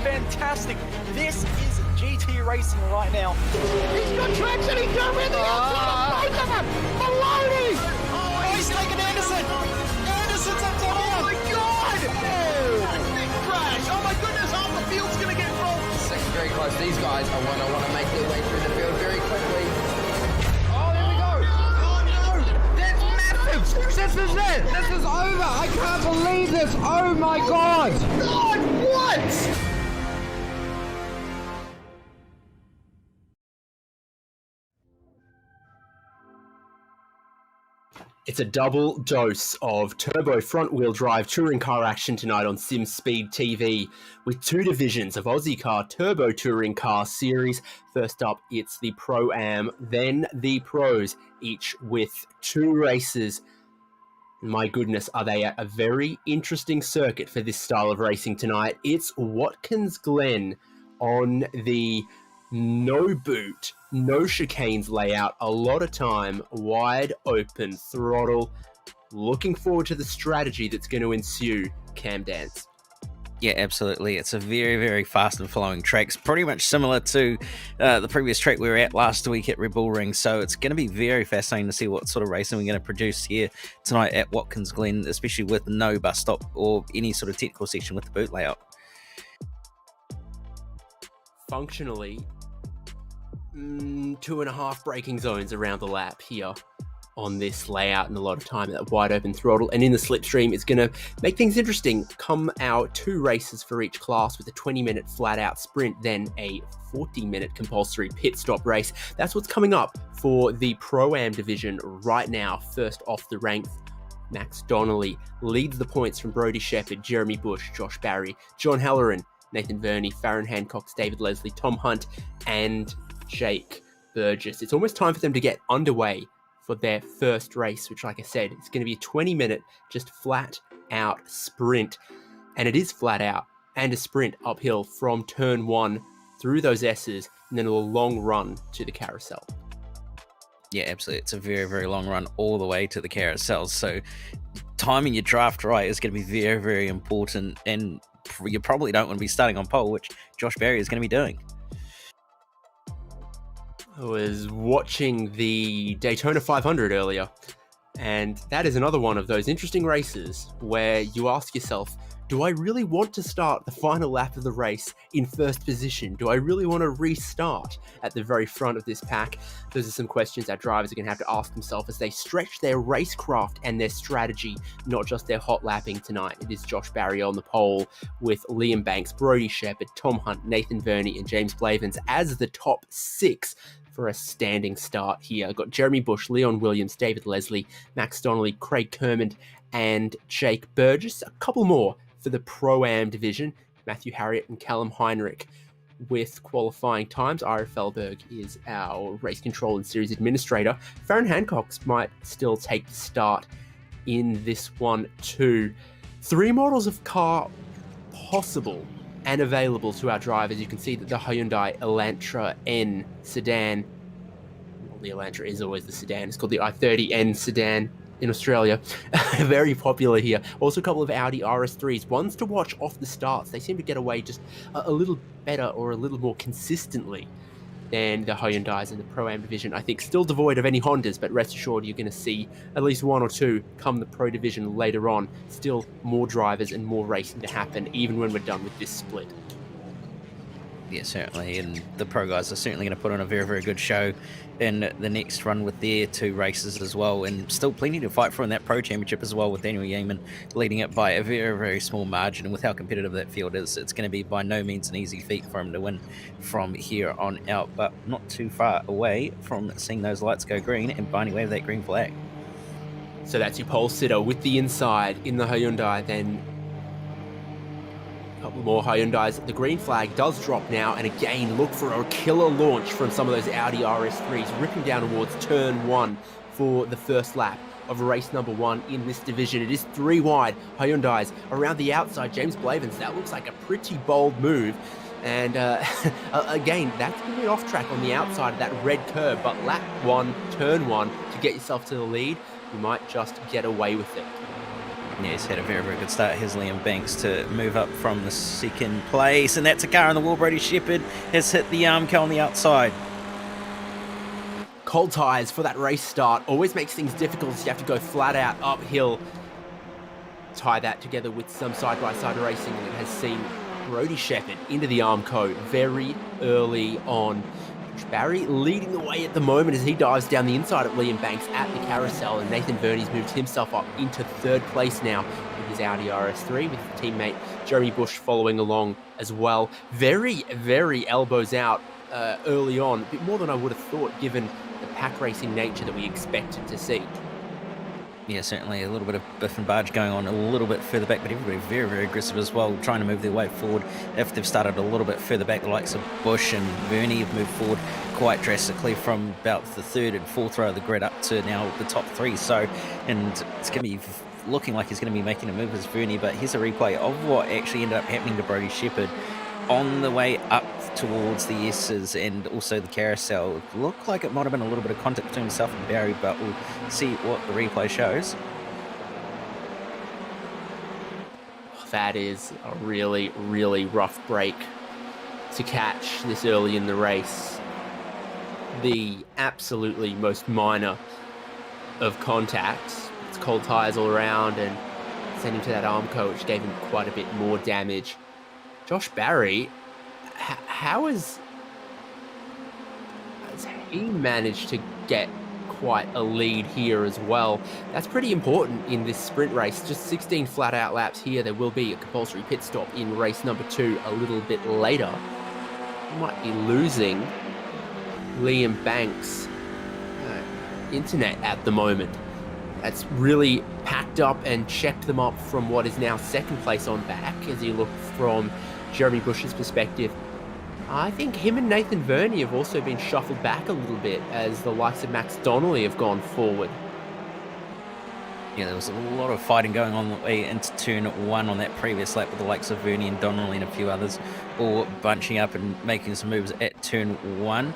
fantastic. This is GT racing right now. He's got traction, he's going around the outside of both of them. Maloney! Oh, he's taken Anderson. Anderson's up to Oh my God! Big crash. Oh my goodness, half the field's going to get rolled. Second very close. These guys are want to make their way through the field very quickly. Oh, there we go. Oh no! That's massive. This is it. This is over. I can't believe this. Oh my God! God, what? It's a double dose of turbo front-wheel drive touring car action tonight on SimSpeed TV with two divisions of Ozicar Turbo Touring Car Series. First up, it's the Pro-Am, then the Pros, each with two races. My goodness, are they at a very interesting circuit for this style of racing tonight. It's Watkins Glen on the no boot, no chicanes layout, a lot of time, wide open throttle. Looking forward to the strategy that's going to ensue, Cam Dance. Yeah, absolutely. It's a very, very fast and flowing track. It's pretty much similar to the previous track we were at last week at Red Bull Ring. So it's going to be very fascinating to see what sort of racing we're going to produce here tonight at Watkins Glen, especially with no bus stop or any sort of technical section with the boot layout. Functionally, 2.5 braking zones around the lap here on this layout, and a lot of time at that wide open throttle. And in the slipstream, it's going to make things interesting. Come out 2 races for each class with a 20-minute flat out sprint, then a 40-minute compulsory pit stop race. That's what's coming up for the Pro-Am division right now. First off the rank, Max Donnelly leads the points from Brodie Shepherd, Jeremy Bush, Josh Barry, John Halloran, Nathan Verney, Farron Hancock, David Leslie, Tom Hunt, and Jake Burgess. It's almost time for them to get underway for their first race, which, like I said, it's going to be a 20-minute just flat out sprint. And it is flat out and a sprint uphill from turn 1 through those S's, and then a long run to the carousel. Yeah, absolutely. It's a very, very long run all the way to the carousel. So timing your draft right is going to be very, very important. And you probably don't want to be starting on pole, which Josh Barry is going to be doing. I was watching the Daytona 500 earlier, and that is another one of those interesting races where you ask yourself, do I really want to start the final lap of the race in first position? Do I really want to restart at the very front of this pack? Those are some questions our drivers are going to have to ask themselves as they stretch their racecraft and their strategy, not just their hot lapping tonight. It is Josh Barry on the pole with Liam Banks, Brodie Shepherd, Tom Hunt, Nathan Verney, and James Blavens as the top 6 for a standing start here. Got Jeremy Bush, Leon Williams, David Leslie, Max Donnelly, Craig Kermond, and Jake Burgess. A couple more for the Pro-Am division, Matthew Harriet and Callum Heinrich with qualifying times. Ira Felberg is our race control and series administrator. Farron Hancock might still take the start in this one too. 3 models of car possible and available to our drivers. You can see that the Hyundai Elantra N sedan, well, the Elantra is always the sedan, it's called the i30N sedan in Australia. Very popular here. Also a couple of Audi RS3s, ones to watch off the starts. They seem to get away just a little better or a little more consistently than the Hyundais in the Pro-Am division. I think still devoid of any Hondas, but rest assured you're going to see at least 1 or 2 come the Pro division later on. Still more drivers and more racing to happen, even when we're done with this split. Yeah, certainly, and the Pro guys are certainly going to put on a very, very good show in the next run with their 2 races as well, and still plenty to fight for in that Pro Championship as well, with Daniel Yeaman leading it by a very, very small margin. And with how competitive that field is, it's going to be by no means an easy feat for him to win from here on out, but not too far away from seeing those lights go green and binding away with that green flag. So that's your pole sitter with the inside in the Hyundai. Then a couple more Hyundais. The green flag does drop now, and again, look for a killer launch from some of those Audi RS3s, ripping down towards turn 1 for the first lap of race number 1 in this division. It is 3 wide. Hyundais around the outside. James Blavens, that looks like a pretty bold move. And again, that's going to be off track on the outside of that red curve, but lap 1, turn 1, to get yourself to the lead, you might just get away with it. Yeah, he's had a very, very good start. Here's Liam Banks to move up from the second place, and that's a car on the wall. Brody Shepherd has hit the car on the outside. Cold tyres for that race start always makes things difficult, so you have to go flat out uphill. Tie that together with some side-by-side racing, and it has seen Brody Shepherd into the Armco very early on. Barry leading the way at the moment as he dives down the inside of Liam Banks at the carousel, and Nathan Verney's moved himself up into third place now in his Audi RS3 with teammate Jeremy Bush following along as well. Very, very elbows out early on, a bit more than I would have thought given the pack racing nature that we expected to see. Yeah, certainly a little bit of biff and barge going on a little bit further back, but everybody very, very aggressive as well, trying to move their way forward. If they've started a little bit further back, the likes of Bush and Verney have moved forward quite drastically from about the third and fourth row of the grid up to now the top three. So, and it's going to be looking like he's going to be making a move as Verney, but here's a replay of what actually ended up happening to Brody Shepherd on the way up towards the S's and also the carousel. It looked like it might have been a little bit of contact between himself and Barry, but we'll see what the replay shows. That is a really, really rough break to catch this early in the race. The absolutely most minor of contacts. It's cold tyres all around and sent him to that Armco, which gave him quite a bit more damage. Josh Barry, how has he managed to get quite a lead here as well? That's pretty important in this sprint race. Just 16 flat out laps here. There will be a compulsory pit stop in race number 2 a little bit later. We might be losing Liam Banks' internet at the moment. That's really packed up and checked them up from what is now second place on back as you look from Jeremy Bush's perspective. I think him and Nathan Verney have also been shuffled back a little bit as the likes of Max Donnelly have gone forward. Yeah, there was a lot of fighting going on the way into turn 1 on that previous lap with the likes of Verney and Donnelly and a few others all bunching up and making some moves at turn 1.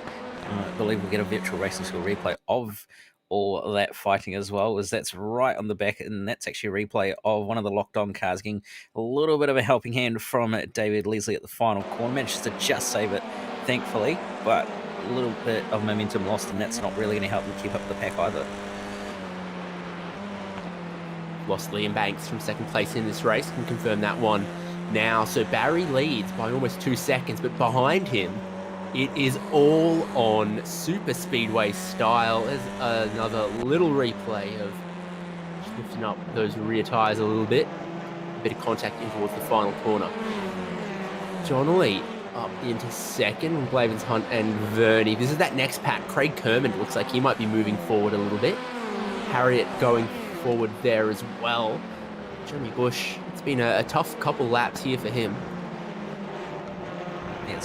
I believe we'll get a virtual racing school replay of all that fighting as well, as that's right on the back, and that's actually a replay of one of the locked on cars getting a little bit of a helping hand from David Leslie at the final corner. Managed to just save it, thankfully, but a little bit of momentum lost, and that's not really going to help them keep up the pack either. Lost Liam Banks from second place in this race, can confirm that one now. So Barry leads by almost 2 seconds, but behind him, it is all on super speedway style. There's another little replay of just lifting up those rear tyres a little bit. A bit of contact in towards the final corner. Donnelly up into second. Blavens, Hunt and Verney. This is that next pack. Craig Kerman looks like he might be moving forward a little bit. Harriet going forward there as well. Jeremy Bush, it's been a tough couple laps here for him.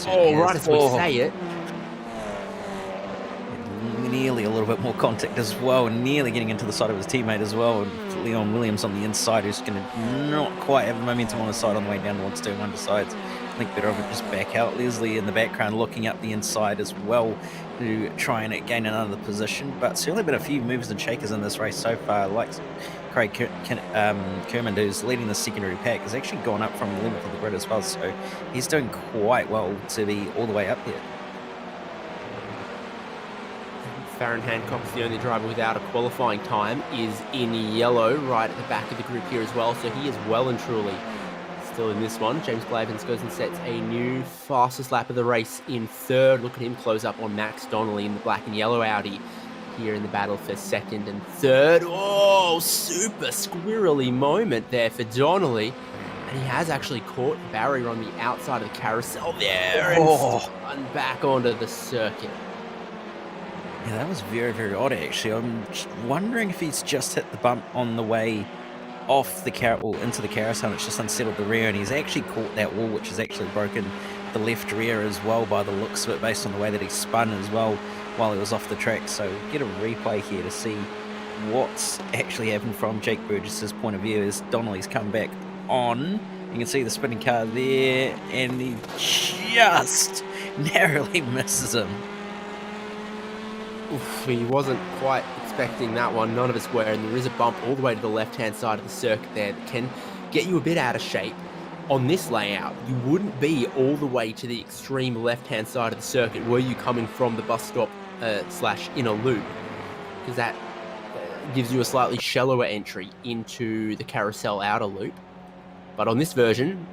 Right as we say it. Nearly a little bit more contact as well, and nearly getting into the side of his teammate as well. And Leon Williams on the inside, who's going to not quite have the momentum on the side on the way down towards turn 1 decides. I think better of it just back out. Leslie in the background looking up the inside as well to try and gain another position. But certainly been a few movers and shakers in this race so far. Like Craig Kerman, who's leading the secondary pack, has actually gone up from the limit of the grid as well. So he's doing quite well to be all the way up there. Farron Hancock's the only driver without a qualifying time, is in yellow right at the back of the group here as well. So he is well and truly still in this one. James Blavens goes and sets a new fastest lap of the race in third. Look at him close up on Max Donnelly in the black and yellow Audi here in the battle for second and third. Oh, super squirrely moment there for Donnelly. And he has actually caught the barrier on the outside of the carousel there and spun back onto the circuit. Yeah, that was very, very odd actually. I'm just wondering if he's just hit the bump on the way off the into the carousel, and it's just unsettled the rear, and he's actually caught that wall, which has actually broken the left rear as well by the looks of it, based on the way that he spun as well while he was off the track. So get a replay here to see what's actually happened from Jake Burgess's point of view as Donnelly's come back on. You can see the spinning car there, and he just narrowly misses him. Oof, he wasn't quite expecting that one. None of us were, and there is a bump all the way to the left-hand side of the circuit there that can get you a bit out of shape. On this layout, you wouldn't be all the way to the extreme left-hand side of the circuit were you coming from the bus stop slash inner loop, because that gives you a slightly shallower entry into the carousel outer loop. But on this version,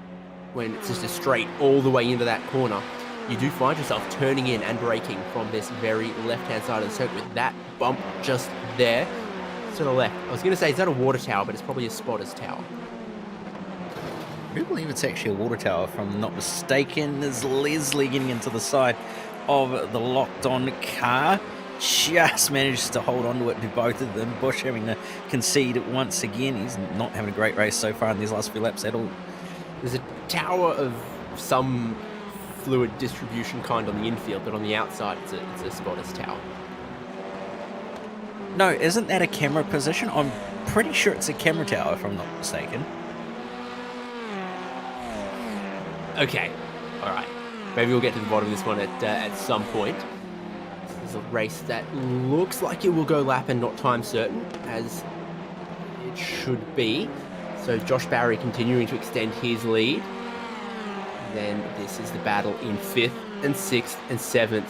when it's just a straight all the way into that corner, you do find yourself turning in and braking from this very left-hand side of the circuit with that bump just there to the left. I was going to say, is that a water tower, but it's probably a spotter's tower. I do believe it's actually a water tower, if I'm not mistaken. There's Leslie getting into the side of the locked-on car. Just managed to hold on to it to both of them. Bush having to concede once again. He's not having a great race so far in these last few laps at all. There's a tower of some fluid distribution kind on the infield, but on the outside it's a spotter's tower. No, isn't that a camera position? I'm pretty sure it's a camera tower, if I'm not mistaken. Okay, all right. Maybe we'll get to the bottom of this one at some point. This is a race that looks like it will go lap and not time certain, as it should be. So Josh Barry continuing to extend his lead. Then this is the battle in 5th and 6th and 7th.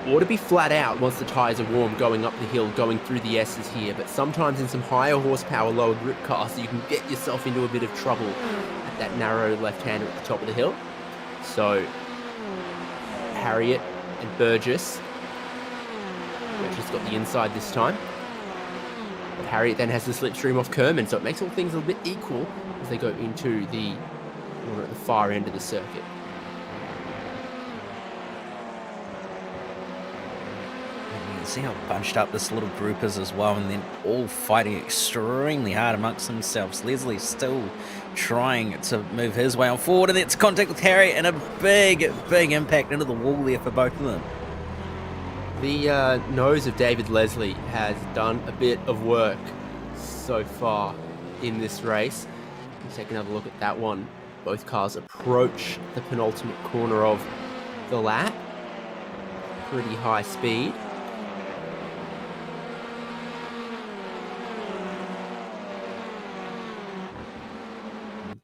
Ought to be flat out once the tyres are warm going up the hill, going through the S's here, but sometimes in some higher horsepower, lower grip cars, you can get yourself into a bit of trouble at that narrow left-hander at the top of the hill. So Harriet and Burgess got the inside this time. But Harriet then has the slipstream off Kerman, so it makes all things a little bit equal as they go into the corner at the far end of the circuit. You can see how bunched up this little group is as well, and then all fighting extremely hard amongst themselves. Leslie's still trying to move his way on forward, and it's contact with Harriet and a big impact into the wall there for both of them. The nose of David Leslie has done a bit of work so far in this race. Let's take another look at that one. Both cars approach the penultimate corner of the lap. Pretty high speed.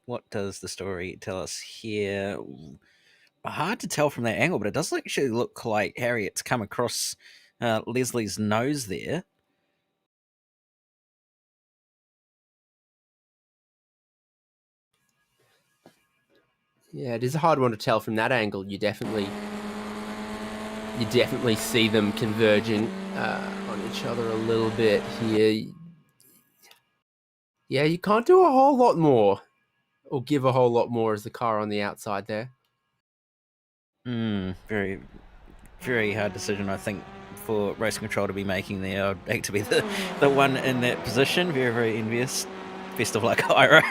What does the story tell us here? Hard to tell from that angle, but it does actually look like Harriet's come across Leslie's nose there. Yeah, it is a hard one to tell from that angle. You definitely see them converging on each other a little bit here. Yeah, you can't do a whole lot more, or give a whole lot more as the car on the outside there. Very, very hard decision, I think, for Racing Control to be making there. I'd hate to be the one in that position. Very, very envious. Best of luck, Ira.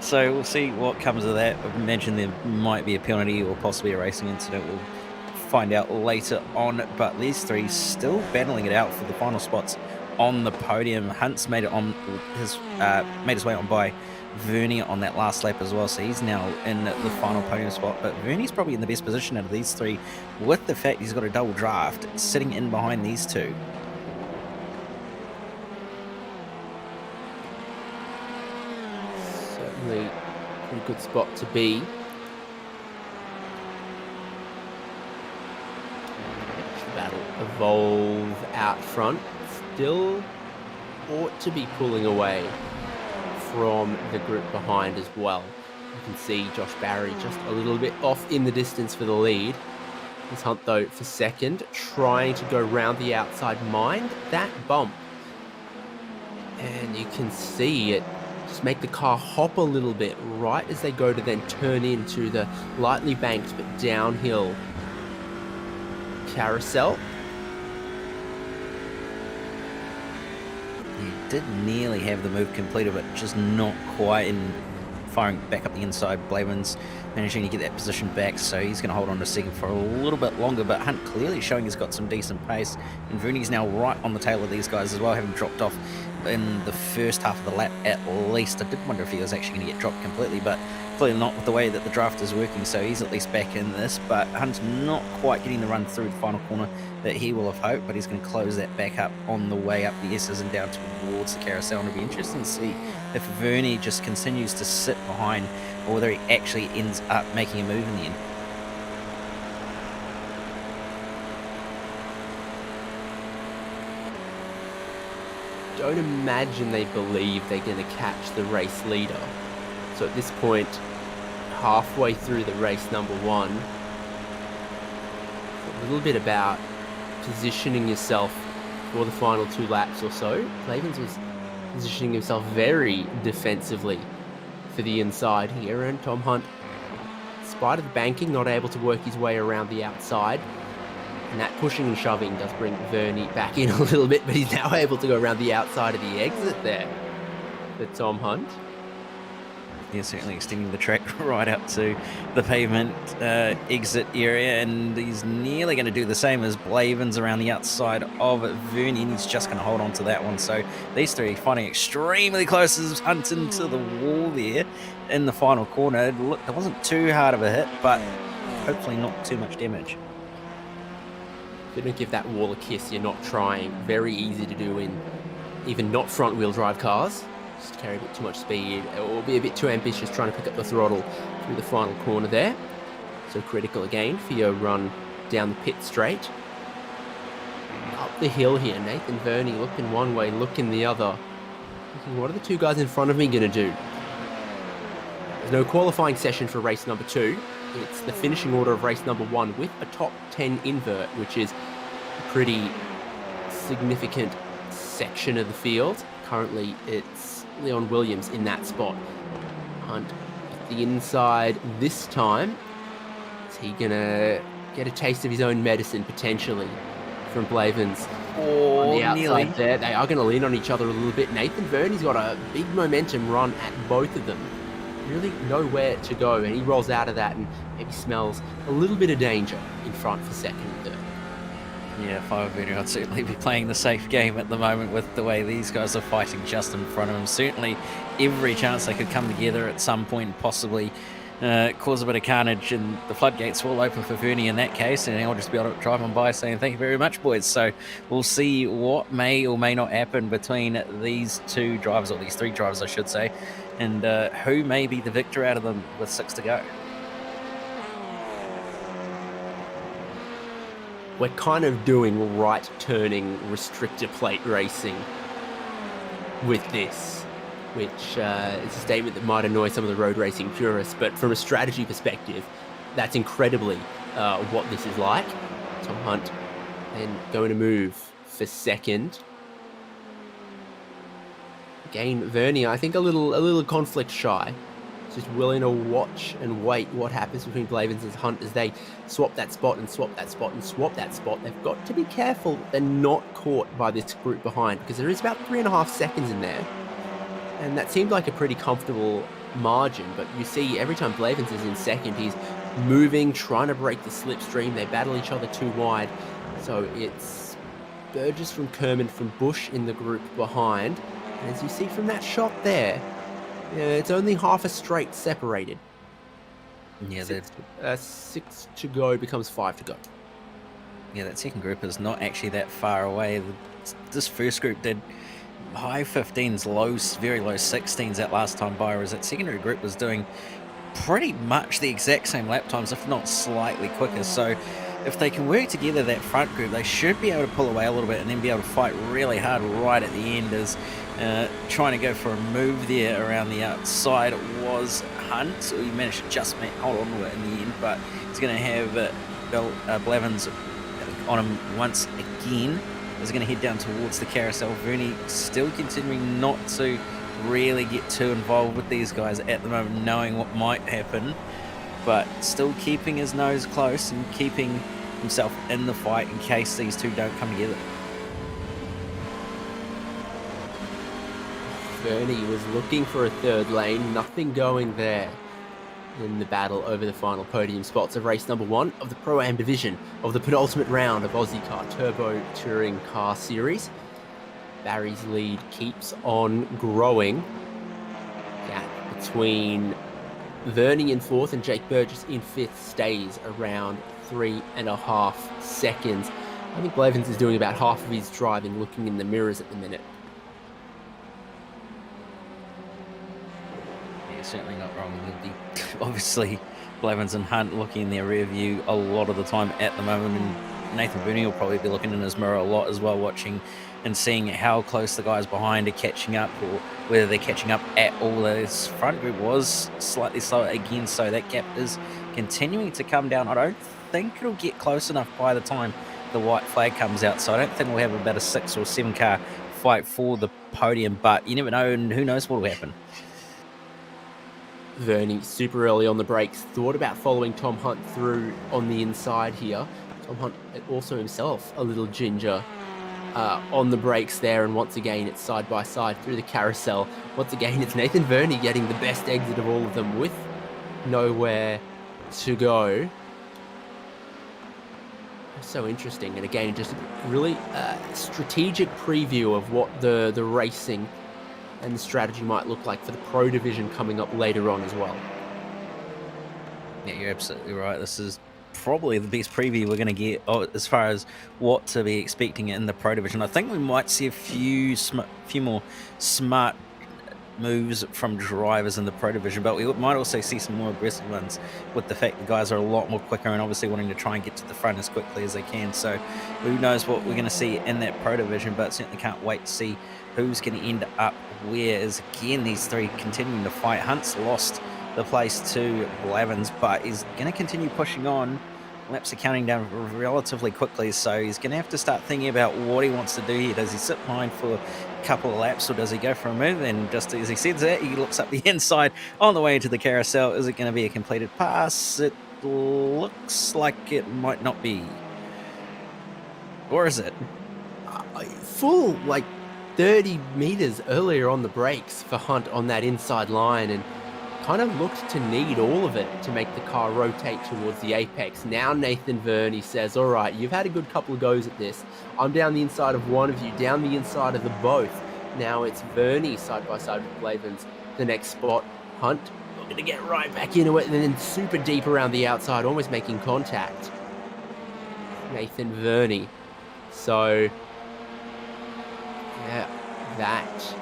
So we'll see what comes of that. I imagine there might be a penalty or possibly a racing incident. We'll find out later on. But these three still battling it out for the final spots on the podium. Hunt's made it on made his way on by Vernie on that last lap as well, so he's now in the final podium spot. But Vernie's probably in the best position out of these three, with the fact he's got a double draft sitting in behind these two. Certainly a pretty good spot to be. Battle evolve out front. Still ought to be pulling away from the group behind as well. You can see Josh Barry just a little bit off in the distance for the lead. It's Hunt though for second, trying to go round the outside. Mind that bump, and you can see it just make the car hop a little bit right as they go to then turn into the lightly banked but downhill carousel. He did nearly have the move completed, but just not quite, in firing back up the inside. Blaven's managing to get that position back, so he's going to hold on to second for a little bit longer, but Hunt clearly showing he's got some decent pace, and Vernie's now right on the tail of these guys as well, having dropped off in the first half of the lap at least. I did wonder if he was actually going to get dropped completely, but clearly not with the way that the draft is working, so he's at least back in this. But Hunt's not quite getting the run through the final corner that he will have hoped, but he's going to close that back up on the way up the S's and down towards the carousel. And it'll be interesting to see if Vernie just continues to sit behind or whether he actually ends up making a move in the end. Don't imagine they believe they're going to catch the race leader. So at this point, halfway through the race number one, a little bit about positioning yourself for the final 2 laps or so. Plavins was positioning himself very defensively for the inside here, and Tom Hunt, in spite of the banking, not able to work his way around the outside. And that pushing and shoving does bring Vernie back in a little bit, but he's now able to go around the outside of the exit there for Tom Hunt. Yeah, certainly extending the track right up to the pavement exit area, and he's nearly going to do the same as Blavins around the outside of Vernie, and he's just going to hold on to that one. So these three finding extremely close as Hunt into the wall there in the final corner. Look, it wasn't too hard of a hit, but hopefully not too much damage. If you don't give that wall a kiss, you're not trying. Very easy to do in even not front-wheel drive cars. Just carry a bit too much speed, or be a bit too ambitious trying to pick up the throttle through the final corner there. So critical again for your run down the pit straight. Up the hill here, Nathan Vernie looking one way, looking the other. Thinking, what are the 2 guys in front of me going to do? There's no qualifying session for race number 2. It's the finishing order of race number 1 with a top 10 invert, which is a pretty significant section of the field. Currently, it's Leon Williams in that spot. Hunt at the inside this time. Is he going to get a taste of his own medicine, potentially, from Blavins? On the outside nearly. there. They are going to lean on each other a little bit. Nathan Vernie's got a big momentum run at both of them. Really nowhere to go, and he rolls out of that and maybe smells a little bit of danger in front for second and third. Yeah, if I were Vernie, I'd certainly be playing the safe game at the moment with the way these guys are fighting just in front of him. Certainly every chance they could come together at some point and possibly cause a bit of carnage, and the floodgates will open for Vernie in that case, and he'll just be able to drive on by saying thank you very much, boys. So we'll see what may or may not happen between these 2 drivers, or these 3 drivers I should say, and who may be the victor out of them with 6 to go. We're kind of doing right-turning restrictor plate racing with this, which is a statement that might annoy some of the road racing purists, but from a strategy perspective, that's incredibly what this is like. Tom Hunt then going to move for second. Again, Vernie, I think a little conflict shy. Just willing to watch and wait what happens between Blavins and Hunt as they swap that spot and swap that spot and swap that spot. They've got to be careful that they're not caught by this group behind, because there is about 3.5 seconds in there. And that seemed like a pretty comfortable margin, but you see every time Blavins is in second, he's moving, trying to break the slipstream. They battle each other too wide. So it's Burgess from Kerman from Bush in the group behind. And as you see from that shot there, it's only half a straight separated. Yeah, 6 to go becomes 5 to go. Yeah, that second group is not actually that far away. This first group did high 15s, very low 16s that last time by, whereas that secondary group was doing pretty much the exact same lap times, if not slightly quicker. So if they can work together, that front group, they should be able to pull away a little bit and then be able to fight really hard right at the end, as trying to go for a move there around the outside was Hunt. So he managed to just hold on to it in the end, but he's going to have Blavins on him once again. He's going to head down towards the carousel. Vernie still continuing not to really get too involved with these guys at the moment, knowing what might happen, but still keeping his nose close and keeping himself in the fight in case these 2 don't come together. Vernie was looking for a third lane, nothing going there in the battle over the final podium spots of race number 1 of the Pro-Am division of the penultimate round of Ozicar Turbo Touring Car Series. Barry's lead keeps on growing. Gap between Vernie in 4th and Jake Burgess in 5th stays around 3.5 seconds. I think Blevins is doing about half of his driving looking in the mirrors at the minute. Yeah, certainly not wrong. Obviously, Blevins and Hunt looking in their rear view a lot of the time at the moment, and Nathan Vernie will probably be looking in his mirror a lot as well, watching and seeing how close the guys behind are catching up, or whether they're catching up at all. This front group was slightly slower again, so that gap is continuing to come down. I don't think it'll get close enough by the time the white flag comes out, so I don't think we'll have about a 6 or 7 car fight for the podium, but you never know, and who knows what will happen. Vernie super early on the brakes, thought about following Tom Hunt through on the inside here. Tom Hunt also himself a little ginger on the brakes there, and once again it's side by side through the carousel. Once again it's Nathan Vernie getting the best exit of all of them with nowhere to go. So interesting, and again just a really strategic preview of what the racing and the strategy might look like for the Pro Division coming up later on as well. Yeah, you're absolutely right. This is probably the best preview we're going to get as far as what to be expecting in the Pro Division. I think we might see a few more smart moves from drivers in the Pro Division, but we might also see some more aggressive ones with the fact the guys are a lot more quicker and obviously wanting to try and get to the front as quickly as they can. So who knows what we're going to see in that Pro Division, but certainly can't wait to see who's going to end up where. As again, these three continuing to fight. Hunt's lost the place to Blevins, but is going to continue pushing on. Laps are counting down relatively quickly, so he's going to have to start thinking about what he wants to do here. Does he sit behind for a couple of laps, or does he go for a move? And just as he says that, he looks up the inside on the way into the carousel. Is it going to be a completed pass? It looks like it might not be. Or is it? Full, like, 30 meters earlier on the brakes for Hunt on that inside line, and kind of looked to need all of it to make the car rotate towards the apex. Now Nathan Vernie says, all right, you've had a good couple of goes at this. I'm down the inside of one of you, down the inside of the both. Now it's Vernie side by side with Blevins. The next spot, Hunt looking to get right back into it, and then super deep around the outside, almost making contact. Nathan Vernie. So, yeah, that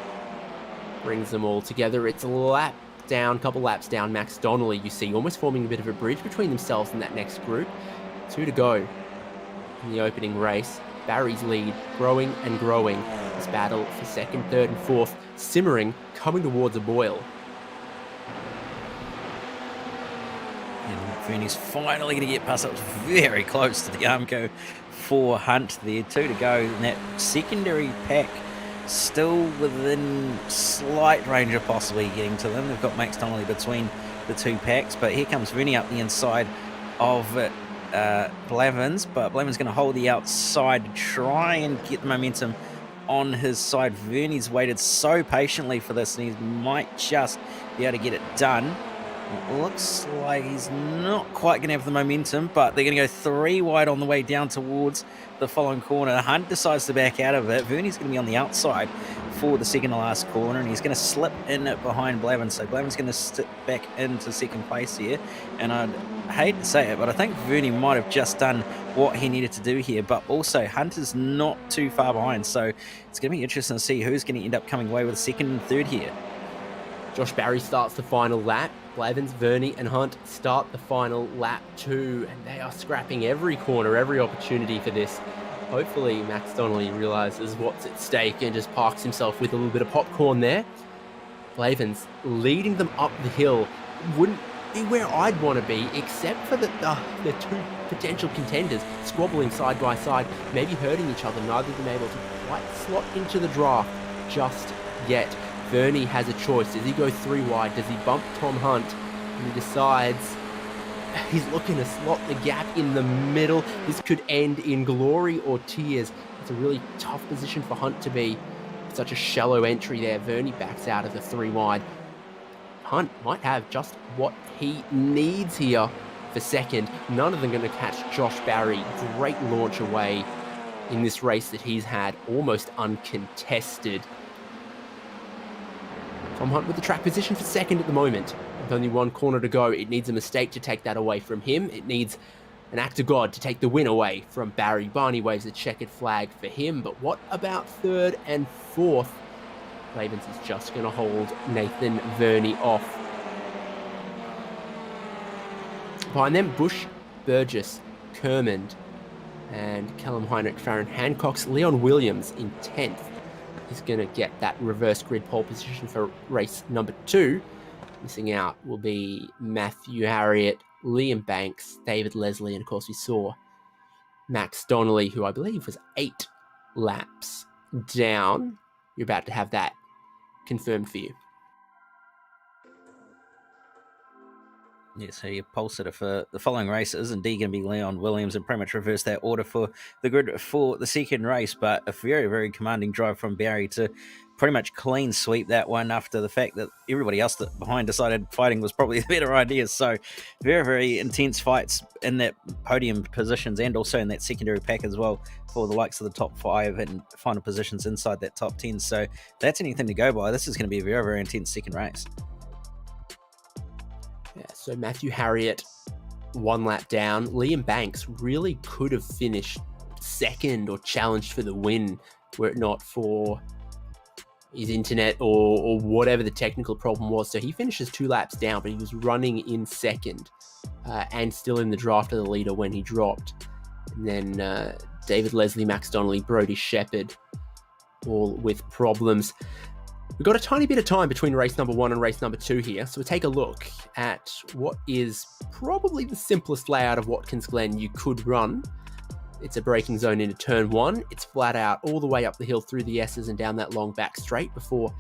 brings them all together. It's a lap down, couple laps down. Max Donnelly, you see, almost forming a bit of a bridge between themselves and that next group. 2 to go in the opening race. Barry's lead growing and growing. This battle for 2nd, 3rd and 4th simmering, coming towards a boil. And Vernie's finally going to get past. That was very close to the Armco for Hunt there. 2 to go in that secondary pack. Still within slight range of possibly getting to them. They've got Max Donnelly between the 2 packs, but here comes Vernie up the inside of Blevins, but Blevins going to hold the outside to try and get the momentum on his side. Vernie's waited so patiently for this, and he might just be able to get it done. It looks like he's not quite going to have the momentum, but they're going to go 3 wide on the way down towards the following corner. Hunt decides to back out of it. Vernie's going to be on the outside for the second to last corner, and he's going to slip in behind Blevins. So Blevins going to step back into second place here. And I'd hate to say it, but I think Vernie might have just done what he needed to do here. But also, Hunt is not too far behind, so it's going to be interesting to see who's going to end up coming away with 2nd and 3rd here. Josh Barry starts the final lap. Blevins, Vernie and Hunt start the final lap too, and they are scrapping every corner, every opportunity for this. Hopefully Max Donnelly realises what's at stake and just parks himself with a little bit of popcorn there. Blevins leading them up the hill. Wouldn't be where I'd want to be, except for the 2 potential contenders squabbling side by side, maybe hurting each other, neither of them able to quite slot into the draft just yet. Vernie has a choice. Does he go 3 wide? Does he bump Tom Hunt? And he decides he's looking to slot the gap in the middle. This could end in glory or tears. It's a really tough position for Hunt to be. Such a shallow entry there. Vernie backs out of the 3 wide. Hunt might have just what he needs here for 2nd. None of them going to catch Josh Barry. Great launch away in this race that he's had almost uncontested. Tom Hunt with the track position for second at the moment. With only one corner to go, it needs a mistake to take that away from him. It needs an act of God to take the win away from Barry. Barney waves a checkered flag for him, but what about third and fourth? Ravens is just going to hold Nathan Verney off. Behind them, Bush, Burgess, Kermond, and Callum Heinrich, Farron Hancock's Leon Williams in 10th. He's going to get that reverse grid pole position for race number 2. Missing out will be Matthew Harriet, Liam Banks, David Leslie, and of course we saw Max Donnelly, who I believe was 8 laps down. You're about to have that confirmed for you. Yeah, so your pole sitter for the following race is indeed going to be Leon Williams, and pretty much reverse that order for the grid for the second race. But a very, very commanding drive from Barry to pretty much clean sweep that one after the fact that everybody else that behind decided fighting was probably the better idea. So very, very intense fights in that podium positions and also in that secondary pack as well for the likes of the top 5 and final positions inside that top 10. So that's anything to go by. This is going to be a very, very intense second race. Yeah, so Matthew Harriet, 1 lap down. Liam Banks really could have finished second or challenged for the win were it not for his internet or whatever the technical problem was. So he finishes 2 laps down, but he was running in second and still in the draft of the leader when he dropped. And then David Leslie, Max Donnelly, Brodie Shepherd, all with problems. We've got a tiny bit of time between race number 1 and race number 2 here, so we'll take a look at what is probably the simplest layout of Watkins Glen you could run. It's a braking zone into turn 1. It's flat out all the way up the hill through the S's and down that long back straight before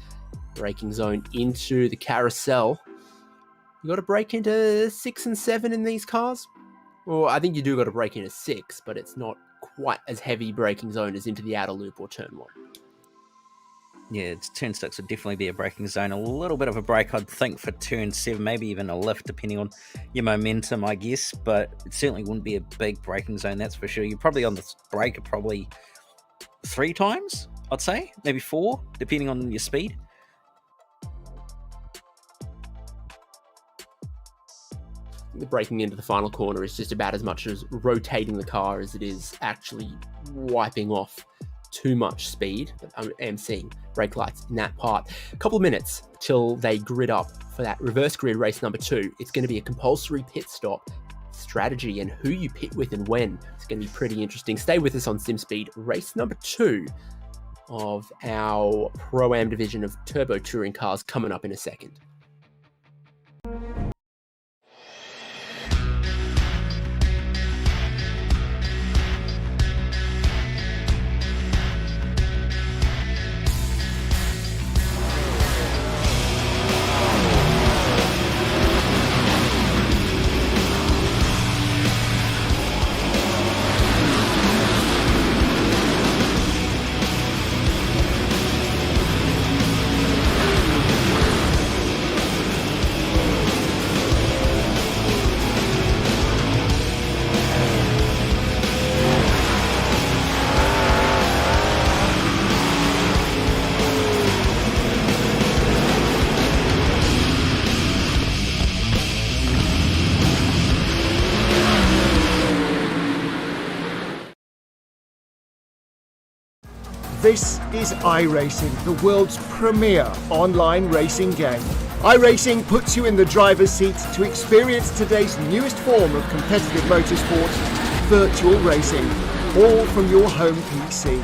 braking zone into the carousel. You got to brake into 6 and 7 in these cars. Well, I think you do got to brake into 6, but it's not quite as heavy braking zone as into the outer loop or turn 1. Yeah, it's turn 6 would definitely be a braking zone. A little bit of a brake, I'd think, for turn 7, maybe even a lift, depending on your momentum, I guess. But it certainly wouldn't be a big braking zone, that's for sure. You're probably on the brake probably 3 times, I'd say. Maybe 4, depending on your speed. The braking into the final corner is just about as much as rotating the car as it is actually wiping off too much speed. But I am seeing brake lights in that part. A couple of minutes till they grid up for that reverse grid race number 2. It's going to be a compulsory pit stop strategy, and who you pit with and when. It's going to be pretty interesting. Stay with us on SimSpeed. Race number 2 of our Pro-Am division of turbo touring cars coming up in a second. This is iRacing, the world's premier online racing game. iRacing puts you in the driver's seat to experience today's newest form of competitive motorsport, virtual racing, all from your home PC.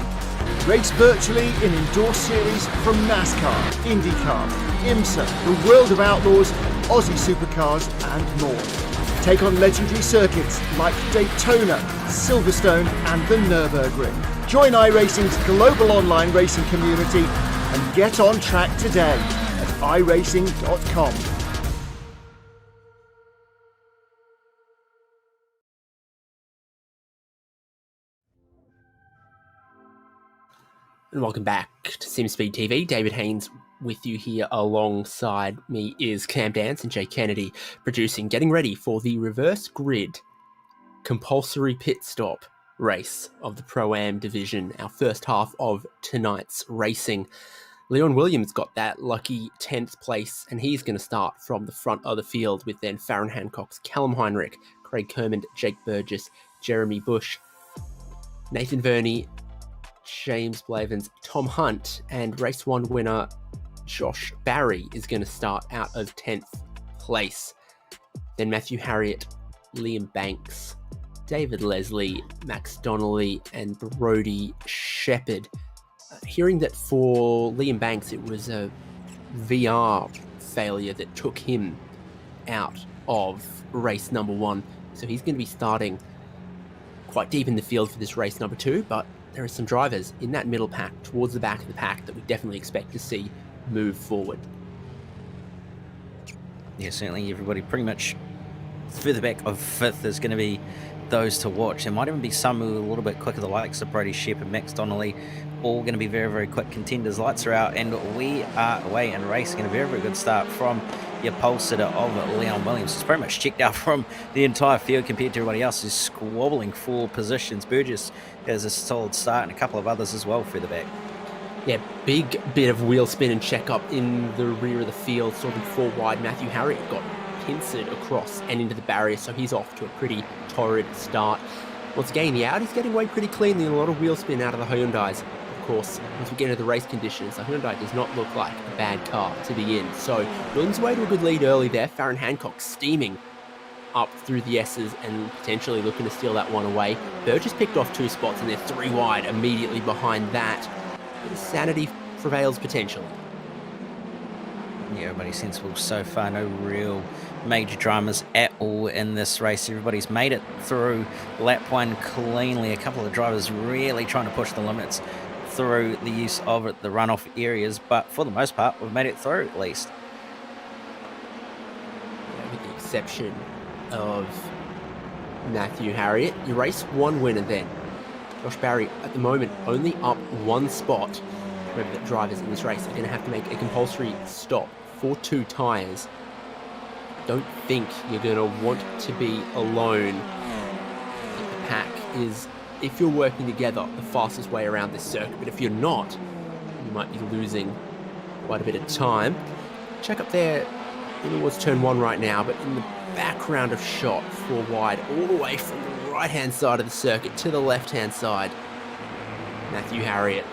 Race virtually in endorsed series from NASCAR, IndyCar, IMSA, the World of Outlaws, Aussie Supercars and more. Take on legendary circuits like Daytona, Silverstone and the Nürburgring. Join iRacing's global online racing community and get on track today at iRacing.com. And welcome back to SimSpeed TV. David Haynes with you here alongside me is Cam Dance and Jay Kennedy producing, getting ready for the reverse grid compulsory pit stop race of the Pro-Am division, our first half of tonight's racing. Leon Williams got that lucky 10th place, and he's going to start from the front of the field with then Farron Hancock's Callum Heinrich, Craig Kermond, Jake Burgess, Jeremy Bush, Nathan Verney, James Blavens, Tom Hunt, and race 1 winner Josh Barry is going to start out of 10th place. Then Matthew Harriet, Liam Banks, David Leslie, Max Donnelly, and Brodie Shepherd. Hearing that for Liam Banks it was a VR failure that took him out of race number 1, so he's going to be starting quite deep in the field for this race number 2, but there are some drivers in that middle pack towards the back of the pack that we definitely expect to see move forward. Yeah, certainly everybody pretty much further back of 5th is going to be those to watch. There might even be some who are a little bit quicker, the likes of Brodie Shepherd, Max Donnelly, all going to be very, very quick contenders. Lights are out, and we are away and racing. A very, very good start from your pole sitter of Leon Williams. It's pretty much checked out from the entire field compared to everybody else who's squabbling for positions. Burgess has a solid start, and a couple of others as well further back. Yeah, big bit of wheel spin and check up in the rear of the field. Saw them 4 wide. Matthew Harriet got pincered across and into the barrier, so he's off to a pretty torrid start. Once again, the Audi's getting away pretty cleanly, and a lot of wheel spin out of the Hyundais. Of course, once we get into the race conditions, the Hyundai does not look like a bad car to begin. So Williams away to a good lead early there. Farron Hancock steaming up through the S's and potentially looking to steal that one away. Burgess picked off 2 spots, and they're 3 wide immediately behind that. Sanity prevails potentially. Yeah, everybody's sensible so far. No real major dramas at all in this race. Everybody's made it through lap 1 cleanly. A couple of drivers really trying to push the limits through the use of the runoff areas, but for the most part, we've made it through at least. Yeah, with the exception of Matthew Harriet, your race 1 winner then. Josh Barry, at the moment, only up 1 spot. Remember that drivers in this race are going to have to make a compulsory stop for 2 tyres. Don't think you're going to want to be alone. The pack is, if you're working together, the fastest way around this circuit, but if you're not, you might be losing quite a bit of time. Check up there in towards turn 1 right now, but in the background of shot, 4 wide, all the way from the right-hand side of the circuit to the left-hand side, Matthew Harriet.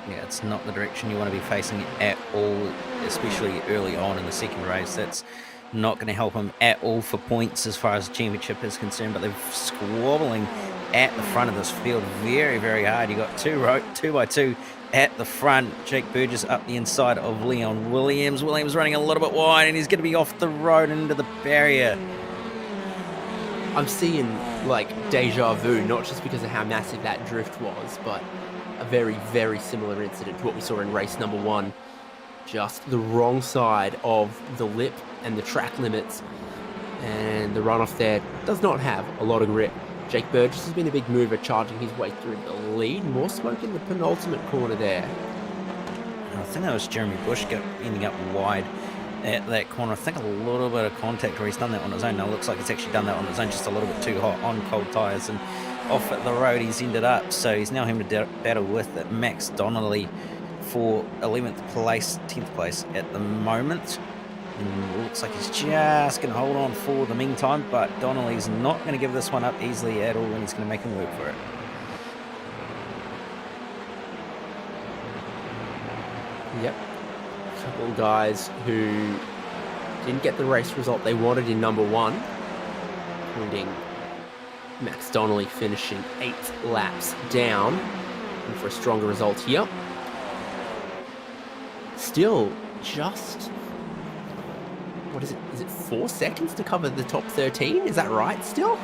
Yeah, it's not the direction you want to be facing at all, especially early on in the second race. That's not going to help him at all for points as far as the championship is concerned, but they're squabbling at the front of this field very, very hard. You got 2 by 2 at the front. Jake Burgess up the inside of Leon Williams. Williams running a little bit wide, and he's going to be off the road and into the barrier. I'm seeing like deja vu, not just because of how massive that drift was, but a very, very similar incident to what we saw in race number 1. Just the wrong side of the lip and the track limits, and the runoff there does not have a lot of grip. Jake Burgess has been a big mover, charging his way through the lead. More smoke in the penultimate corner there. I think that was Jeremy Bush ending up wide at that corner. I think a little bit of contact where he's done that on his own. Now it looks like he's actually done that on his own, just a little bit too hot on cold tyres, and off at the road he's ended up. So he's now having to battle with Max Donnelly for 11th place, 10th place at the moment. And looks like he's just going to hold on for the meantime, but Donnelly's not going to give this one up easily at all, and he's going to make him work for it. Yep. A couple of guys who didn't get the race result they wanted in number 1, including Max Donnelly finishing 8 laps down, and for a stronger result here. Still just, what is it? Is it 4 seconds to cover the top 13? Is that right still?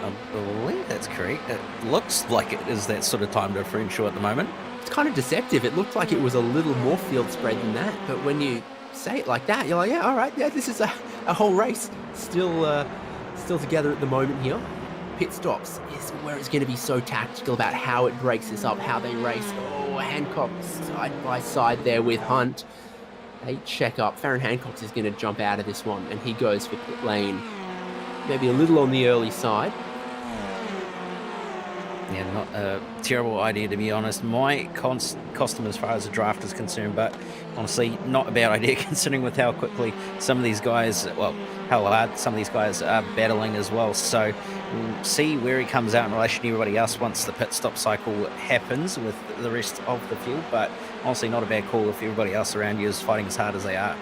I believe that's correct. It looks like it is that sort of time differential at the moment. It's kind of deceptive. It looked like it was a little more field spread than that, but when you say it like that, you're like, yeah, all right, yeah, this is a whole race still together at the moment here. Pit stops is where it's going to be so tactical about how it breaks this up, how they race. Oh, Hancock side by side there with Hunt. They check up. Farron Hancock is going to jump out of this one, and he goes for pit lane maybe a little on the early side. Yeah, not a terrible idea, to be honest. Might cost him as far as the draft is concerned, but honestly, not a bad idea considering with how quickly some of these guys, well, how hard some of these guys are battling as well. So we'll see where he comes out in relation to everybody else once the pit stop cycle happens with the rest of the field. But honestly, not a bad call if everybody else around you is fighting as hard as they are.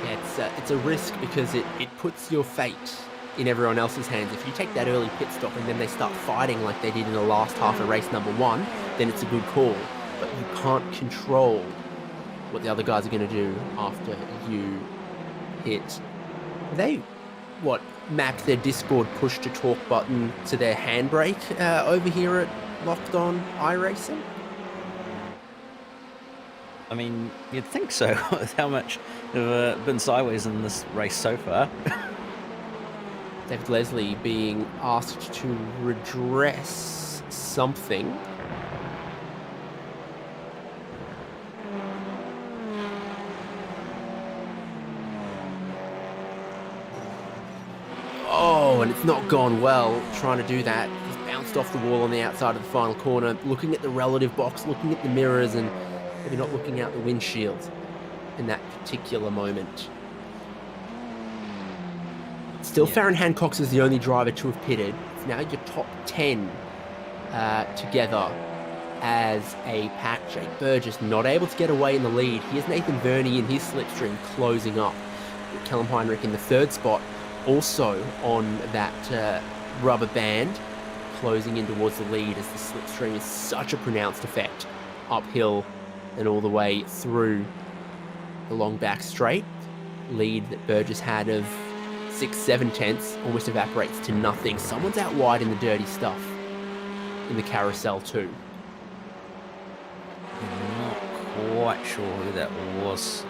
Yeah, it's a risk because it puts your fate in everyone else's hands. If you take that early pit stop and then they start fighting like they did in the last half of race number 1, then it's a good call. But you can't control what the other guys are going to do after you hit. They, mapped their Discord push to talk button to their handbrake over here at Locked On iRacing? I mean, you'd think so, with how much have been sideways in this race so far. David Leslie being asked to redress something. Oh, and it's not gone well trying to do that. He's bounced off the wall on the outside of the final corner, looking at the relative box, looking at the mirrors, and maybe not looking out the windshield in that particular moment. Still, Farron Hancox is the only driver to have pitted. It's now your top 10 together as a pack. Jake Burgess not able to get away in the lead. Here's Nathan Verney in his slipstream closing up. Callum Heinrich in the 3rd spot, also on that rubber band, closing in towards the lead as the slipstream is such a pronounced effect uphill and all the way through the long back straight. Lead that Burgess had of 6-7 tenths almost evaporates to nothing. Someone's out wide in the dirty stuff in the carousel too. I'm not quite sure who that was.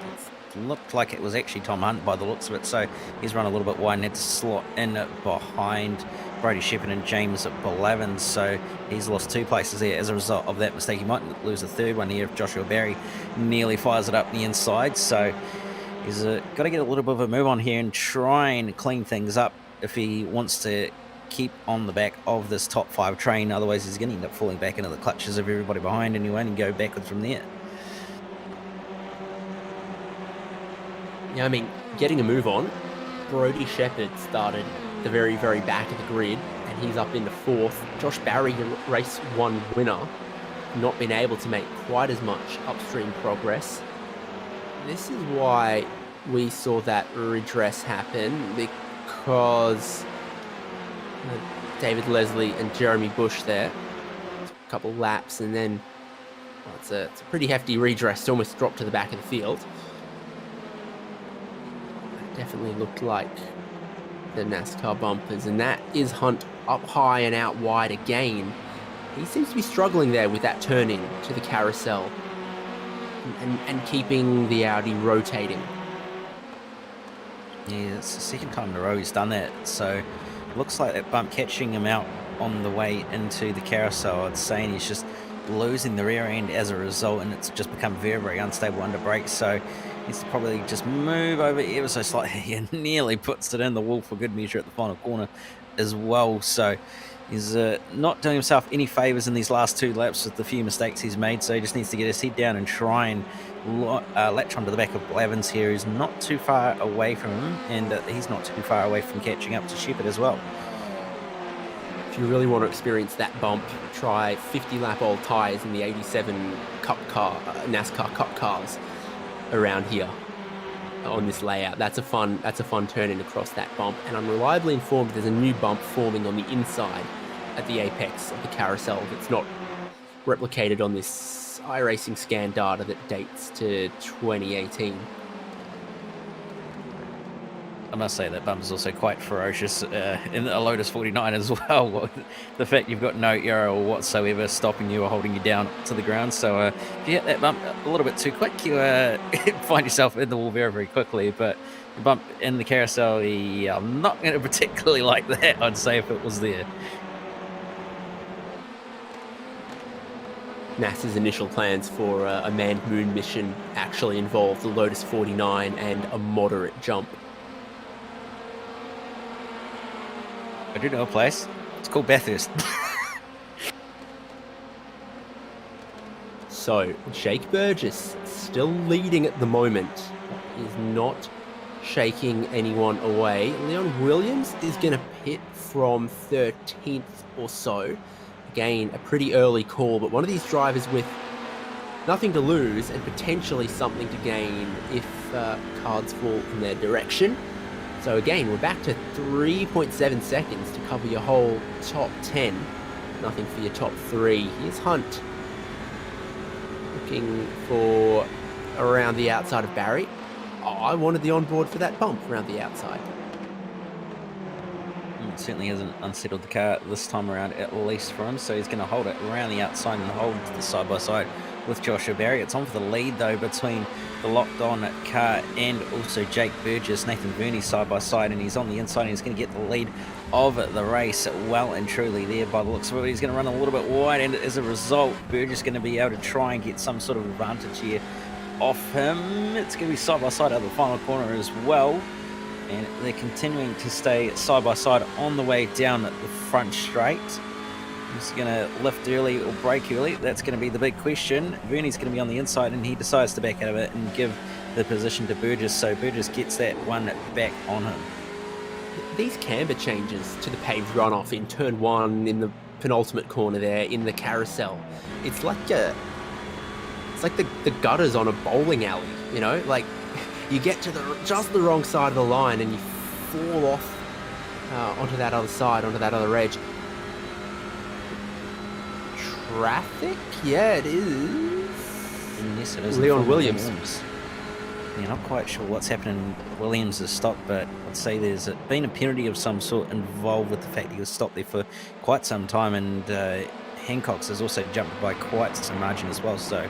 It looked like it was actually Tom Hunt by the looks of it, so he's run a little bit wide and had to slot in behind Brody Shepherd and James Blevins, so he's lost 2 places there as a result of that mistake. He might lose a 3rd one here if Joshua Barry nearly fires it up the inside, so he's got to get a little bit of a move on here and try and clean things up if he wants to keep on the back of this top 5 train. Otherwise, he's going to end up falling back into the clutches of everybody behind anyway and go backwards from there. Yeah, I mean, getting a move on. Brody Shepherd started the very, very back of the grid, and he's up into 4th. Josh Barry, the race 1 winner, not been able to make quite as much upstream progress. This is why we saw that redress happen, because David Leslie and Jeremy Bush there, a couple laps, and then it's a pretty hefty redress to almost drop to the back of the field. That definitely looked like the NASCAR bumpers, and that is Hunt up high and out wide again. He seems to be struggling there with that turning to the carousel and keeping the Audi rotating. Yeah, it's the 2nd time in a row he's done that, so looks like that bump catching him out on the way into the carousel. I'd say, and he's just losing the rear end as a result, and it's just become very, very unstable under brakes, so he's probably just move over ever so slightly and nearly puts it in the wall for good measure at the final corner as well. So he's not doing himself any favours in these last 2 laps with the few mistakes he's made, so he just needs to get his head down and try and latch onto the back of Blevins here, who's not too far away from him, and he's not too far away from catching up to Shepherd as well. If you really want to experience that bump, try 50-lap old tyres in the 87 Cup car, NASCAR Cup cars around here on this layout. That's a fun turn in across that bump, and I'm reliably informed there's a new bump forming on the inside at the apex of the carousel that's not replicated on this iRacing scan data that dates to 2018. I must say that bump is also quite ferocious in a Lotus 49 as well. The fact you've got no aero whatsoever stopping you or holding you down to the ground. So if you hit that bump a little bit too quick, you find yourself in the wall very, very quickly. But the bump in the carousel, I'm not going to particularly like that, I'd say, if it was there. NASA's initial plans for a manned moon mission actually involved the Lotus 49 and a moderate jump I do know a place. It's called Bathurst. So, Jake Burgess still leading at the moment. Is not shaking anyone away. Leon Williams is going to pit from 13th or so. Again, a pretty early call, but one of these drivers with nothing to lose and potentially something to gain if cards fall in their direction. So again, we're back to 3.7 seconds to cover your whole top 10. Nothing for your top 3. Here's Hunt. Looking for around the outside of Barry. Oh, I wanted the onboard for that bump around the outside. It certainly hasn't unsettled the car this time around, at least for him. So he's going to hold it around the outside and hold the side-by-side with Joshua Barry. It's on for the lead, though, between the locked-on car and also Jake Burgess. Nathan Verney side-by-side, and he's on the inside, and he's going to get the lead of the race well and truly there by the looks of it. He's going to run a little bit wide, and as a result, Burgess is going to be able to try and get some sort of advantage here off him. It's going to be side-by-side out of the final corner as well. And they're continuing to stay side-by-side on the way down the front straight. He's going to lift early or brake early. That's going to be the big question. Verney's going to be on the inside, and he decides to back out of it and give the position to Burgess. So Burgess gets that one back on him. These camber changes to the paved runoff in turn 1 in the penultimate corner there in the carousel. It's like the gutters on a bowling alley, you know? Like, you get to just the wrong side of the line and you fall off onto that other side, onto that other edge. Traffic? Yeah, it is. And yes, it is. Leon Williams. Yeah, not quite sure what's happening in Williams' stop, but I'd say there's been a penalty of some sort involved with the fact he was stopped there for quite some time, and Hancock's has also jumped by quite some margin as well. So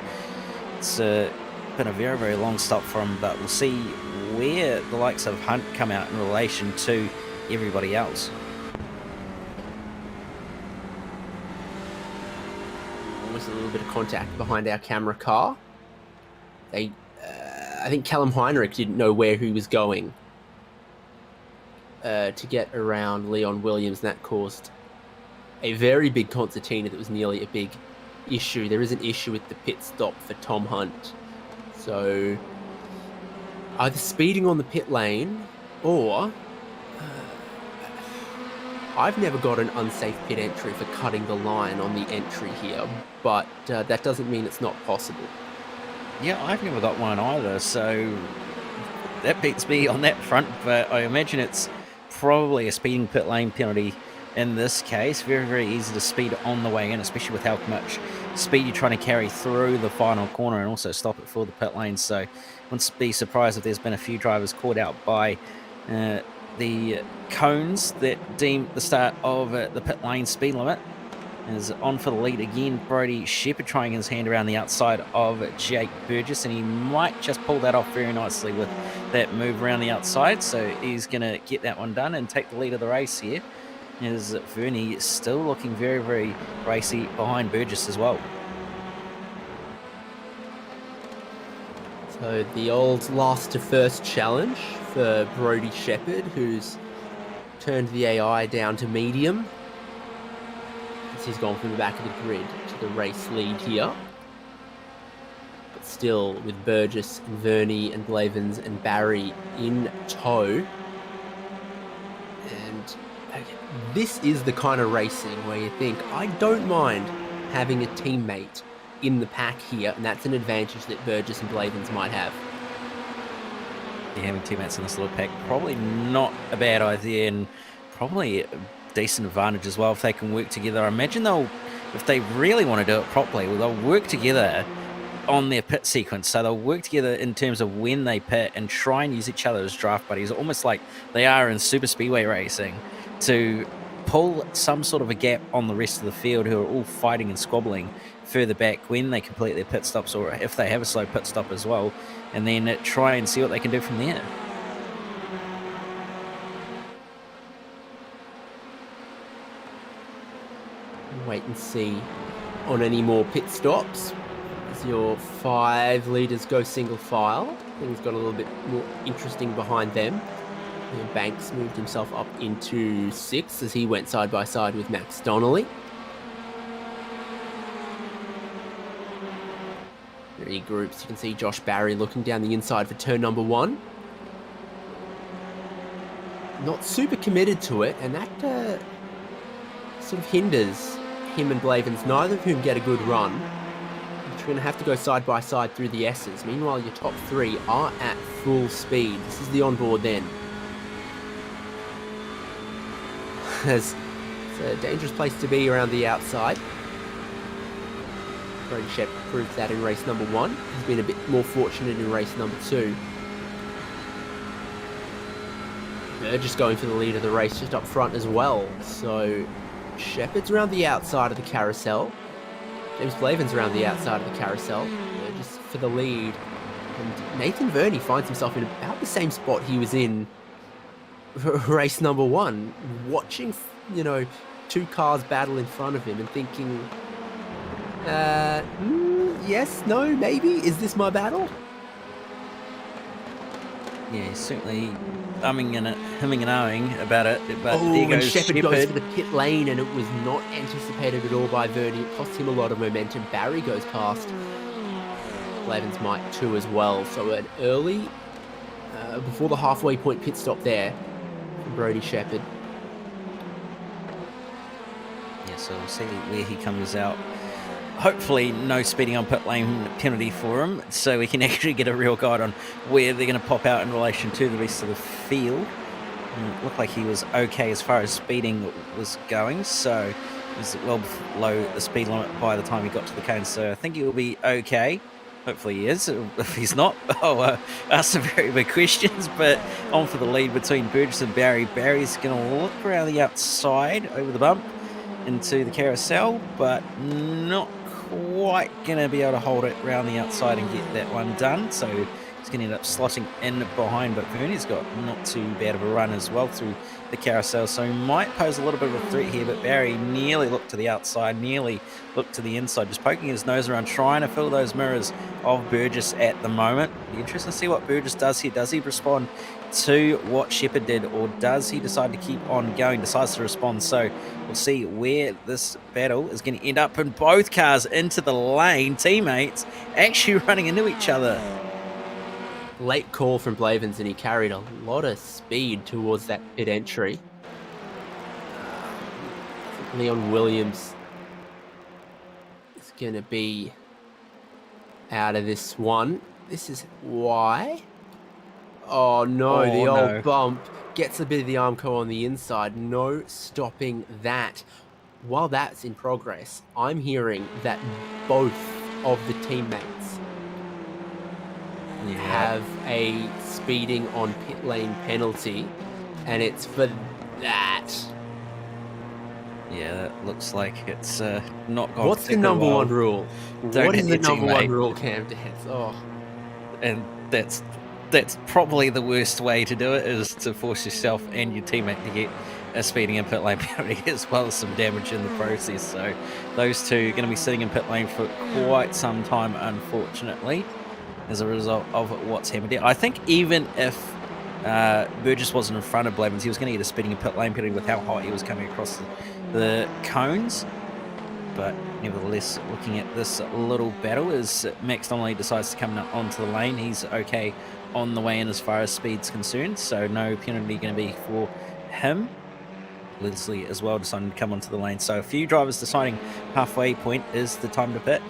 it's been a very, very long stop for him, but we'll see where the likes of Hunt come out in relation to everybody else. Almost a little bit of contact behind our camera car. I think Callum Heinrich didn't know where he was going to get around Leon Williams, and that caused a very big concertina that was nearly a big issue. There is an issue with the pit stop for Tom Hunt. So either speeding on the pit lane or I've never got an unsafe pit entry for cutting the line on the entry here, but that doesn't mean it's not possible. Yeah, I've never got one either, so that beats me on that front, but I imagine it's probably a speeding pit lane penalty in this case. Very, very easy to speed on the way in, especially with how much speed you're trying to carry through the final corner and also stop it for the pit lane. So wouldn't be surprised if there's been a few drivers caught out by the cones that deem the start of the pit lane speed limit. Is on for the lead again. Brody Shepherd trying his hand around the outside of Jake Burgess, and he might just pull that off very nicely with that move around the outside. So he's going to get that one done and take the lead of the race here. Is Verney still looking very, very racy behind Burgess as well. So the old last to first challenge for Brody Shepherd, who's turned the AI down to medium. He's gone from the back of the grid to the race lead here. But still with Burgess and Verney and Blavens and Barry in tow. And this is the kind of racing where you think, I don't mind having a teammate in the pack here, and that's an advantage that Burgess and Blavens might have. Yeah, having teammates in this little pack, probably not a bad idea, and probably decent advantage as well if they can work together. I imagine if they really want to do it properly, they'll work together on their pit sequence. So they'll work together in terms of when they pit and try and use each other as draft buddies, almost like they are in super speedway racing, to pull some sort of a gap on the rest of the field who are all fighting and squabbling further back when they complete their pit stops, or if they have a slow pit stop as well, and then try and see what they can do from there. Wait and see on any more pit stops as your 5 leaders go single file. Things got a little bit more interesting behind them. And Banks moved himself up into 6th as he went side by side with Max Donnelly. Regroups. You can see Josh Barry looking down the inside for turn number 1. Not super committed to it, and that sort of hinders him and Blavens, neither of whom get a good run. You're going to have to go side by side through the S's. Meanwhile, your top 3 are at full speed. This is the onboard then. It's a dangerous place to be around the outside. Brody Shep proved that in race number 1. He's been a bit more fortunate in race number 2. Burgess going for the lead of the race just up front as well. So Shepherd's around the outside of the carousel. James Blavens around the outside of the carousel. Burgess for the lead. And Nathan Verney finds himself in about the same spot he was in race number 1, watching, 2 cars battle in front of him and thinking, yes, no, maybe, is this my battle? Yeah, he's certainly hemming and ahhing about it. But there and goes Shepherd goes for the pit lane, and it was not anticipated at all by Verney. It cost him a lot of momentum. Barry goes past. Blavens might too as well. So an early, before the halfway point pit stop there, Brody Shepherd. Yeah, so we'll see where he comes out. Hopefully no speeding on pit lane penalty for him, so we can actually get a real guide on where they're going to pop out in relation to the rest of the field. Looked like he was okay as far as speeding was going, so he was well below the speed limit by the time he got to the cone, so I think he will be okay. Hopefully he is. If he's not, I'll ask some very big questions. But on for the lead between Burgess and Barry. Barry's going to look around the outside over the bump into the carousel, but not quite going to be able to hold it around the outside and get that one done. So he's going to end up slotting in behind, but Verney's got not too bad of a run as well through the carousel, so he might pose a little bit of a threat here, but Barry nearly looked to the outside, nearly looked to the inside, just poking his nose around, trying to fill those mirrors of Burgess at the moment. Be interesting to see what Burgess does here. Does he respond to what Shepherd did, or does he decide to keep on going? Decides to respond, so we'll see where this battle is going to end up, and both cars into the lane, teammates actually running into each other. Late call from Blavens, and he carried a lot of speed towards that pit entry. Leon Williams is going to be out of this one. This is why. Oh no, the old bump gets a bit of the Armco on the inside. No stopping that. While that's in progress, I'm hearing that both of the teammates have a speeding on pit lane penalty, and it's for that. Yeah, that looks like it's not gone. What's the number one rule? Don't What is hit the your number one teammate. rule, Cam Dance? Oh, And that's probably the worst way to do it, is to force yourself and your teammate to get a speeding in pit lane penalty, as well as some damage in the process. So those two are going to be sitting in pit lane for quite some time, unfortunately, as a result of what's happened here. I think even if Burgess wasn't in front of Blavens, he was going to get a speeding in pit lane penalty with how hot he was coming across the cones. But nevertheless, looking at this little battle, as Max Donnelly decides to come onto the lane, he's okay on the way in as far as speed's concerned, so no penalty going to be for him. Leslie as well deciding to come onto the lane, so a few drivers deciding halfway point is the time to pit.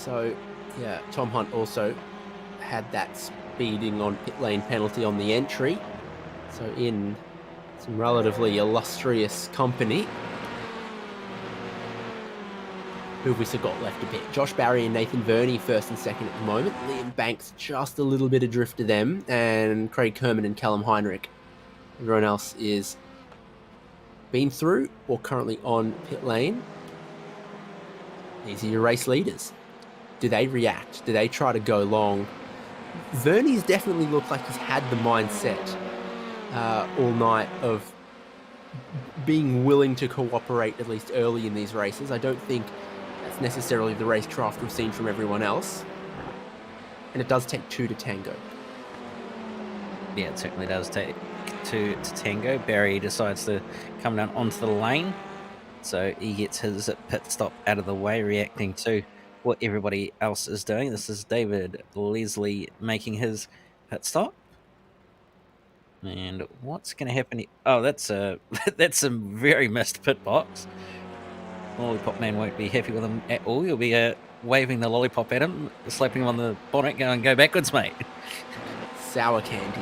so yeah, Tom Hunt also had that speeding on pit lane penalty on the entry. So in some relatively illustrious company. Who have we got left a bit? Josh Barry and Nathan Verney first and second at the moment. Liam Banks just a little bit adrift to them, and Craig Kerman and Callum Heinrich. Everyone else is been through or currently on pit lane. These are your race leaders. Do they react? Do they try to go long? Verney's definitely looked like he's had the mindset all night of being willing to cooperate, at least early in these races. I don't think that's necessarily the racecraft we've seen from everyone else. and it does take 2 to tango. Yeah, it certainly does take two to tango. Barry decides to come down onto the lane, so he gets his pit stop out of the way, reacting to what everybody else is doing. This is David Leslie making his pit stop. And what's going to happen? Oh, that's a that's a very missed pit box. Lollipop Man won't be happy with him at all. He'll be waving the lollipop at him, slapping him on the bonnet, going, "Go backwards, mate." Sour candy.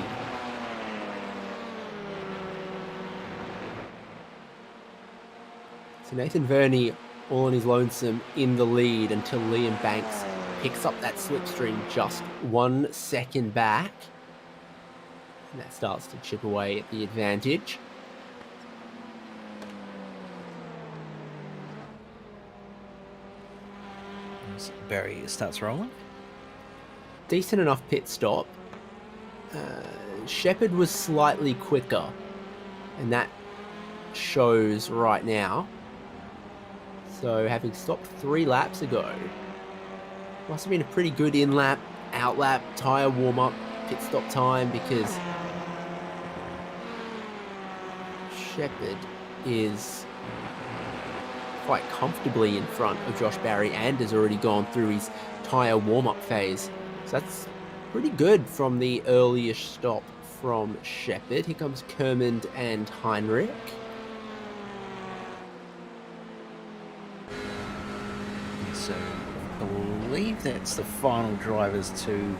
So Nathan Verney, all on his lonesome, in the lead until Liam Banks picks up that slipstream just 1 second back. And that starts to chip away at the advantage. As Barry starts rolling. Decent enough pit stop. Shepherd was slightly quicker, and that shows right now. So having stopped 3 laps ago, must have been a pretty good in-lap, out-lap, tyre warm-up, pit stop time, because Shepherd is quite comfortably in front of Josh Barry and has already gone through his tyre warm-up phase. So that's pretty good from the earliest stop from Shepherd. Here comes Kermond and Heinrich. So I believe that's the final drivers to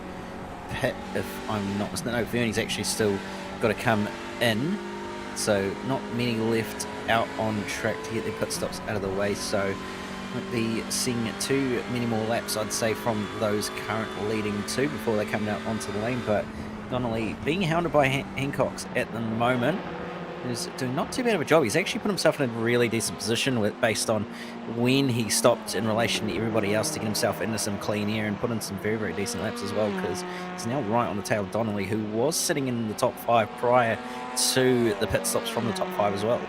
pit, if I'm not mistaken. No, Verney's actually still got to come in. So not many left out on track to get their pit stops out of the way. So won't be seeing too many more laps, I'd say, from those current leading 2 before they come out onto the lane. But Donnelly being hounded by Hancock's at the moment is doing not too bad of a job. He's actually put himself in a really decent position based on when he stopped in relation to everybody else to get himself into some clean air and put in some very, very decent laps as well, because he's now right on the tail of Donnelly, who was sitting in the top 5 prior to the pit stops from the top 5 as well.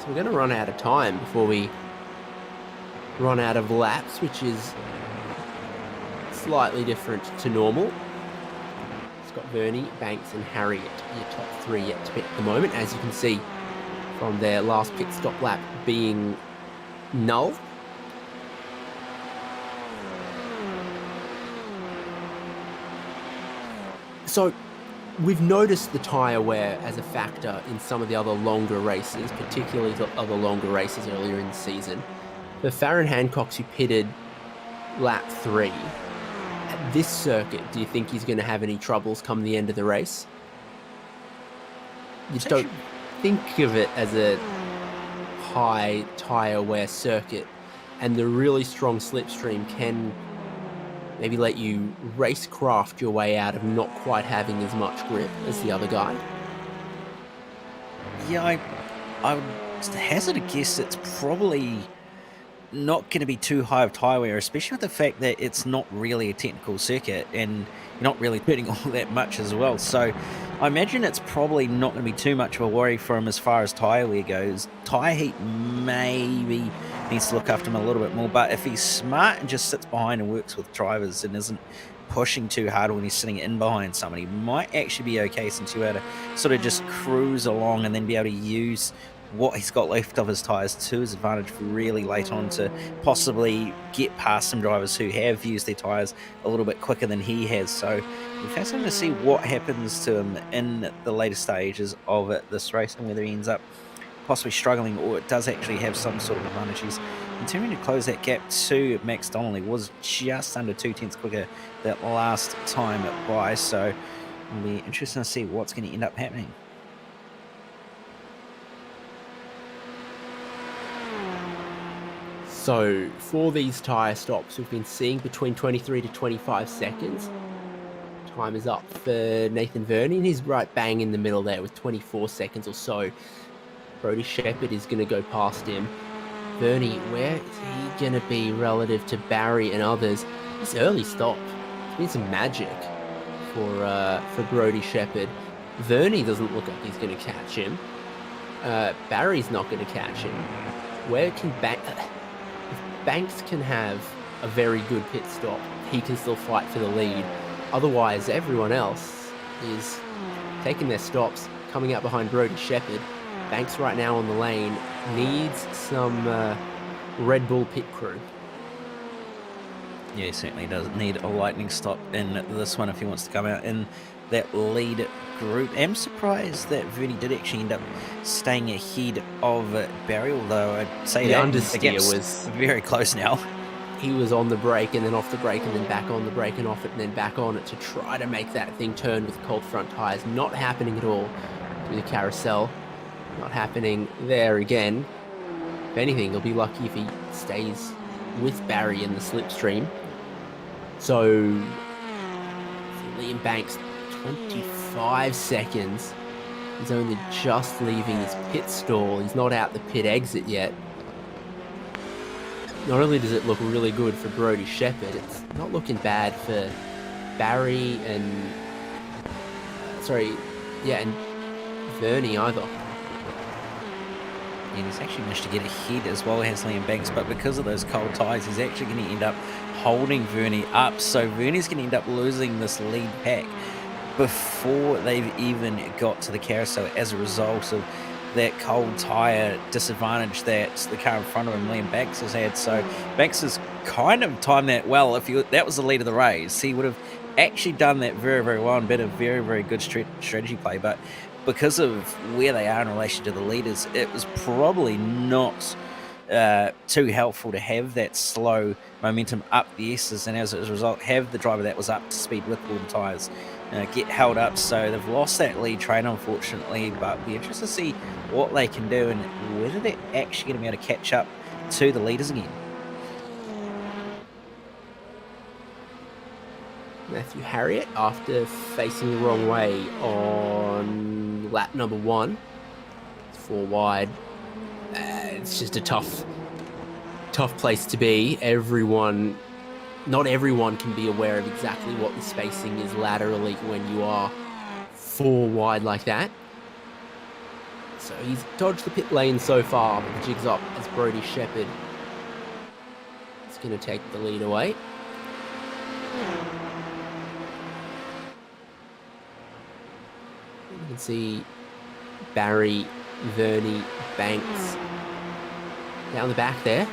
We're going to run out of time before we run out of laps, which is slightly different to normal. Scott Verney, Banks and Harriet, your top 3 yet to pit at the moment, as you can see from their last pit stop lap being null. So we've noticed the tyre wear as a factor in some of the other longer races, particularly the other longer races earlier in the season. For Farron Hancock's, who pitted lap 3, at this circuit, do you think he's going to have any troubles come the end of the race? You just don't think of it as a high tyre wear circuit, and the really strong slipstream can maybe let you racecraft your way out of not quite having as much grip as the other guy. Yeah, I would hazard a guess it's probably not going to be too high of tyre wear, especially with the fact that it's not really a technical circuit and you're not really pitting all that much as well. So I imagine it's probably not going to be too much of a worry for him as far as tyre wear goes. Tyre heat maybe needs to look after him a little bit more, but if he's smart and just sits behind and works with drivers and isn't pushing too hard when he's sitting in behind someone, he might actually be okay, since you're able to sort of just cruise along and then be able to use what he's got left of his tyres to his advantage really late on to possibly get past some drivers who have used their tyres a little bit quicker than he has. So we're fascinated to see what happens to him in the later stages of this race and whether he ends up possibly struggling or it does actually have some sort of advantage. He's continuing to close that gap to Max Donnelly, was just under 2/10 quicker that last time by, so it'll be interesting to see what's going to end up happening. So for these tyre stops, we've been seeing between 23 to 25 seconds. Time is up for Nathan Verney, and he's right bang in the middle there with 24 seconds or so. Brody Shepherd is going to go past him. Verney, where is he going to be relative to Barry and others? This early stop, it's been some magic for Brody Shepherd. Verney doesn't look like he's going to catch him. Barry's not going to catch him. Where can Banks can have a very good pit stop, he can still fight for the lead. Otherwise, everyone else is taking their stops, coming out behind Brody Shepherd. Banks right now on the lane needs some Red Bull pit crew. Yeah, he certainly does need a lightning stop in this one if he wants to come out in that lead group. I'm surprised that Verney did actually end up staying ahead of Barry, although I'd say The that understeer the gap's was very close now. He was on the brake and then off the brake and then back on the brake and off it and then back on it to try to make that thing turn with cold front tyres. Not happening at all through the carousel. Not happening there again. If anything, he'll be lucky if he stays with Barry in the slipstream. So, Liam Banks, 25 seconds. He's only just leaving his pit stall. He's not out the pit exit yet. Not only does it look really good for Brody Shepherd, it's not looking bad for Barry and... and Verney either. And he's actually managed to get ahead as well as Liam Banks, but because of those cold tyres, he's actually going to end up holding Verney up. So Verney's going to end up losing this lead pack before they've even got to the carousel as a result of that cold tyre disadvantage that the car in front of him, Liam Banks, has had. So Banks has kind of timed that well. If that was the lead of the race, he would have actually done that very, very well and been a very, very good strategy play. But because of where they are in relation to the leaders, it was probably not too helpful to have that slow momentum up the S's, and as a result, have the driver that was up to speed with warm tyres get held up. So they've lost that lead train, unfortunately, but we're interested to see what they can do and whether they're actually going to be able to catch up to the leaders again. Matthew Harriet, after facing the wrong way on lap number 1, 4 wide. It's just a tough place to be. Not everyone can be aware of exactly what the spacing is laterally when you are 4 wide like that. So he's dodged the pit lane so far, but the jig's up as Brody Shepherd is going to take the lead away. You can see Barry, Verney, Banks down the back there.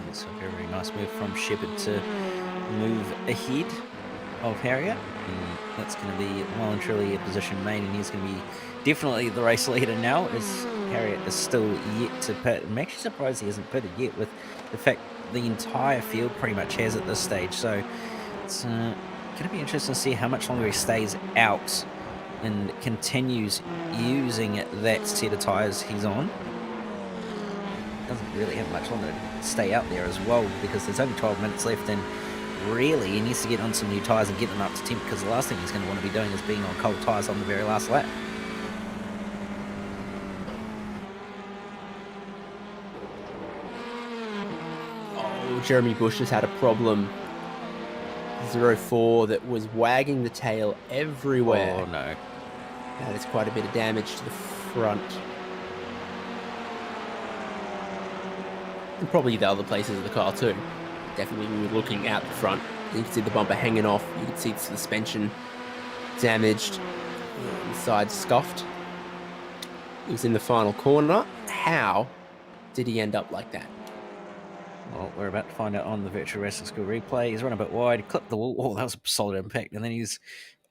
It's a very, very nice move from Shepherd to move ahead of Harriet. And that's going to be well and truly a position made, and he's going to be definitely the race leader now, as Harriet is still yet to pit. I'm actually surprised he hasn't pitted yet, with the fact the entire field pretty much has at this stage. So it's going to be interesting to see how much longer he stays out and continues using that set of tyres he's on. Doesn't really have much longer to stay out there as well, because there's only 12 minutes left, and really he needs to get on some new tyres and get them up to temp, because the last thing he's going to want to be doing is being on cold tyres on the very last lap. Jeremy Bush has had a problem. 04 that was wagging the tail everywhere. Oh no. That is quite a bit of damage to the front. And probably the other places of the car too. Definitely we were looking out the front. You can see the bumper hanging off. You can see the suspension damaged. The side scuffed. He was in the final corner. How did he end up like that? Well, we're about to find out on the Virtual Racing School replay. He's run a bit wide, clipped the wall. Oh, that was a solid impact. And then he's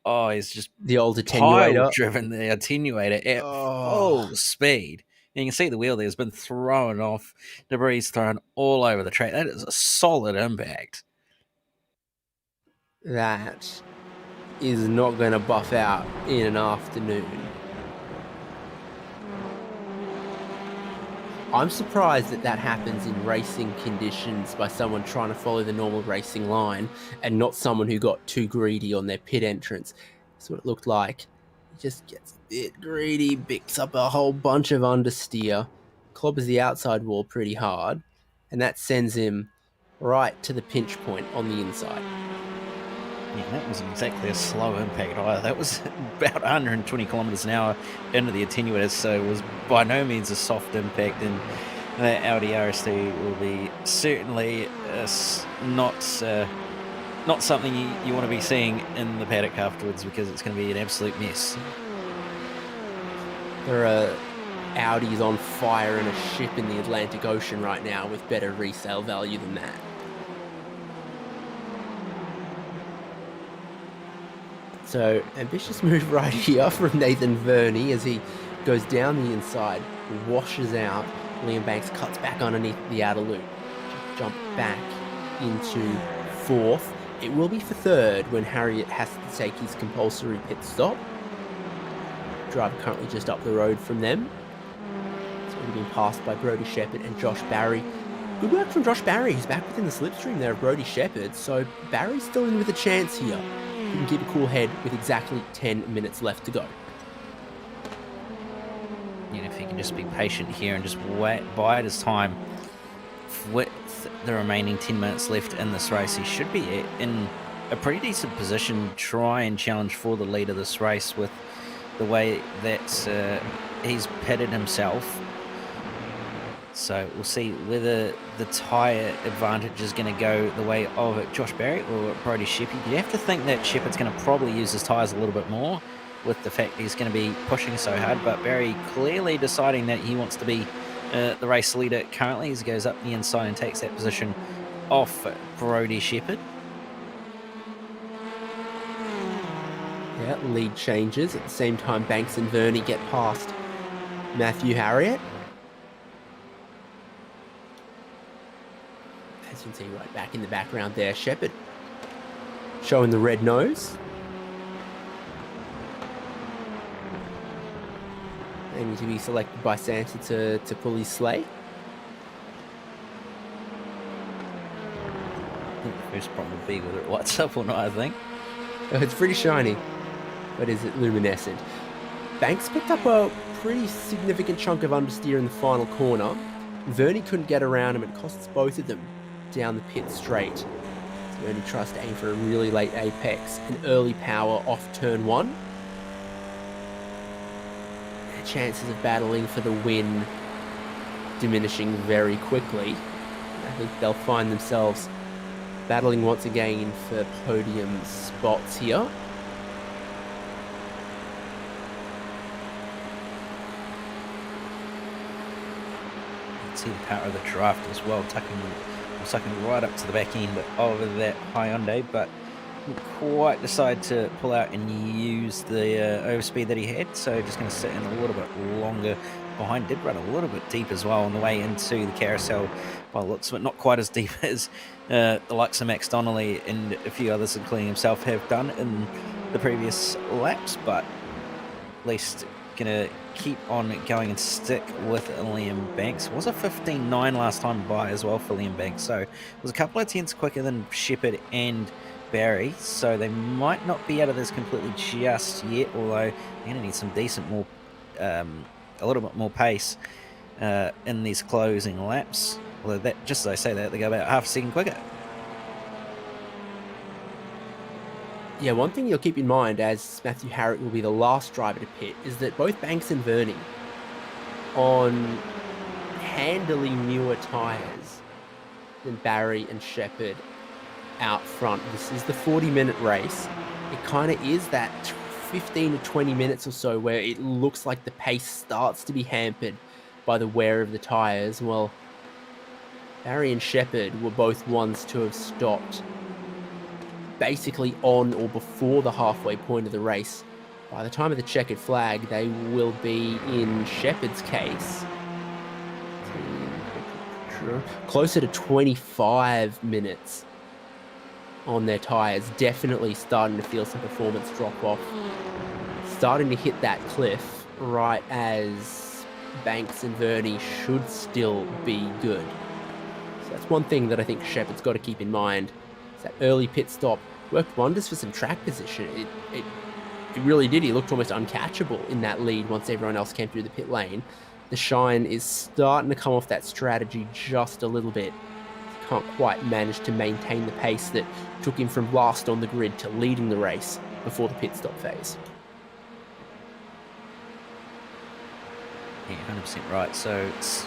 just the old attenuator driven the attenuator at full speed. And you can see the wheel there's been thrown off, debris thrown all over the track. That is a solid impact. That is not going to buff out in an afternoon. I'm surprised that happens in racing conditions by someone trying to follow the normal racing line and not someone who got too greedy on their pit entrance. That's what it looked like. He just gets a bit greedy, picks up a whole bunch of understeer, clobbers the outside wall pretty hard, and that sends him right to the pinch point on the inside. Yeah, that wasn't exactly a slow impact either. That was about 120 kilometres an hour into the attenuators, so it was by no means a soft impact, and that Audi RST will be certainly not something you want to be seeing in the paddock afterwards, because it's going to be an absolute mess. There are Audis on fire in a ship in the Atlantic Ocean right now with better resale value than that. So, ambitious move right here from Nathan Verney as he goes down the inside, washes out. Liam Banks cuts back underneath the outer loop. Jump back into fourth. It will be for third when Harriet has to take his compulsory pit stop. Driver currently just up the road from them. It's already been passed by Brodie Shepherd and Josh Barry. Good work from Josh Barry. He's back within the slipstream there of Brodie Shepherd, so Barry's still in with a chance here. He can keep a cool head with exactly 10 minutes left to go. You know, if he can just be patient here and just bide his time with the remaining 10 minutes left in this race, he should be in a pretty decent position to try and challenge for the lead of this race with the way that he's pitted himself. So we'll see whether the tyre advantage is going to go the way of Josh Barry or Brodie Shepherd. You have to think that Shepherd's going to probably use his tyres a little bit more with the fact he's going to be pushing so hard, but Barry clearly deciding that he wants to be the race leader currently as he goes up the inside and takes that position off Brodie Shepherd. Yeah, lead changes. At the same time, Banks and Verney get past Matthew Harriet. As you can see right back in the background there, Shepherd showing the red nose. Aiming to be selected by Santa to pull his sleigh. I think the first problem would be whether it lights up or not, I think. It's pretty shiny, but is it luminescent? Banks picked up a pretty significant chunk of understeer in the final corner. Verney couldn't get around him. It costs both of them down the pit straight. So Verney tries to aim for a really late apex, an early power off turn one. Their chances of battling for the win diminishing very quickly. I think they'll find themselves battling once again for podium spots here. See the power of the draft as well, sucking right up to the back end of that Hyundai, but didn't quite decide to pull out and use the overspeed that he had, so just going to sit in a little bit longer behind. Did run a little bit deep as well on the way into the carousel. Well, looks of it not quite as deep as the likes of Max Donnelly and a few others, including himself, have done in the previous laps, but at least going to keep on going and stick with Liam Banks. It was a 15.9 last time by as well for Liam Banks, so it was a couple of tenths quicker than Shepherd and Barry, so they might not be out of this completely just yet, although they're going to need some decent more, a little bit more pace in these closing laps. Although that, just as I say that, they go about half a second quicker. Yeah, one thing you'll keep in mind, as Matthew Harriet will be the last driver to pit, is that both Banks and Verney on handily newer tyres than Barry and Shepherd out front. This is the 40-minute race. It kind of is that 15 to 20 minutes or so where it looks like the pace starts to be hampered by the wear of the tyres. Well, Barry and Shepherd were both ones to have stopped basically on or before the halfway point of the race. By the time of the checkered flag, they will be, in Shepherd's case, closer to 25 minutes on their tyres. Definitely starting to feel some performance drop off. Starting to hit that cliff right as Banks and Verney should still be good. So that's one thing that I think Shepherd's got to keep in mind. Is that early pit stop worked wonders for some track position. It really did. He looked almost uncatchable in that lead once everyone else came through the pit lane. the shine is starting to come off that strategy just a little bit. Can't quite manage to maintain the pace that took him from last on the grid to leading the race before the pit stop phase. Yeah, 100% right. So it's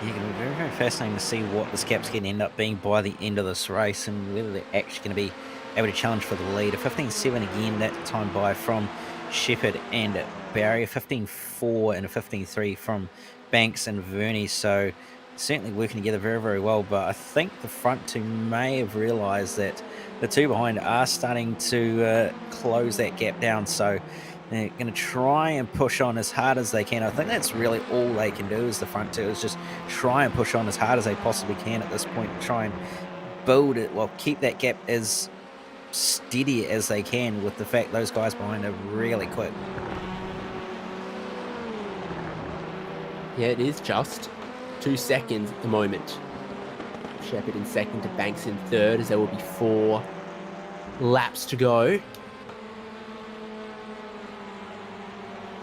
going to be very, very fascinating to see what this gap's going to end up being by the end of this race and whether they're actually going to be able to challenge for the lead. A 15.7 again, that time by from Shepherd and Barry, a 15.4 and a 15.3 from Banks and Verney. So certainly working together very, very well. But I think the front two may have realised that the two behind are starting to close that gap down. So they're going to try and push on as hard as they can. I think that's really all they can do is the front two, is just try and push on as hard as they possibly can at this point. Try and build it, well, keep that gap as steady as they can with the fact those guys behind are really quick. Yeah, it is just 2 seconds at the moment. Shepherd in second to Banks in third, as there will be 4 laps to go.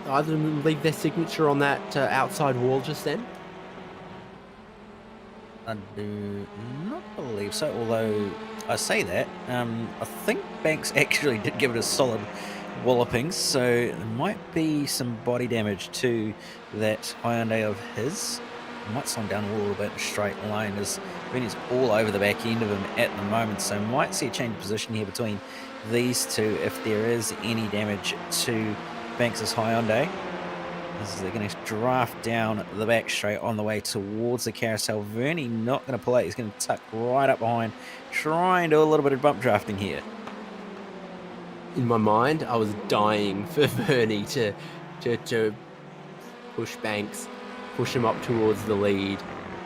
Either of them leave their signature on that outside wall just then? I do not believe so, although I say that, I think Banks actually did give it a solid walloping, so there might be some body damage to that Hyundai of his. Might slow him down a little bit in a straight line, as Vinny's all over the back end of him at the moment, so might see a change of position here between these two if there is any damage to Banks' Hyundai. As they're going to draft down the back straight on the way towards the carousel. Verney not going to pull out. He's going to tuck right up behind, try and do a little bit of bump drafting here. In my mind, I was dying for Verney to push Banks, push him up towards the lead,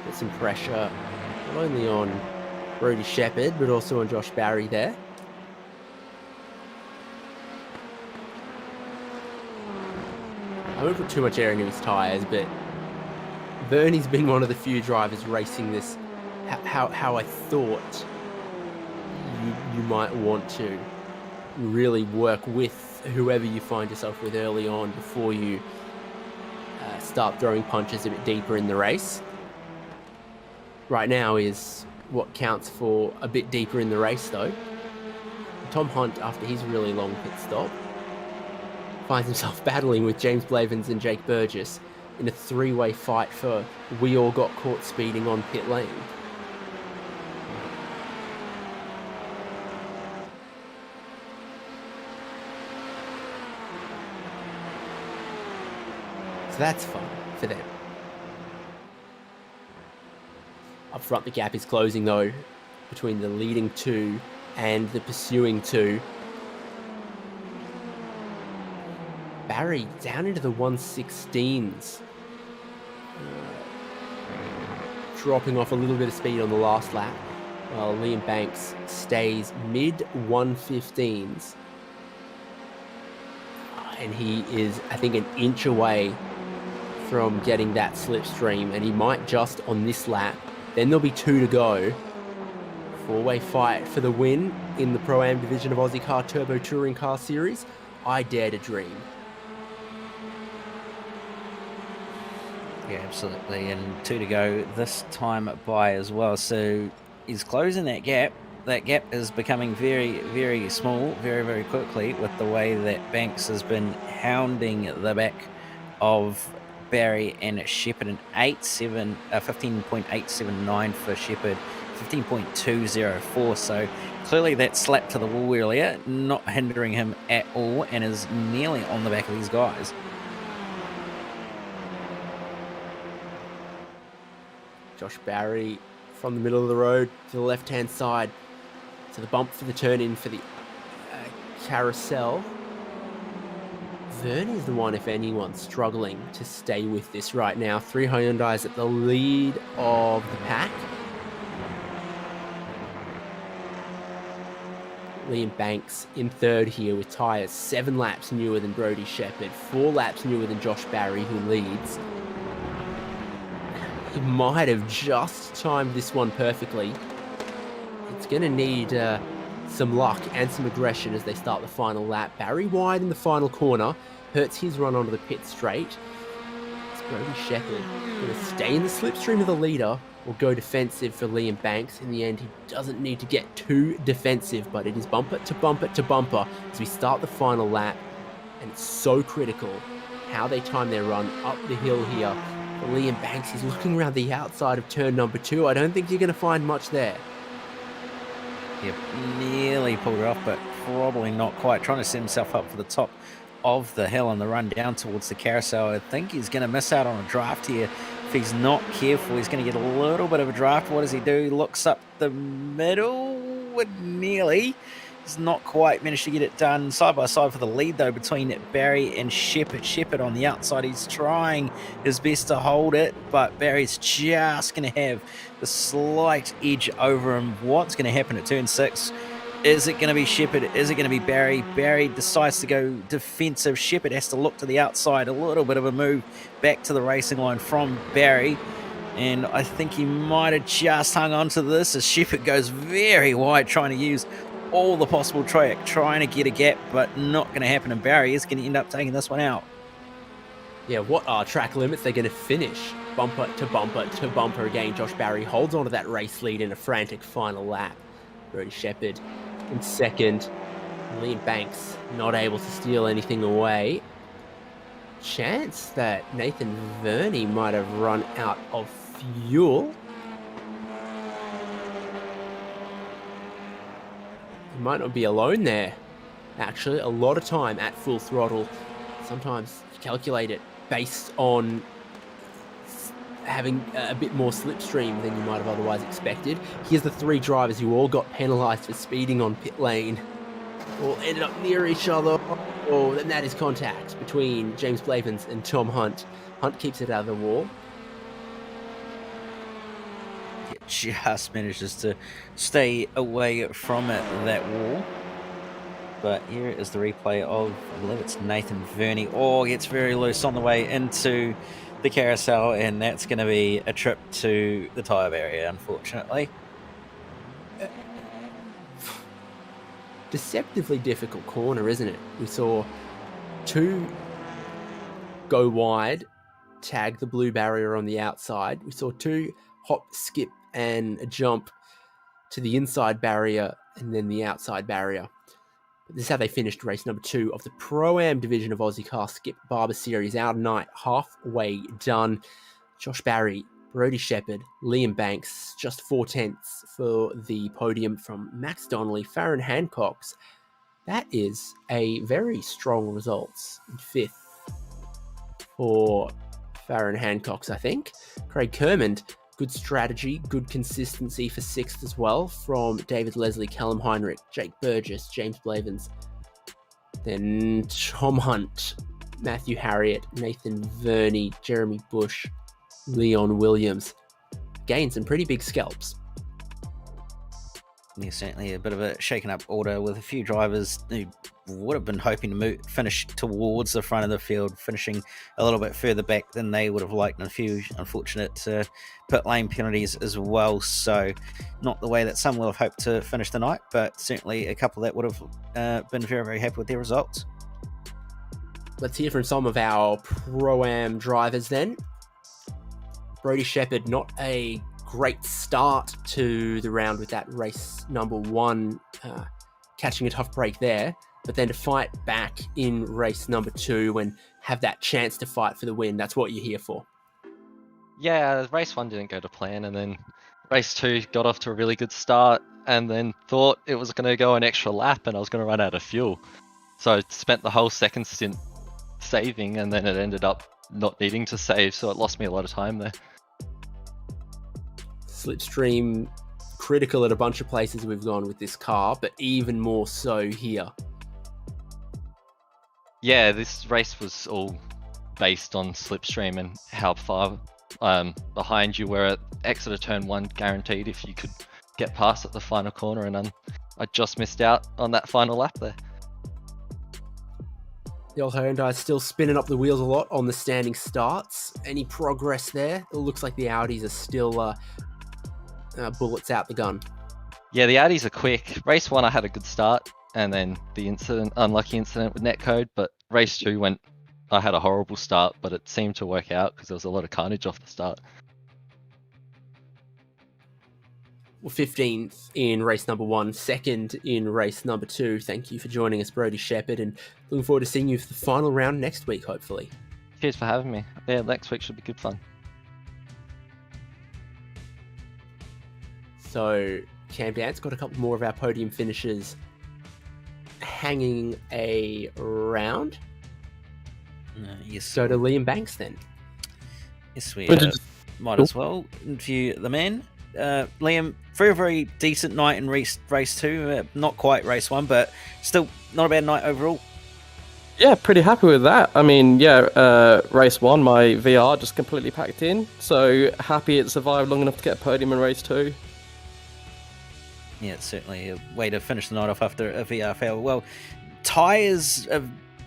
put some pressure not only on Brody Shepherd but also on Josh Barry there. I won't put too much air into his tyres, but Verney's been one of the few drivers racing this how I thought you might want to really work with whoever you find yourself with early on before you start throwing punches a bit deeper in the race. Right now is what counts for a bit deeper in the race though. Tom Hunt, after his really long pit stop, finds himself battling with James Blavins and Jake Burgess in a 3-way fight for we all got caught speeding on pit lane. So that's fun for them. Up front, the gap is closing though between the leading 2 and the pursuing 2. Barry down into the 116s. Dropping off a little bit of speed on the last lap, while Liam Banks stays mid 115s. And he is, I think, an inch away from getting that slipstream, and he might just on this lap. Then there'll be 2 to go. 4-way fight for the win in the Pro-Am division of Ozicar Turbo Touring Car Series. I dare to dream. Yeah, absolutely, and 2 to go this time by as well. So he's closing that gap. That gap is becoming very, very small, very, very quickly with the way that Banks has been hounding the back of Barry and Shepherd. An 15.879 for Shepherd, 15.204. So clearly that slap to the wall earlier, not hindering him at all, and is nearly on the back of these guys. Josh Barry from the middle of the road to the left-hand side to the bump for the turn-in for the carousel. Vern is the one, if anyone, struggling to stay with this right now. 3 Hyundais at the lead of the pack. Liam Banks in third here with tyres 7 laps newer than Brody Shepherd, 4 laps newer than Josh Barry, who leads. He might have just timed this one perfectly. It's going to need some luck and some aggression as they start the final lap. Barry wide in the final corner, hurts his run onto the pit straight. He's Brody Shepherd going to stay in the slipstream of the leader or go defensive for Liam Banks. In the end, he doesn't need to get too defensive, but it is bumper to bumper to bumper as we start the final lap. And it's so critical how they time their run up the hill here. For Liam Banks, he's looking around the outside of turn number 2. I don't think you're going to find much there. Yep, nearly pulled it off, but probably not quite. Trying to set himself up for the top of the hill and the run down towards the carousel. I think he's going to miss out on a draft here. If he's not careful, he's going to get a little bit of a draft. What does he do? He looks up the middle with nearly. He's not quite managed to get it done. Side by side for the lead, though, between Barry and Shepherd. Shepherd on the outside. He's trying his best to hold it, but Barry's just going to have the slight edge over him. What's going to happen at turn 6? Is it going to be Shepherd? Is it going to be Barry? Barry decides to go defensive. Shepherd has to look to the outside. A little bit of a move back to the racing line from Barry. And I think he might have just hung on to this as Shepherd goes very wide, trying to use all the possible track, trying to get a gap, but not going to happen. And Barry is going to end up taking this one out. Yeah, what are track limits? They're going to finish bumper to bumper to bumper again. Josh Barry holds on to that race lead in a frantic final lap. Brody Shepherd in second. Liam Banks not able to steal anything away. Chance that Nathan Verney might have run out of fuel. He might not be alone there. Actually, a lot of time at full throttle. Sometimes you calculate it based on having a bit more slipstream than you might have otherwise expected. Here's the 3 drivers who all got penalised for speeding on pit lane. All ended up near each other. Oh, then that is contact between James Blavins and Tom Hunt. Hunt keeps it out of the wall. It just manages to stay away from it, that wall. But here is the replay of, I believe it's Nathan Verney. Oh, gets very loose on the way into the carousel, and that's going to be a trip to the tyre barrier, unfortunately. Deceptively difficult corner, isn't it? We saw 2 go wide, tag the blue barrier on the outside. We saw 2 hop, skip, and a jump to the inside barrier and then the outside barrier. This is how they finished race number 2 of the Pro-Am division of Ozicar Skip Barber Series. Our night halfway done. Josh Barry, Brody Shepherd, Liam Banks, just 4/10 for the podium from Max Donnelly, Farron Hancock's. That is a very strong result in 5th for Farron Hancock's, I think. Craig Kermond, good strategy, good consistency for 6th as well from David Leslie, Callum Heinrich, Jake Burgess, James Blavins. Then Tom Hunt, Matthew Harriet, Nathan Verney, Jeremy Bush, Leon Williams. Gained some pretty big scalps. Yeah, certainly a bit of a shaken up order with a few drivers who would have been hoping to finish towards the front of the field, finishing a little bit further back than they would have liked, and a few unfortunate pit lane penalties as well. So not the way that some would have hoped to finish the night, but certainly a couple that would have been very, very happy with their results. Let's hear from some of our Pro-Am drivers then. Brody Shepherd, not a great start to the round with that race number 1, catching a tough break there, but then to fight back in race number 2 and have that chance to fight for the win. That's what you're here for. Yeah, race 1 didn't go to plan, and then race 2 got off to a really good start, and then thought it was going to go an extra lap and I was going to run out of fuel. So I spent the whole second stint saving, and then it ended up not needing to save, so it lost me a lot of time there. Slipstream critical at a bunch of places we've gone with this car, but even more so here. Yeah, this race was all based on slipstream and how far behind you were at Exeter turn 1, guaranteed if you could get past at the final corner, and I just missed out on that final lap there. The old Hyundai is still spinning up the wheels a lot on the standing starts. Any progress there? It looks like the Audis are still bullets out the gun. Yeah, the Audis are quick. Race 1 I had a good start, and then the unlucky incident with netcode, but race 2 went I had a horrible start, but it seemed to work out because there was a lot of carnage off the start. Well, 15th in race number 1, second in race number 2. Thank you for joining us, Brody Shepherd, and looking forward to seeing you for the final round next week, hopefully. Cheers for having me. Yeah, next week should be good fun. So, Cam Dance got a couple more of our podium finishers hanging around. Yes. Go to Liam Banks then. Yes, we might as well interview the man. Liam, very, very decent night in race 2. Not quite race 1, but still not a bad night overall. Yeah, pretty happy with that. I mean, race 1, my VR just completely packed in. So happy it survived long enough to get a podium in race 2. Yeah, it's certainly a way to finish the night off after a VR fail. Well, tyres a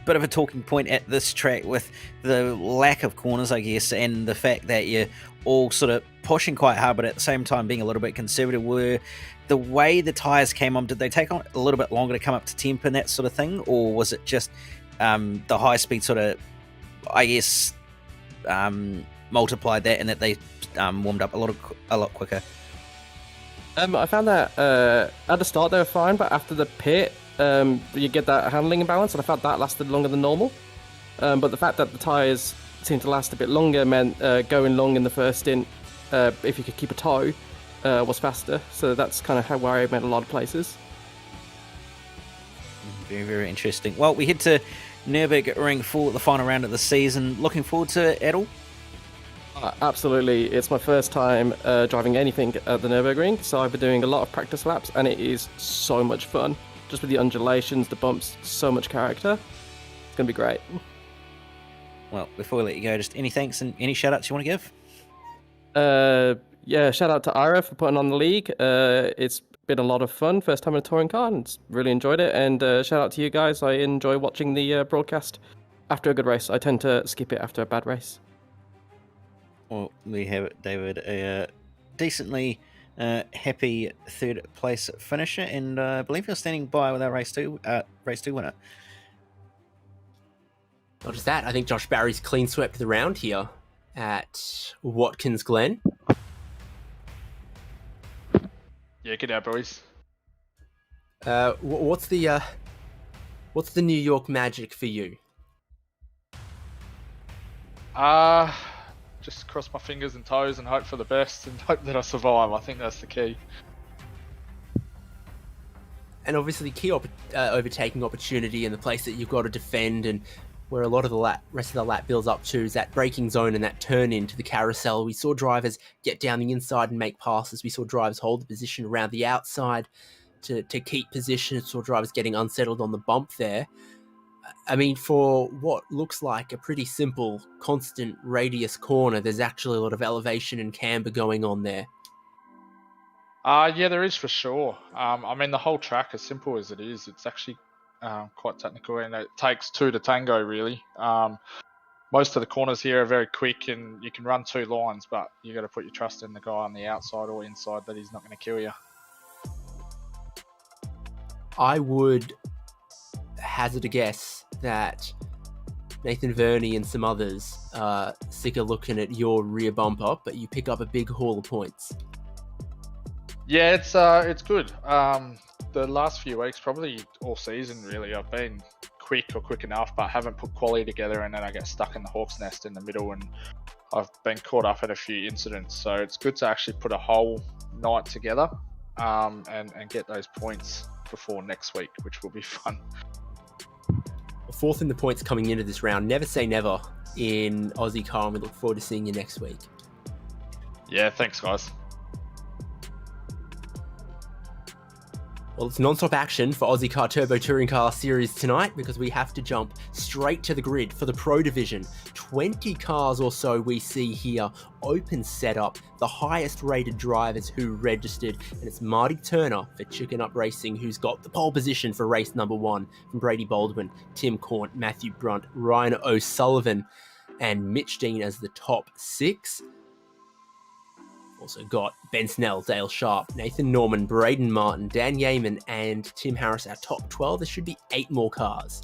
bit of a talking point at this track with the lack of corners, I guess, and the fact that you're all sort of pushing quite hard, but at the same time being a little bit conservative. Were the way the tyres came on, did they take on a little bit longer to come up to temp and that sort of thing, or was it just the high speed sort of, I guess, multiplied that and that they warmed up a lot quicker? I found that at the start they were fine, but after the pit, you get that handling imbalance, and I felt that lasted longer than normal. But the fact that the tyres seemed to last a bit longer meant going long in the first stint, if you could keep a toe, was faster. So that's kind of where I made a lot of places. Very, very interesting. Well, we head to Nürburgring for the final round of the season. Looking forward to it all? Absolutely. It's my first time driving anything at the Nürburgring, so I've been doing a lot of practice laps, and it is so much fun. Just with the undulations, the bumps, so much character. It's going to be great. Well, before we let you go, just any thanks and any shout-outs you want to give? Shout out to Ira for putting on the league. It's been a lot of fun. First time in a touring car, and really enjoyed it. And shout out to you guys. I enjoy watching the broadcast after a good race. I tend to skip it after a bad race. Well, we have David, a decently happy third place finisher, and I believe you're standing by with our race two winner. Not just that, I think Josh Barry's clean swept the round here at Watkins Glen. Yeah, get out, boys. What's the New York magic for you? Just cross my fingers and toes and hope for the best and hope that I survive. I think that's the key. And obviously, key overtaking opportunity and the place that you've got to defend, and where a lot of the rest of the lap builds up to is that braking zone and that turn into the carousel. We saw drivers get down the inside and make passes. We saw drivers hold the position around the outside to keep position. Saw drivers getting unsettled on the bump there. I mean, for what looks like a pretty simple, constant radius corner, there's actually a lot of elevation and camber going on there. Yeah, there is for sure. I mean, the whole track, as simple as it is, it's actually quite technical, and it takes two to tango, really. Most of the corners here are very quick, and you can run two lines, but you got to put your trust in the guy on the outside or inside that he's not going to kill you. I would hazard a guess that Nathan Verney and some others are sick of looking at your rear bumper, but you pick up a big haul of points. Yeah, it's good. The last few weeks, probably all season really, I've been quick or quick enough, but haven't put quality together, and then I get stuck in the hawk's nest in the middle, and I've been caught up in a few incidents. So it's good to actually put a whole night together and get those points before next week, which will be fun. Fourth in the points coming into this round. Never say never in Ozicar, and we look forward to seeing you next week. Yeah, thanks, guys. Well, it's non-stop action for Ozicar Turbo Touring Car Series tonight, because we have to jump straight to the grid for the Pro Division. 20 cars or so we see here, open setup, the highest rated drivers who registered, and it's Marty Turner for Chicken Up Racing, who's got the pole position for race number 1 from Brady Baldwin, Tim Cornt, Matthew Brunt, Ryan O'Sullivan, and Mitch Dean as the top 6. Also got Ben Snell, Dale Sharp, Nathan Norman, Braden Martin, Dan Yeaman, and Tim Harris, our top 12. There should be 8 more cars.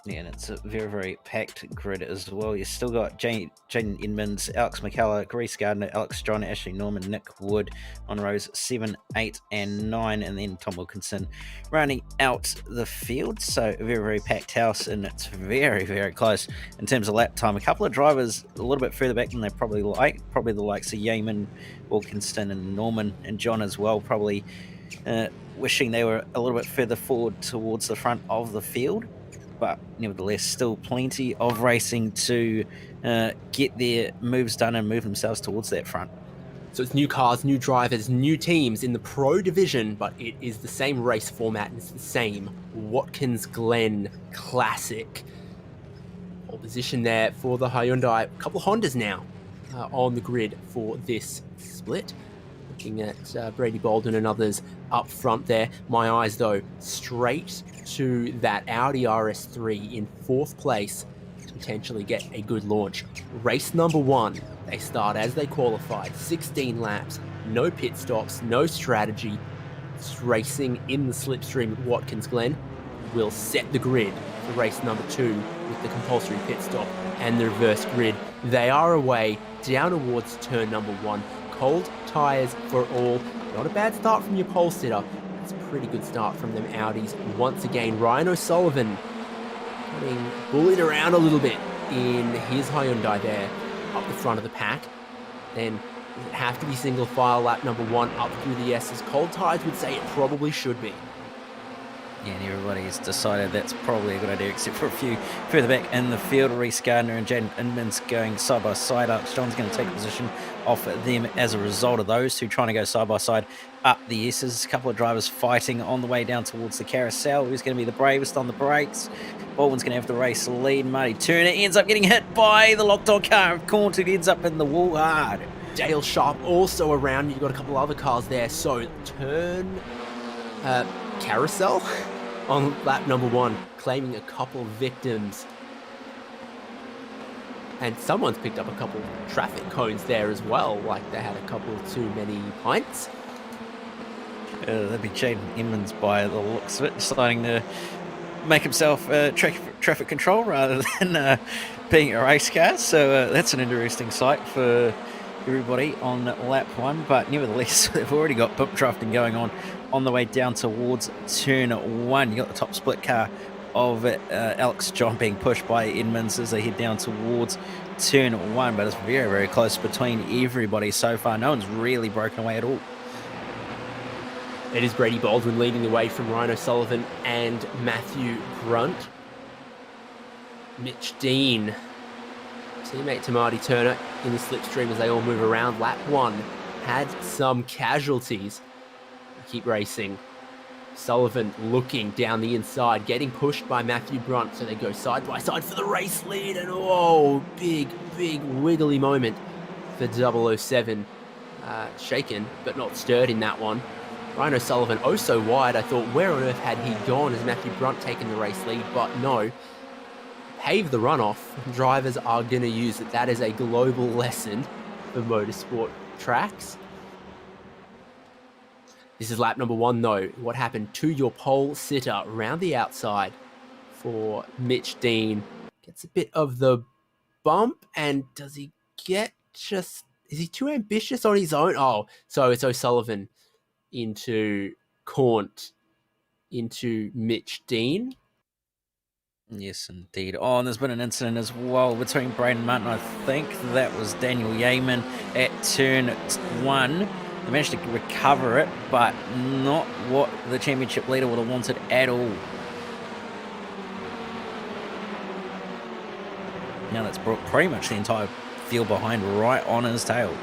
Yeah, and it's a very, very packed grid as well. You've still got Jaden Edmonds, Alex McCullough, Grace Gardner, Alex John, Ashley Norman, Nick Wood on rows 7, 8, and 9, and then Tom Wilkinson rounding out the field. So a very, very packed house, and it's very, very close in terms of lap time. A couple of drivers a little bit further back than they probably the likes of Yeaman, Wilkinson, and Norman, and John as well, probably wishing they were a little bit further forward towards the front of the field. But nevertheless, still plenty of racing to get their moves done and move themselves towards that front. So it's new cars, new drivers, new teams in the Pro Division, but it is the same race format and it's the same Watkins Glen Classic. Pole position there for the Hyundai. A couple of Hondas now on the grid for this split. Looking at Brady Baldwin and others up front there. My eyes, though, straight to that Audi RS3 in 4th place to potentially get a good launch. Race number 1, they start as they qualified, 16 laps, no pit stops, no strategy. It's racing in the slipstream at Watkins Glen. Will set the grid for race number 2 with the compulsory pit stop and the reverse grid. They are away down towards turn number 1. Cold tyres for all. Not a bad start from your pole sitter. It's a pretty good start from them Audis. Once again, Ryan O'Sullivan getting bullied around a little bit in his Hyundai there up the front of the pack. Then does it have to be single file lap number 1 up through the S's? Cold tyres would say it probably should be. Yeah, and everybody's decided that's probably a good idea, except for a few further back in the field. Reese Gardner and Jaden Edmonds going side by side. Alex John's going to take a position off them as a result of those two trying to go side by side up the S's. A couple of drivers fighting on the way down towards the carousel. Who's going to be the bravest on the brakes? Baldwin's going to have the race lead. Marty Turner ends up getting hit by the locked-on car of Cornton, who ends up in the wall hard. Dale Sharp also around. You've got a couple other cars there. So turn carousel on lap number 1, claiming a couple of victims. And someone's picked up a couple of traffic cones there as well, like they had a couple too many pints. That'd be Jaden Edmonds by the looks of it, deciding to make himself traffic control rather than being a race car. So that's an interesting sight for everybody on lap 1. But nevertheless, they've already got bump drafting going on the way down towards turn 1. You got the top split car of Alex John being pushed by Edmonds as they head down towards turn 1, but it's very, very close between everybody so far. No one's really broken away at all. It is Brady Baldwin leading the way from Ryan O'Sullivan and Matthew Brunt. Mitch Dean, teammate to Marty Turner in the slipstream as they all move around. Lap 1 had some casualties. Keep racing. Sullivan looking down the inside, getting pushed by Matthew Brunt, so they go side by side for the race lead, and oh, big wiggly moment for 007. Shaken, but not stirred in that one. Ryan O'Sullivan oh so wide. I thought, where on earth had he gone? Has Matthew Brunt taken the race lead? But no. Pave the runoff. Drivers are going to use it. That is a global lesson for motorsport tracks. This is lap number 1, though. What happened to your pole sitter around the outside for Mitch Dean? Gets a bit of the bump, and does he get just... Is he too ambitious on his own? Oh, so it's O'Sullivan into Cornt, into Mitch Dean. Yes, indeed. Oh, and there's been an incident as well between Braden Martin. I think that was Daniel Yeaman at turn 1. They managed to recover it, but not what the championship leader would have wanted at all. Now that's brought pretty much the entire field behind right on his tail.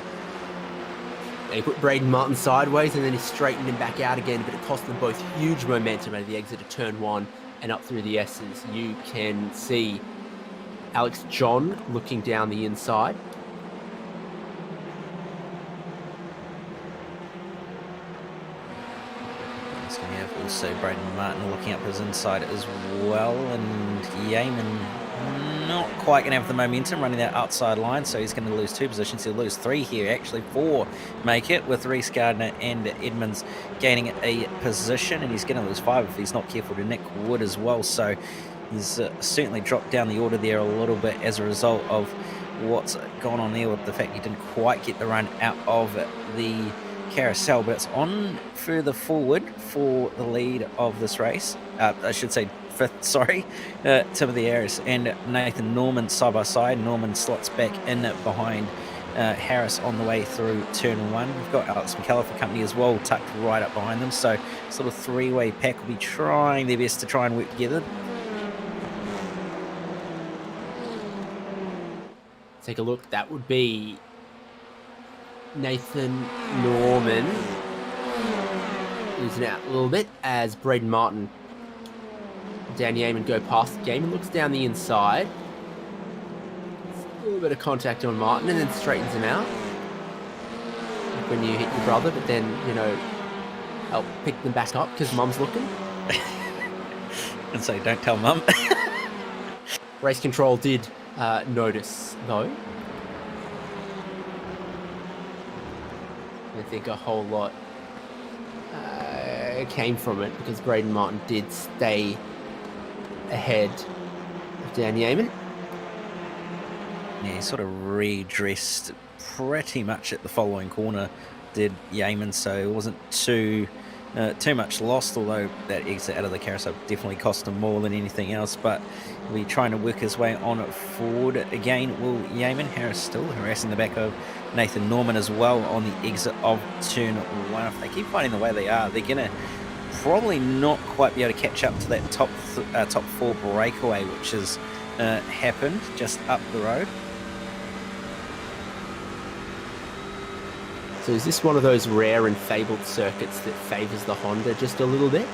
They put Braden Martin sideways and then he straightened him back out again, but it cost them both huge momentum at the exit of turn 1 and up through the S's. You can see Alex John looking down the inside. It's going to have also Braden Martin looking up his inside as well, and Yeaman not quite going to have the momentum running that outside line, so he's going to lose 2 positions. He'll lose 3 here, actually 4 make it, with Reese Gardner and Edmonds gaining a position, and he's going to lose 5 if he's not careful to Nick Wood as well. So He's certainly dropped down the order there a little bit as a result of what's gone on there with the fact he didn't quite get the run out of the carousel, but it's on further forward for the lead of this race. I should say fifth, sorry. Timothy Harris and Nathan Norman side by side. Norman slots back in behind Harris on the way through turn 1. We've got Alex McKellar for company as well, tucked right up behind them. So sort of three-way pack will be trying their best to try and work together. Take a look. That would be Nathan Norman losing out a little bit as Braden Martin, Dan Yeaman go past Yeaman, looks down the inside. A little bit of contact on Martin and then straightens him out. Like when you hit your brother, but then, you know, help pick them back up because mum's looking. And so don't tell mum. Race control did notice, though. I think a whole lot came from it because Braden Martin did stay ahead of Dan Yeaman. Yeah, he sort of redressed pretty much at the following corner, did Yeaman, so it wasn't too much lost, although that exit out of the carousel definitely cost him more than anything else. But we're trying to work his way on forward again. Will Yeaman. Harris still harassing the back of Nathan Norman as well on the exit of turn 1. If they keep fighting the way they are, they're going to probably not quite be able to catch up to that top 4 breakaway, which has happened just up the road. So is this one of those rare and fabled circuits that favours the Honda just a little bit?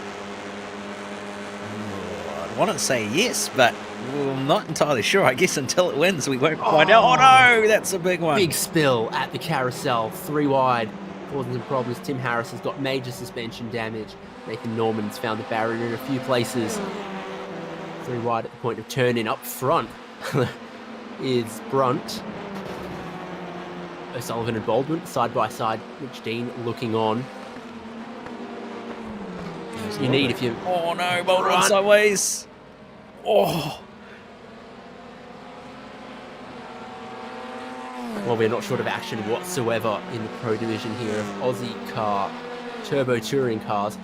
I'd want to say yes, but I'm not entirely sure. I guess until it wins, we won't find out. Oh no, that's a big one. Big spill at the carousel, 3 wide, causing some problems. Tim Harris has got major suspension damage. Nathan Norman's found the barrier in a few places. 3 wide at the point of turn in. Up front is Brunt. O'Sullivan and Baldwin side by side. Mitch Dean looking on. You need if you... Oh no, Baldwin sideways. Oh. Well, we're not short of action whatsoever in the Pro Division here of Ozicar Turbo Touring cars.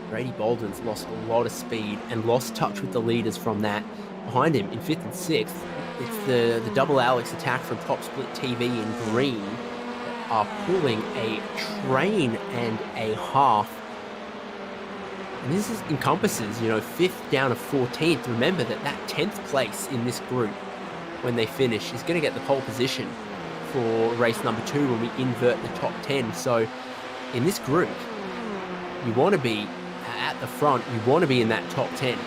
Brady Baldwin's lost a lot of speed and lost touch with the leaders from that. Behind him in 5th and 6th, it's the double Alex attack from Top Split TV in green that are pulling a train and a half. And this encompasses, 5th down to 14th. Remember that 10th place in this group, when they finish, is going to get the pole position for race number 2 when we invert the top 10. So in this group, you want to be at the front. You want to be in that top 10.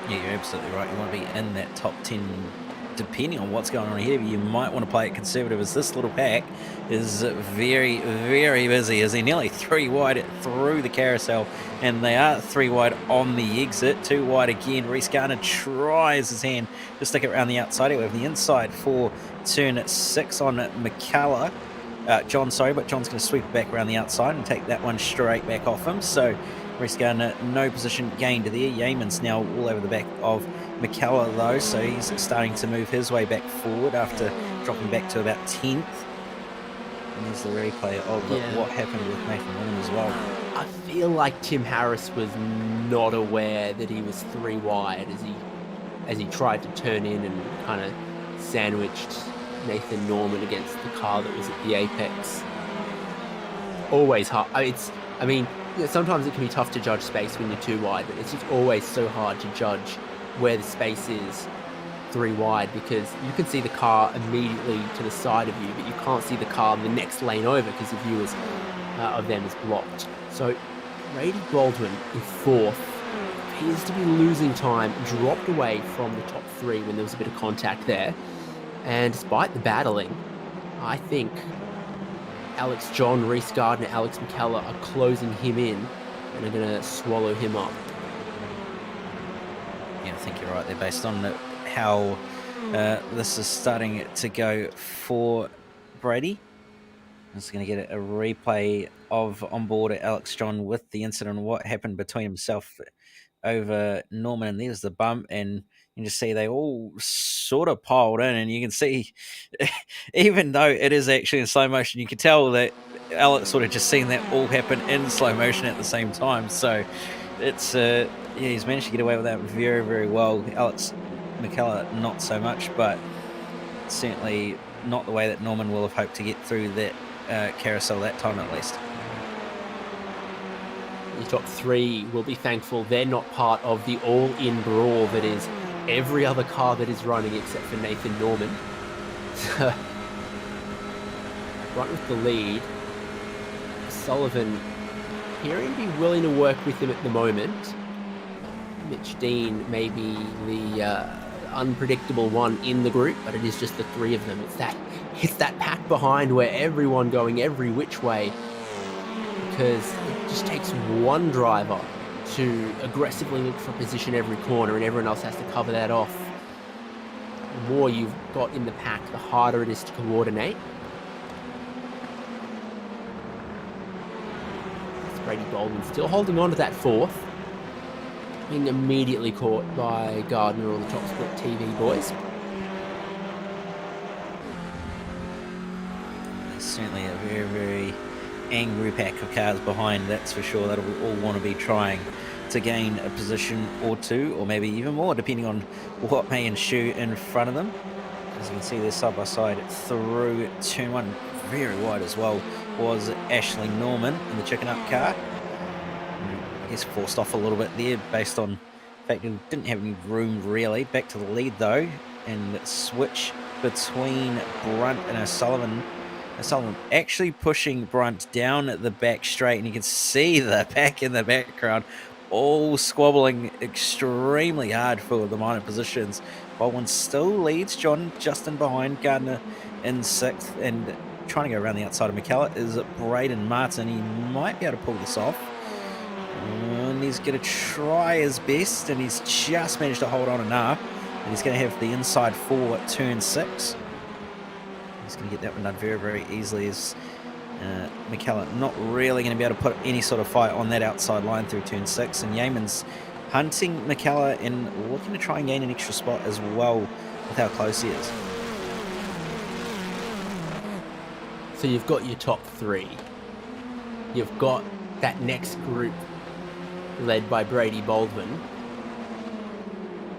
Yeah, you're absolutely right. You want to be in that top 10 depending on what's going on here. But you might want to play it conservative, as this little pack is very, very busy, as they're nearly 3 wide through the carousel, and they are 3 wide on the exit. 2 wide again. Reese Garner tries his hand to stick it around the outside. We have the inside for turn 6 on McCullough. John's going to sweep it back around the outside and take that one straight back off him. So Reese Gardner, no position gained there. Yeaman's now all over the back of McCullough though, so he's starting to move his way back forward after dropping back to about 10th. And there's the replay of what happened with Nathan Norman as well. I feel like Tim Harris was not aware that he was 3 wide as he tried to turn in and kind of sandwiched Nathan Norman against the car that was at the apex. Always hard. Sometimes it can be tough to judge space when you're 2 wide, but it's just always so hard to judge where the space is 3 wide, because you can see the car immediately to the side of you, but you can't see the car in the next lane over because the view of them is blocked. So Brady Baldwin in 4th appears to be losing time, dropped away from the top 3 when there was a bit of contact there. And despite the battling, I think Alex John, Reese Gardner, Alex McCullough are closing him in and are going to swallow him up. Yeah, I think you're right there, based on how this is starting to go for Brady. I'm just going to get a replay of on board Alex John with the incident and what happened between himself over Norman, and there's the bump, and you can just see they all sort of piled in, and you can see, even though it is actually in slow motion, you can tell that Alex sort of just seen that all happen in slow motion at the same time. So it's he's managed to get away with that very, very well. Alex McKellar not so much, but certainly not the way that Norman will have hoped to get through that carousel that time at least. The top three will be thankful they're not part of the all-in brawl that is every other car that is running except for Nathan Norman. Right with the lead, Sullivan appearing to be willing to work with him at the moment. Mitch Dean may be the unpredictable one in the group, but it is just the three of them. It's that pack behind where everyone going every which way, because it just takes one driver to aggressively look for position every corner and everyone else has to cover that off. The more you've got in the pack, the harder it is to coordinate. It's Brady Bolden still holding on to that fourth, being immediately caught by Gardner or the Top Split TV boys. There's certainly a very, very angry pack of cars behind, that's for sure. That'll all want to be trying to gain a position or two, or maybe even more, depending on what may ensue in front of them. As you can see, they're side by side through turn one. Very wide as well was Ashley Norman in the chicken up car. I guess forced off a little bit there based on the fact he didn't have any room really. Back to the lead though, and switch between Brunt and O'Sullivan. O'Sullivan actually pushing Brunt down at the back straight, and you can see the pack in the background all squabbling extremely hard for the minor positions. Baldwin still leads, John just in behind, Gardner in sixth, and trying to go around the outside of McKellar is Braden Martin. He might be able to pull this off, and he's going to try his best, and he's just managed to hold on enough, and he's going to have the inside for turn 6. He's going to get that one done very, very easily, as McKellar not really going to be able to put any sort of fight on that outside line through turn 6, and Yeaman's hunting McKellar and looking to try and gain an extra spot as well with how close he is. So you've got your top three. You've got that next group led by Brady Baldwin.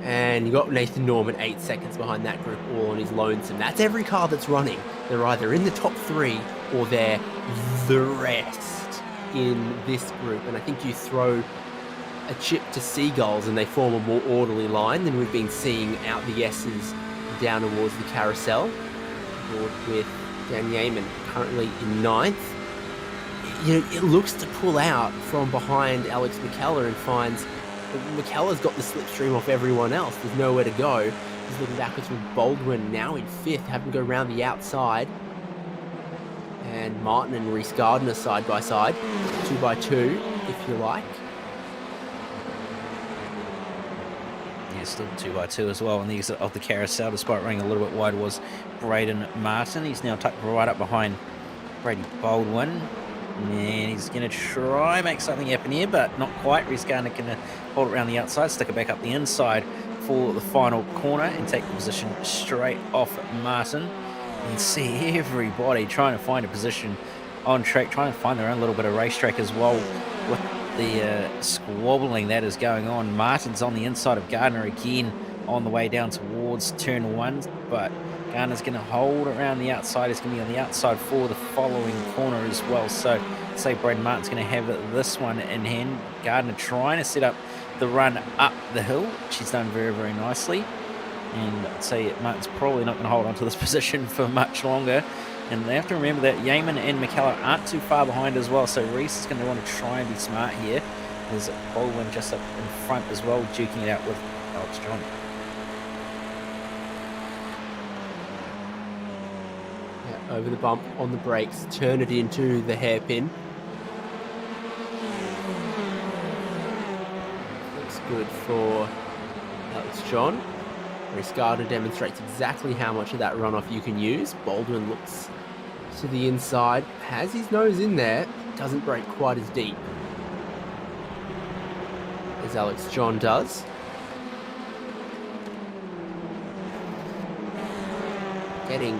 And you got Nathan Norman 8 seconds behind that group, all on his lonesome. That's every car that's running. They're either in the top three or they're the rest in this group. And I think you throw a chip to Seagulls and they form a more orderly line than we've been seeing out the S's down towards the carousel. Board with Dan Yeaman currently in 9th. You know, it looks to pull out from behind Alex McKellar and finds McKellar's got the slipstream off everyone else. There's nowhere to go. He's looking backwards with Baldwin now in 5th, having to go around the outside. And Martin and Reese Gardner side by side, 2 by 2, if you like. Yeah, still 2 by 2 as well. And these of the carousel, despite running a little bit wide, was Braden Martin. He's now tucked right up behind Brady Baldwin. And he's going to try and make something happen here, but not quite. Reese Gardner going to hold it around the outside, stick it back up the inside for the final corner and take the position straight off Martin. And see everybody trying to find a position on track, trying to find their own little bit of racetrack as well with the squabbling that is going on. Martin's on the inside of Gardner again on the way down towards turn 1, but Gardner's going to hold around the outside. He's going to be on the outside for the following corner as well. So, say Braden Martin's going to have this one in hand. Gardner trying to set up the run up the hill, which he's done very, very nicely. And I'd say Martin's probably not going to hold on to this position for much longer. And they have to remember that Yeaman and McKellar aren't too far behind as well. So Reese is going to want to try and be smart here. There's Baldwin just up in front as well, duking it out with Alex John. Over the bump, on the brakes, turn it into the hairpin. Looks good for Alex John. Reese Gardner demonstrates exactly how much of that runoff you can use. Baldwin looks to the inside, has his nose in there, doesn't brake quite as deep. As as Alex John does. Getting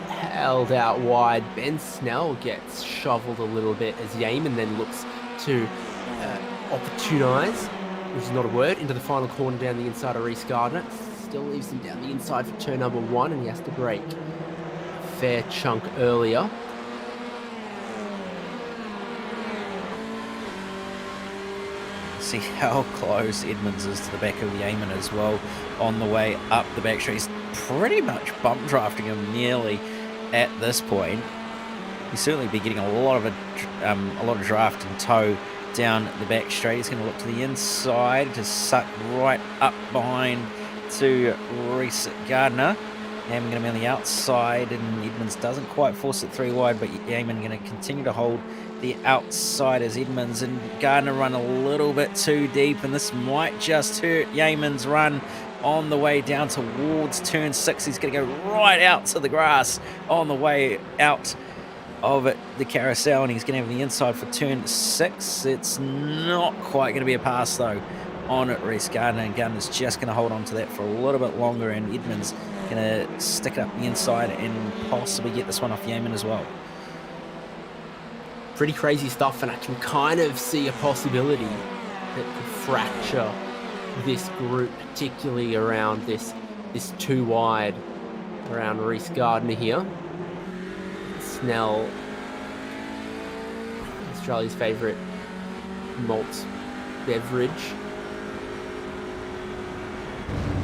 held out wide. Ben Snell gets shoveled a little bit as Yeaman then looks to opportunise, which is not a word, into the final corner down the inside of Reece Gardner. Still leaves him down the inside for turn number 1, and he has to break a fair chunk earlier. See how close Edmonds is to the back of Yeaman as well on the way up the back straight. He's pretty much bump drafting him nearly at this point. He's certainly be getting a lot of draft and toe down the back straight. He's going to look to the inside to suck right up behind to Reece Gardner. Yeaman going to be on the outside, and Edmonds doesn't quite force it 3 wide, but Yeaman going to continue to hold the outside as Edmonds and Gardner run a little bit too deep, and this might just hurt Yeaman's run on the way down towards turn 6. He's going to go right out to the grass on the way out of it, the carousel, and he's going to have the inside for turn 6. It's not quite going to be a pass though on it, Reece Gardner, and Gardner's just going to hold on to that for a little bit longer, and Edmonds going to stick it up the inside and possibly get this one off Yeaman as well. Pretty crazy stuff, and I can kind of see a possibility that could fracture this group, particularly around this 2 wide around Reece Gardner here. Snell, Australia's favourite malt beverage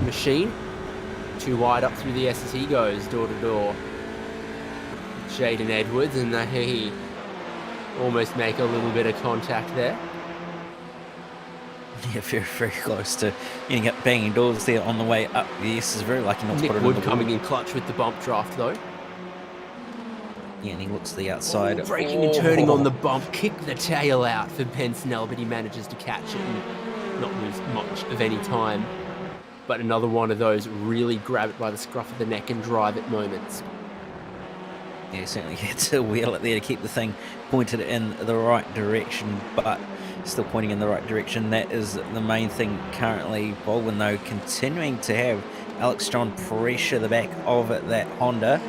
machine. 2 wide up through the S as he goes door to door. Jaden Edwards, and he almost make a little bit of contact there. Yeah, very, very close to getting up banging doors there on the way up. Yes, is very lucky not to Nick put it Wood in the coming wall. in clutch with the bump draft though. Yeah, and he looks to the outside. Braking and turning on the bump, kick the tail out for Ben Snell, but he manages to catch it and not lose much of any time. But another one of those really grab it by the scruff of the neck and drive it moments. Yeah, certainly had to wheel it there to keep the thing pointed in the right direction, but still pointing in the right direction. That is the main thing currently. Baldwin, though, continuing to have Alex John pressure the back of that Honda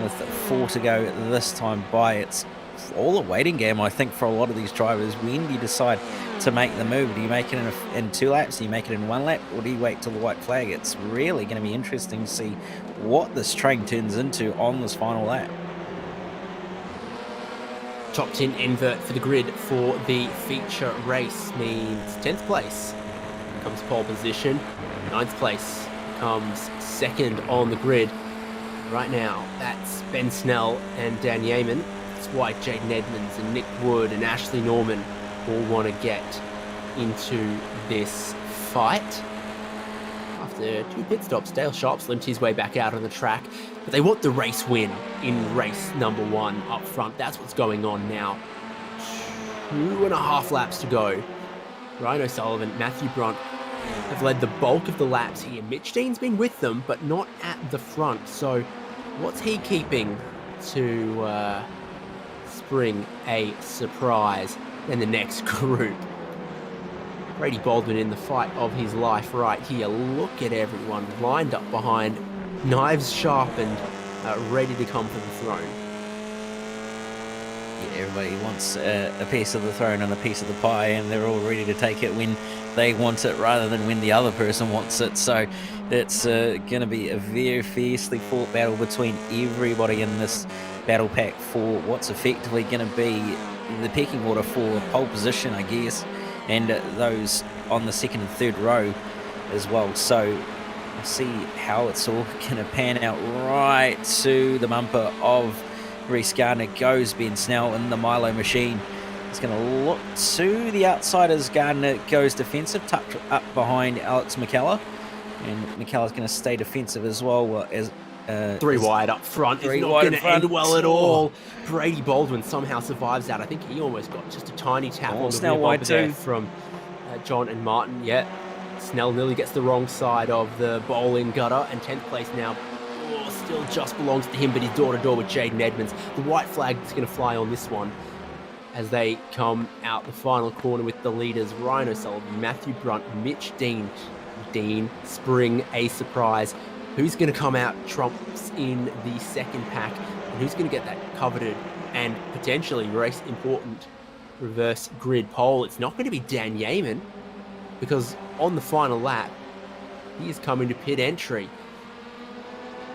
with 4 to go this time by. It's all a waiting game, I think, for a lot of these drivers. When do you decide to make the move? Do you make it in 2 laps? Do you make it in 1 lap? Or do you wait till the white flag? It's really going to be interesting to see what this train turns into on this final lap. Top 10 invert for the grid for the feature race means 10th place comes pole position, 9th place comes 2nd on the grid. Right now, that's Ben Snell and Dan Yeaman. That's why Jaden Edmonds and Nick Wood and Ashley Norman all want to get into this fight. After 2 pit stops, Dale Sharps limped his way back out on the track, but they want the race win in race number 1 up front. That's what's going on now. 2.5 laps to go. Ryan O'Sullivan, Matthew Brunt have led the bulk of the laps here. Mitch Dean's been with them, but not at the front. So what's he keeping to spring a surprise in the next group? Brady Baldwin in the fight of his life right here. Look at everyone lined up behind, knives sharpened, ready to come for the throne. Yeah, everybody wants a piece of the throne and a piece of the pie, and they're all ready to take it when they want it rather than when the other person wants it. So it's going to be a very fiercely fought battle between everybody in this battle pack for what's effectively going to be the pecking order for pole position, I guess, and those on the 2nd and 3rd row as well. So we'll see how it's all going to pan out. Right to the bumper of Reece Gardner goes Ben Snell in the Milo machine. He's going to look to the outside as Gardner goes defensive, tucked up behind Alex McKellar. And McKellar's going to stay defensive as well as 3 wide up front. It's not going to end well at all. Brady Baldwin somehow survives that. I think he almost got just a tiny tap on the Snell rear wide bumper there too from John and Martin. Yeah, Snell nearly gets the wrong side of the bowling gutter, and 10th place now still just belongs to him, but he's door to door with Jaden Edmonds. The white flag is going to fly on this one as they come out the final corner with the leaders Ryan O'Sullivan, Matthew Brunt, Mitch Dean. Dean Spring, a surprise. Who's going to come out trumps in the second pack, and who's going to get that coveted and potentially race important reverse grid pole? It's not going to be Dan Yeaman, because on the final lap, he is coming to pit entry.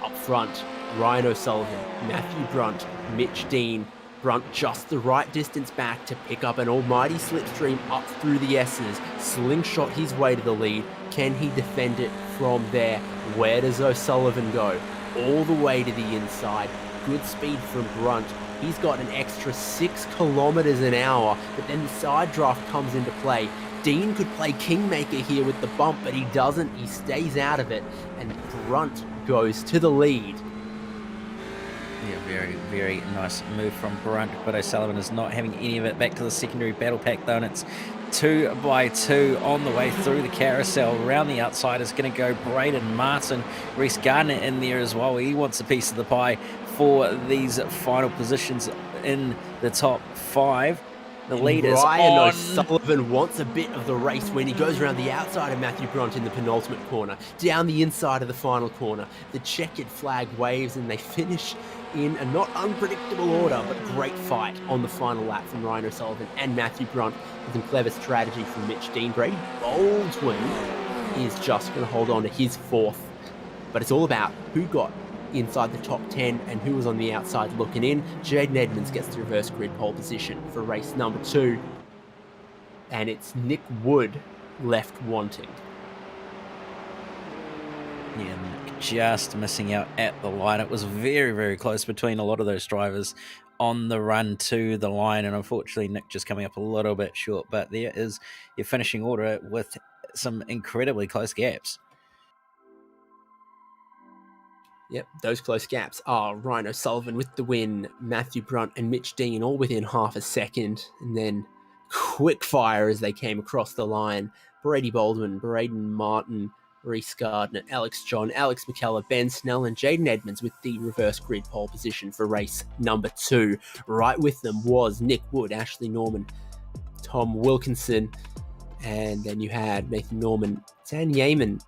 Up front, Ryan O'Sullivan, Matthew Brunt, Mitch Dean. Brunt just the right distance back to pick up an almighty slipstream up through the S's. Slingshot his way to the lead. Can he defend it from there? Where does O'Sullivan go? All the way to the inside. Good speed from Brunt. He's got an extra 6 kilometers an hour, but then the side draft comes into play. Dean could play Kingmaker here with the bump, but he doesn't. He stays out of it, and Brunt goes to the lead. Yeah, very, very nice move from Brunt, but O'Sullivan is not having any of it. Back to the secondary battle pack though, and it's 2 by 2 on the way through the carousel. Around the outside is going to go Braden Martin. Reese Gardner in there as well. He wants a piece of the pie for these final positions in the top 5. The lead is Ryan on. O'Sullivan wants a bit of the race when he goes around the outside of Matthew Brunt in the penultimate corner, down the inside of the final corner. The checkered flag waves and they finish in a not unpredictable order, but great fight on the final lap from Ryan O'Sullivan and Matthew Brunt with some clever strategy from Mitch Dean. Brady Baldwin is just going to hold on to his 4th, but it's all about who got inside the top 10 and who was on the outside looking in. Jaden Edmonds gets the reverse grid pole position for race number 2, and it's Nick Wood left wanting. Yeah, Nick just missing out at the line. It was very, very close between a lot of those drivers on the run to the line, and unfortunately Nick just coming up a little bit short, but there is your finishing order with some incredibly close gaps. Yep, those close gaps are Ryan O'Sullivan with the win, Matthew Brunt and Mitch Dean all within half a second, and then quick fire as they came across the line. Brady Baldwin, Braden Martin, Reese Gardner, Alex John, Alex McKellar, Ben Snell, and Jaden Edmonds with the reverse grid pole position for race number 2. Right with them was Nick Wood, Ashley Norman, Tom Wilkinson, and then you had Nathan Norman, Dan Yeaman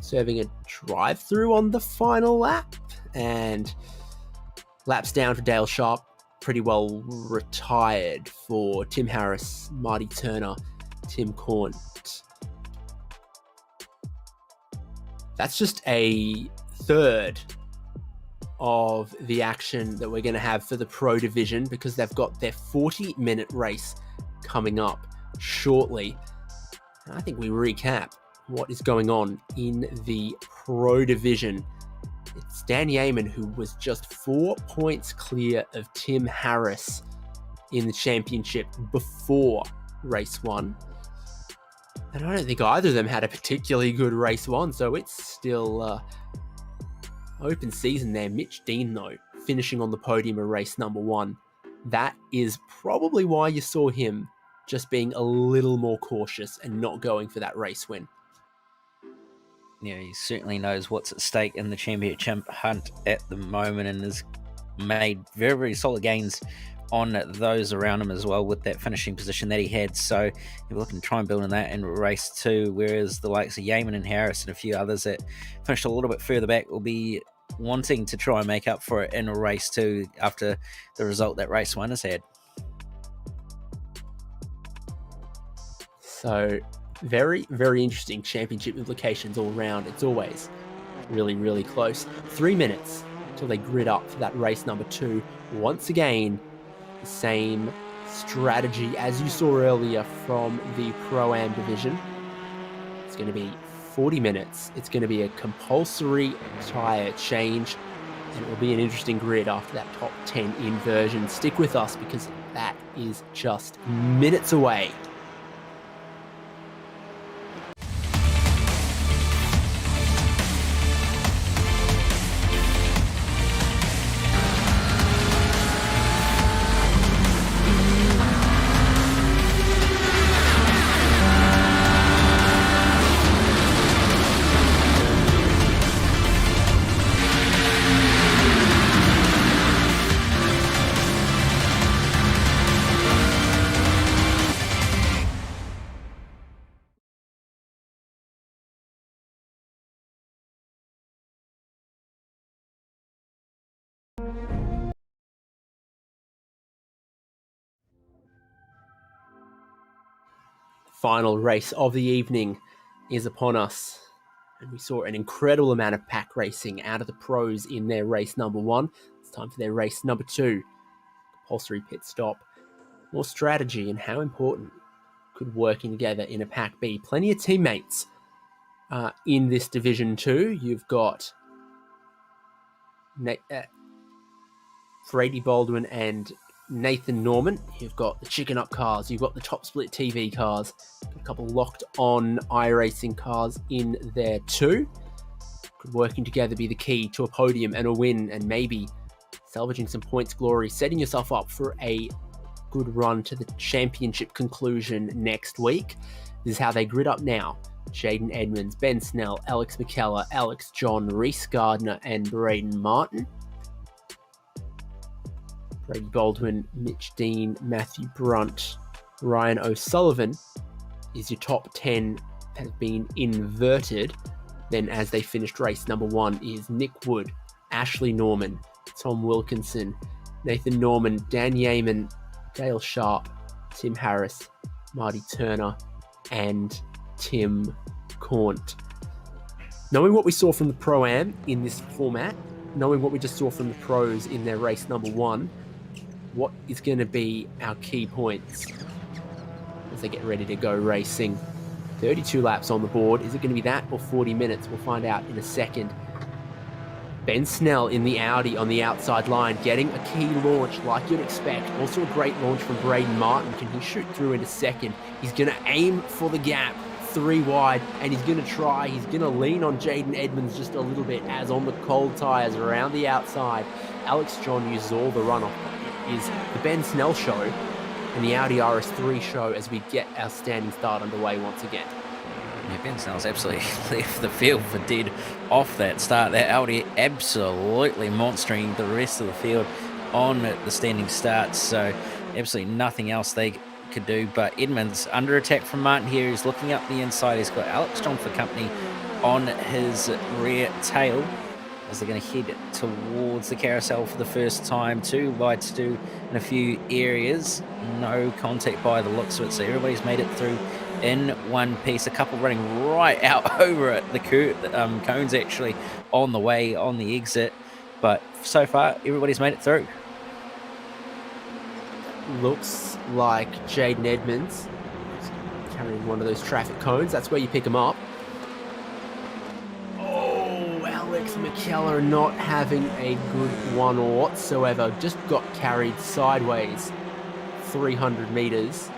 serving a drive-through on the final lap, and laps down for Dale Sharp, pretty well retired for Tim Harris, Marty Turner, Tim Corn. That's just a third of the action that we're going to have for the Pro Division, because they've got their 40-minute race coming up shortly. And I think we recap what is going on in the Pro Division. It's Dan Yeaman, who was just 4 points clear of Tim Harris in the championship before race 1. And I don't think either of them had a particularly good race 1, so it's still open season there. Mitch Dean, though, finishing on the podium of race number 1. That is probably why you saw him just being a little more cautious and not going for that race win. Yeah, he certainly knows what's at stake in the championship hunt at the moment, and has made very, very solid gains on those around him as well with that finishing position that he had. So you're looking to try and build on that in race 2, whereas the likes of Yeaman and Harris and a few others that finished a little bit further back will be wanting to try and make up for it in race 2 after the result that race 1 has had. So very, very interesting championship implications all round. It's always really, really close. 3 minutes till they grid up for that race number 2. Once again, the same strategy as you saw earlier from the Pro-Am division. It's going to be 40 minutes. It's going to be a compulsory tyre change, and it will be an interesting grid after that top 10 inversion. Stick with us, because that is just minutes away. final race of the evening is upon us. And we saw an incredible amount of pack racing out of the pros in their race number 1. It's time for their race number 2. Compulsory pit stop. More strategy and how important could working together in a pack be. Plenty of teammates in this Division 2. You've got Brady Baldwin and Nathan Norman. You've got the Chicken Up cars. You've got the Top Split TV cars. A couple locked on iRacing cars in there too. Could working together be the key to a podium and a win, and maybe salvaging some points glory, setting yourself up for a good run to the championship conclusion next week. This is how they grid up now. Jaden Edmonds, Ben Snell, Alex McKellar, Alex John, Reese Gardner, and Braden Martin. Brady Baldwin, Mitch Dean, Matthew Brunt, Ryan O'Sullivan is your top 10 has been inverted. Then as they finished race number 1 is Nick Wood, Ashley Norman, Tom Wilkinson, Nathan Norman, Dan Yeaman, Dale Sharp, Tim Harris, Marty Turner, and Tim Cornt. Knowing what we saw from the Pro-Am in this format, knowing what we just saw from the pros in their race number 1, what is going to be our key points as they get ready to go racing? 32 laps on the board. Is it going to be that or 40 minutes? We'll find out in a second. Ben Snell in the Audi on the outside line, getting a key launch like you'd expect. Also a great launch from Braden Martin. Can he shoot through into second? He's going to aim for the gap, 3 wide, and he's going to try. He's going to lean on Jaden Edmonds just a little bit as on the cold tyres around the outside. Alex John uses all the runoff. It is the Ben Snell show and the Audi RS3 show as we get our standing start underway once again. Yeah, Ben Snell's absolutely left the field for dead off that start. That Audi absolutely monstering the rest of the field on the standing start. So absolutely nothing else they could do. But Edmonds under attack from Martin here. He's looking up the inside. He's got Alex John for company on his rear tail as they're going to head towards the carousel for the first time. 2 wide to do in a few areas. No contact by the looks of it. So everybody's made it through in one piece. A couple running right out over it. The cones actually on the way on the exit. But so far, everybody's made it through. Looks like Jaden Edmonds is carrying one of those traffic cones. That's where you pick him up. Oh, Alex McKellar not having a good one whatsoever. Just got carried sideways 300 metres.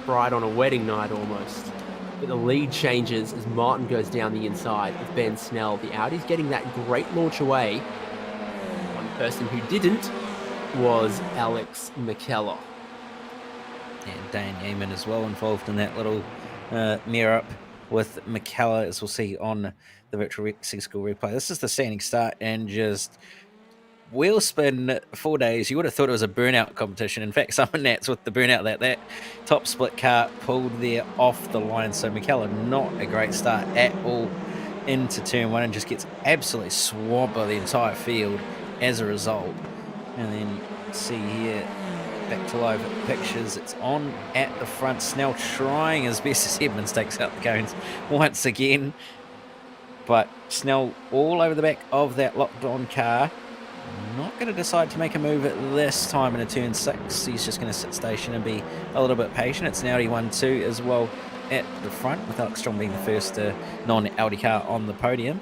Bride on a wedding night almost. But the lead changes as Martin goes down the inside with Ben Snell. The Audi's getting that great launch away. One person who didn't was Alex McKellar. And Dan Yeaman as well involved in that little mirror up with McKellar, as we'll see on the virtual racing school replay. This is the standing start and just wheel spin 4 days. You would have thought it was a burnout competition. In fact, some Nats with the burnout that top split car pulled there off the line. So McKellar not a great start at all into turn 1 and just gets absolutely swamped by the entire field as a result. And then see here, back to live pictures. It's on at the front. Snell trying as best as Edmonds takes out the cones once again. But Snell all over the back of that locked on car. Not going to decide to make a move at this time in a turn 6. He's just going to sit station and be a little bit patient. It's an Audi 1-2 as well at the front, with Alex Strong being the first non-Audi car on the podium.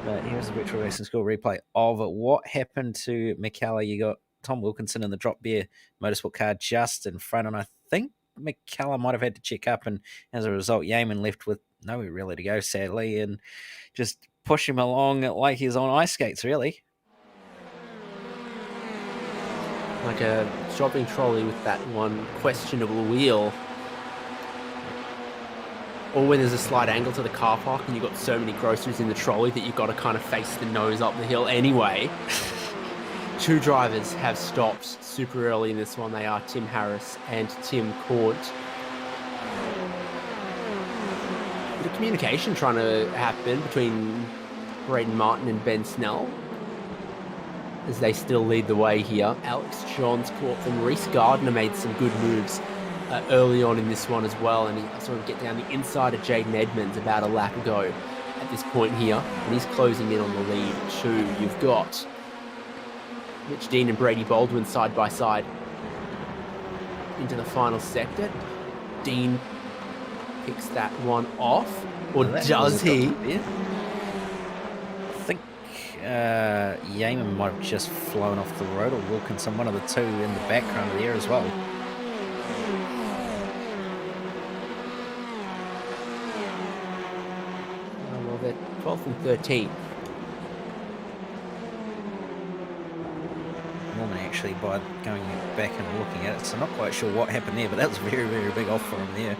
But here's a virtual racing school replay of what happened to McKellar. You got Tom Wilkinson in the drop bear motorsport car just in front, and I think McKellar might have had to check up, and as a result, Yeaman left with nowhere really to go, sadly, and just push him along like he's on ice skates, really. Like a shopping trolley with that one questionable wheel. Or when there's a slight angle to the car park and you've got so many groceries in the trolley that you've got to kind of face the nose up the hill anyway. 2 drivers have stopped super early in this one. They are Tim Harris and Tim Court. Bit of communication trying to happen between Braden Martin and Ben Snell. as they still lead the way here. Alex Johns caught them. Reese Gardner made some good moves early on in this one as well, and he sort of get down the inside of Jaden Edmonds about a lap ago at this point here, and he's closing in on the lead too. You've got Mitch Dean and Brady Baldwin side by side into the final sector. Dean picks that one off, or does he? I think Yeaman might have just flown off the road, or Wilkinson, one of the two in the background of there as well. Well, they're 12th and 13th. Norman actually, by going back and looking at it, so not quite sure what happened there, but that was very, very big off for him there.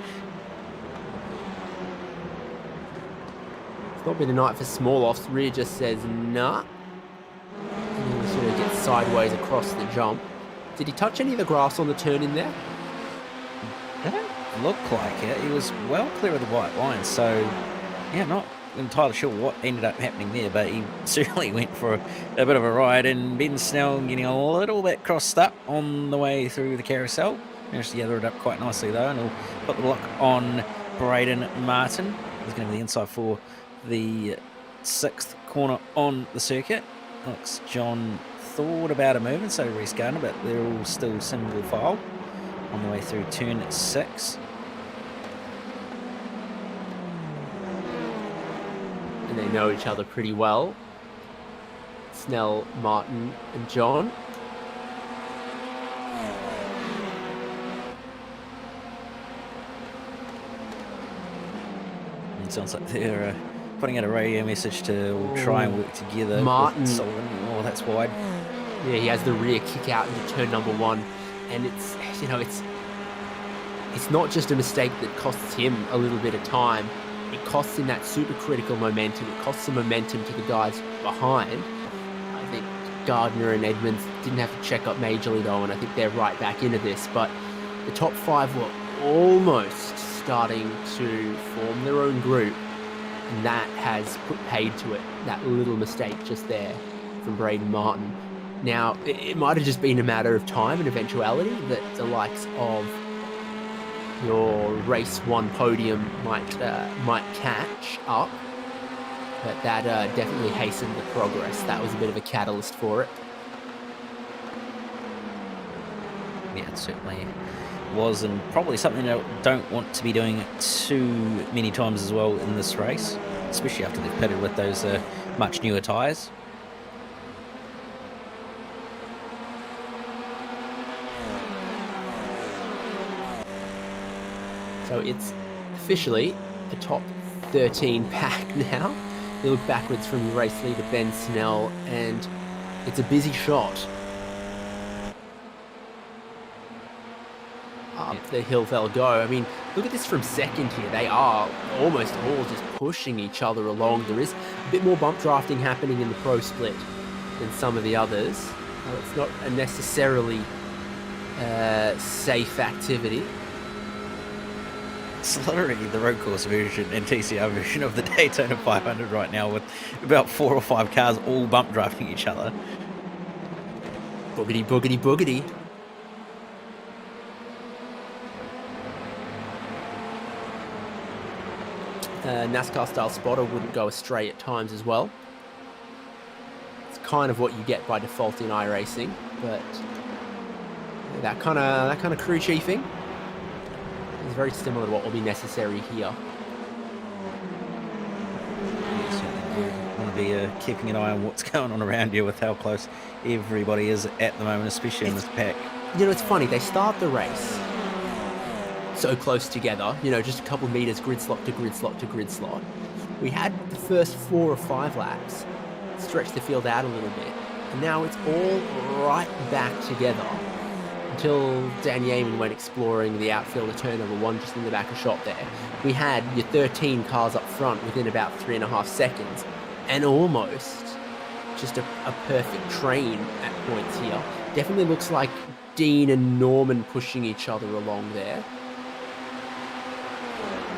It's not been a night for small offs. Rear just says nah. And he sort of gets sideways across the jump. Did he touch any of the grass on the turn in there? Didn't look like it. He was well clear of the white line, so yeah, not entirely sure what ended up happening there, but he certainly went for a bit of a ride, and Ben Snell getting a little bit crossed up on the way through the carousel. Managed to gather it up quite nicely though, and he'll put the block on Braden Martin. He's going to be the inside for the 6th corner on the circuit. Alex John thought about a move, and so Reese Gardner, but they're all still single file on the way through turn 6. And they know each other pretty well. Snell, Martin, and John. It sounds like they're putting out a radio message to try and work together. Martin. Sullivan. Oh, that's wide. Yeah, he has the rear kick out into turn number 1. And it's, you know, it's not just a mistake that costs him a little bit of time. It costs him that super critical momentum. It costs some momentum to the guys behind. I think Gardner and Edmonds didn't have to check up majorly though, and I think they're right back into this. But the top 5 were almost starting to form their own group, and that has put paid to it. That little mistake just there from Braden Martin. Now, it might have just been a matter of time and eventuality that the likes of your race 1 podium might catch up, but that definitely hastened the progress. That was a bit of a catalyst for it. Yeah, it certainly was, and probably something I don't want to be doing too many times as well in this race, especially after they've pitted with those much newer tyres. So it's officially a top 13 pack now. You look backwards from your race leader Ben Snell, and it's a busy shot. Up the hill they'll go. I mean, look at this from second here. They are almost all just pushing each other along. There is a bit more bump drafting happening in the pro split than some of the others. It's not a necessarily safe activity. It's literally the road course version and TCR version of the Daytona 500 right now, with about 4 or 5 cars all bump drafting each other. Boogity, boogity, boogity. NASCAR-style spotter wouldn't go astray at times as well. It's kind of what you get by default in iRacing, but that kind of crew chiefing is very similar to what will be necessary here. I want to be keeping an eye on what's going on around here with how close everybody is at the moment, especially in this pack. You know, it's funny, they start the race so close together, you know, just a couple of meters grid slot to grid slot to grid slot. We had the first 4 or 5 laps stretch the field out a little bit, and now it's all right back together until Dan Yeaman went exploring the outfield of turn number 1 just in the back of shot there. We had your 13 cars up front within about 3.5 seconds, and almost just a perfect train at points here. Definitely looks like Dean and Norman pushing each other along there.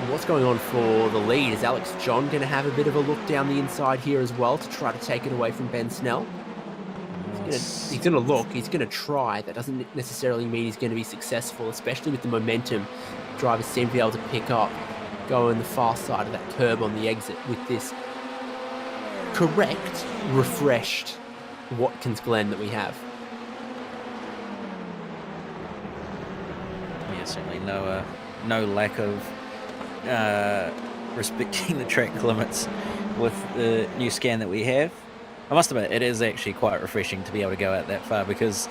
And what's going on for the lead? Is Alex John going to have a bit of a look down the inside here as well to try to take it away from Ben Snell? He's gonna look. He's gonna try. That doesn't necessarily mean he's gonna be successful, especially with the momentum drivers seem to be able to pick up, going the far side of that curb on the exit with this correct, refreshed Watkins Glen that we have. Yeah, certainly no lack of respecting the track limits with the new scan that we have. I must admit, it is actually quite refreshing to be able to go out that far, because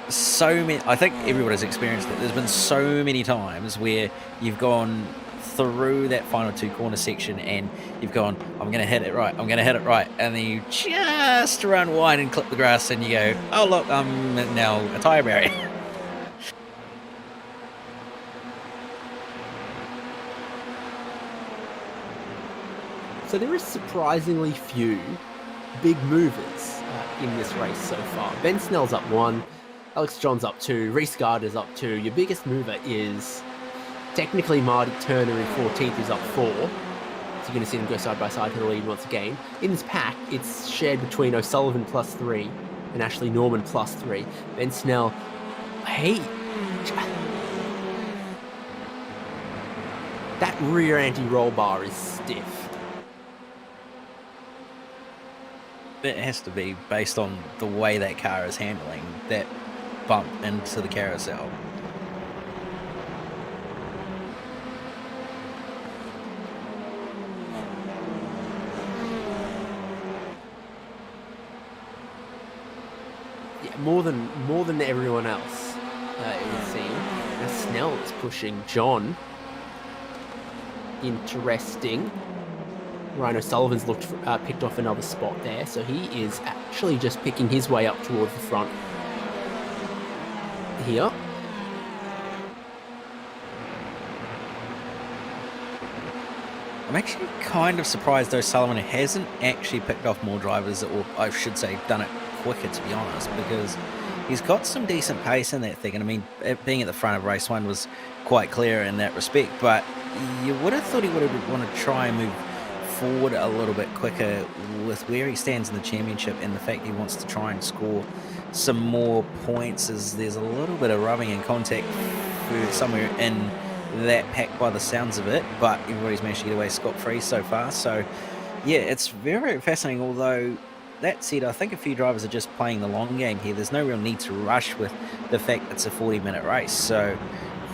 I think everybody's experienced it. There's been so many times where you've gone through that final 2 corner section and you've gone, I'm going to hit it right, I'm going to hit it right, and then you just run wide and clip the grass and you go, oh look, I'm now a tyre barrier. So there is surprisingly few big movers in this race so far. Ben Snell's up 1, Alex John's up 2, Reece Gardner's up 2. Your biggest mover is technically Marty Turner in 14th, who's up 4. So you're going to see them go side by side to the lead once again. In this pack, it's shared between O'Sullivan +3 and Ashley Norman +3. Ben Snell, hey, that rear anti-roll bar is stiff. It has to be based on the way that car is handling that bump into the carousel. Yeah, more than everyone else, it would seem. Now Snell is pushing John. Interesting. Ryan O'Sullivan's picked off another spot there, so he is actually just picking his way up towards the front here. I'm actually kind of surprised O'Sullivan hasn't actually picked off more drivers, or I should say done it quicker, to be honest, because he's got some decent pace in that thing. And I mean, being at the front of race 1 was quite clear in that respect, but you would have thought he would have wanted to try and move forward a little bit quicker with where he stands in the championship, and the fact he wants to try and score some more points, as there's a little bit of rubbing and contact somewhere in that pack by the sounds of it, but everybody's managed to get away scot-free so far. So yeah, it's very, very fascinating. Although that said, I think a few drivers are just playing the long game here. There's no real need to rush with the fact it's a 40-minute race, so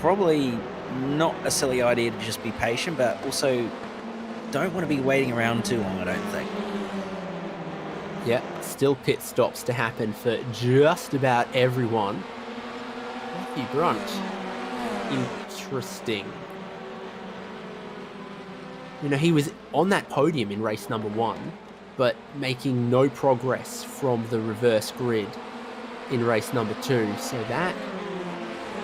probably not a silly idea to just be patient, but also don't want to be waiting around too long, I don't think. Yeah, still pit stops to happen for just about everyone. Matthew Brunt. Interesting. You know, he was on that podium in race number 1, but making no progress from the reverse grid in race number 2. So that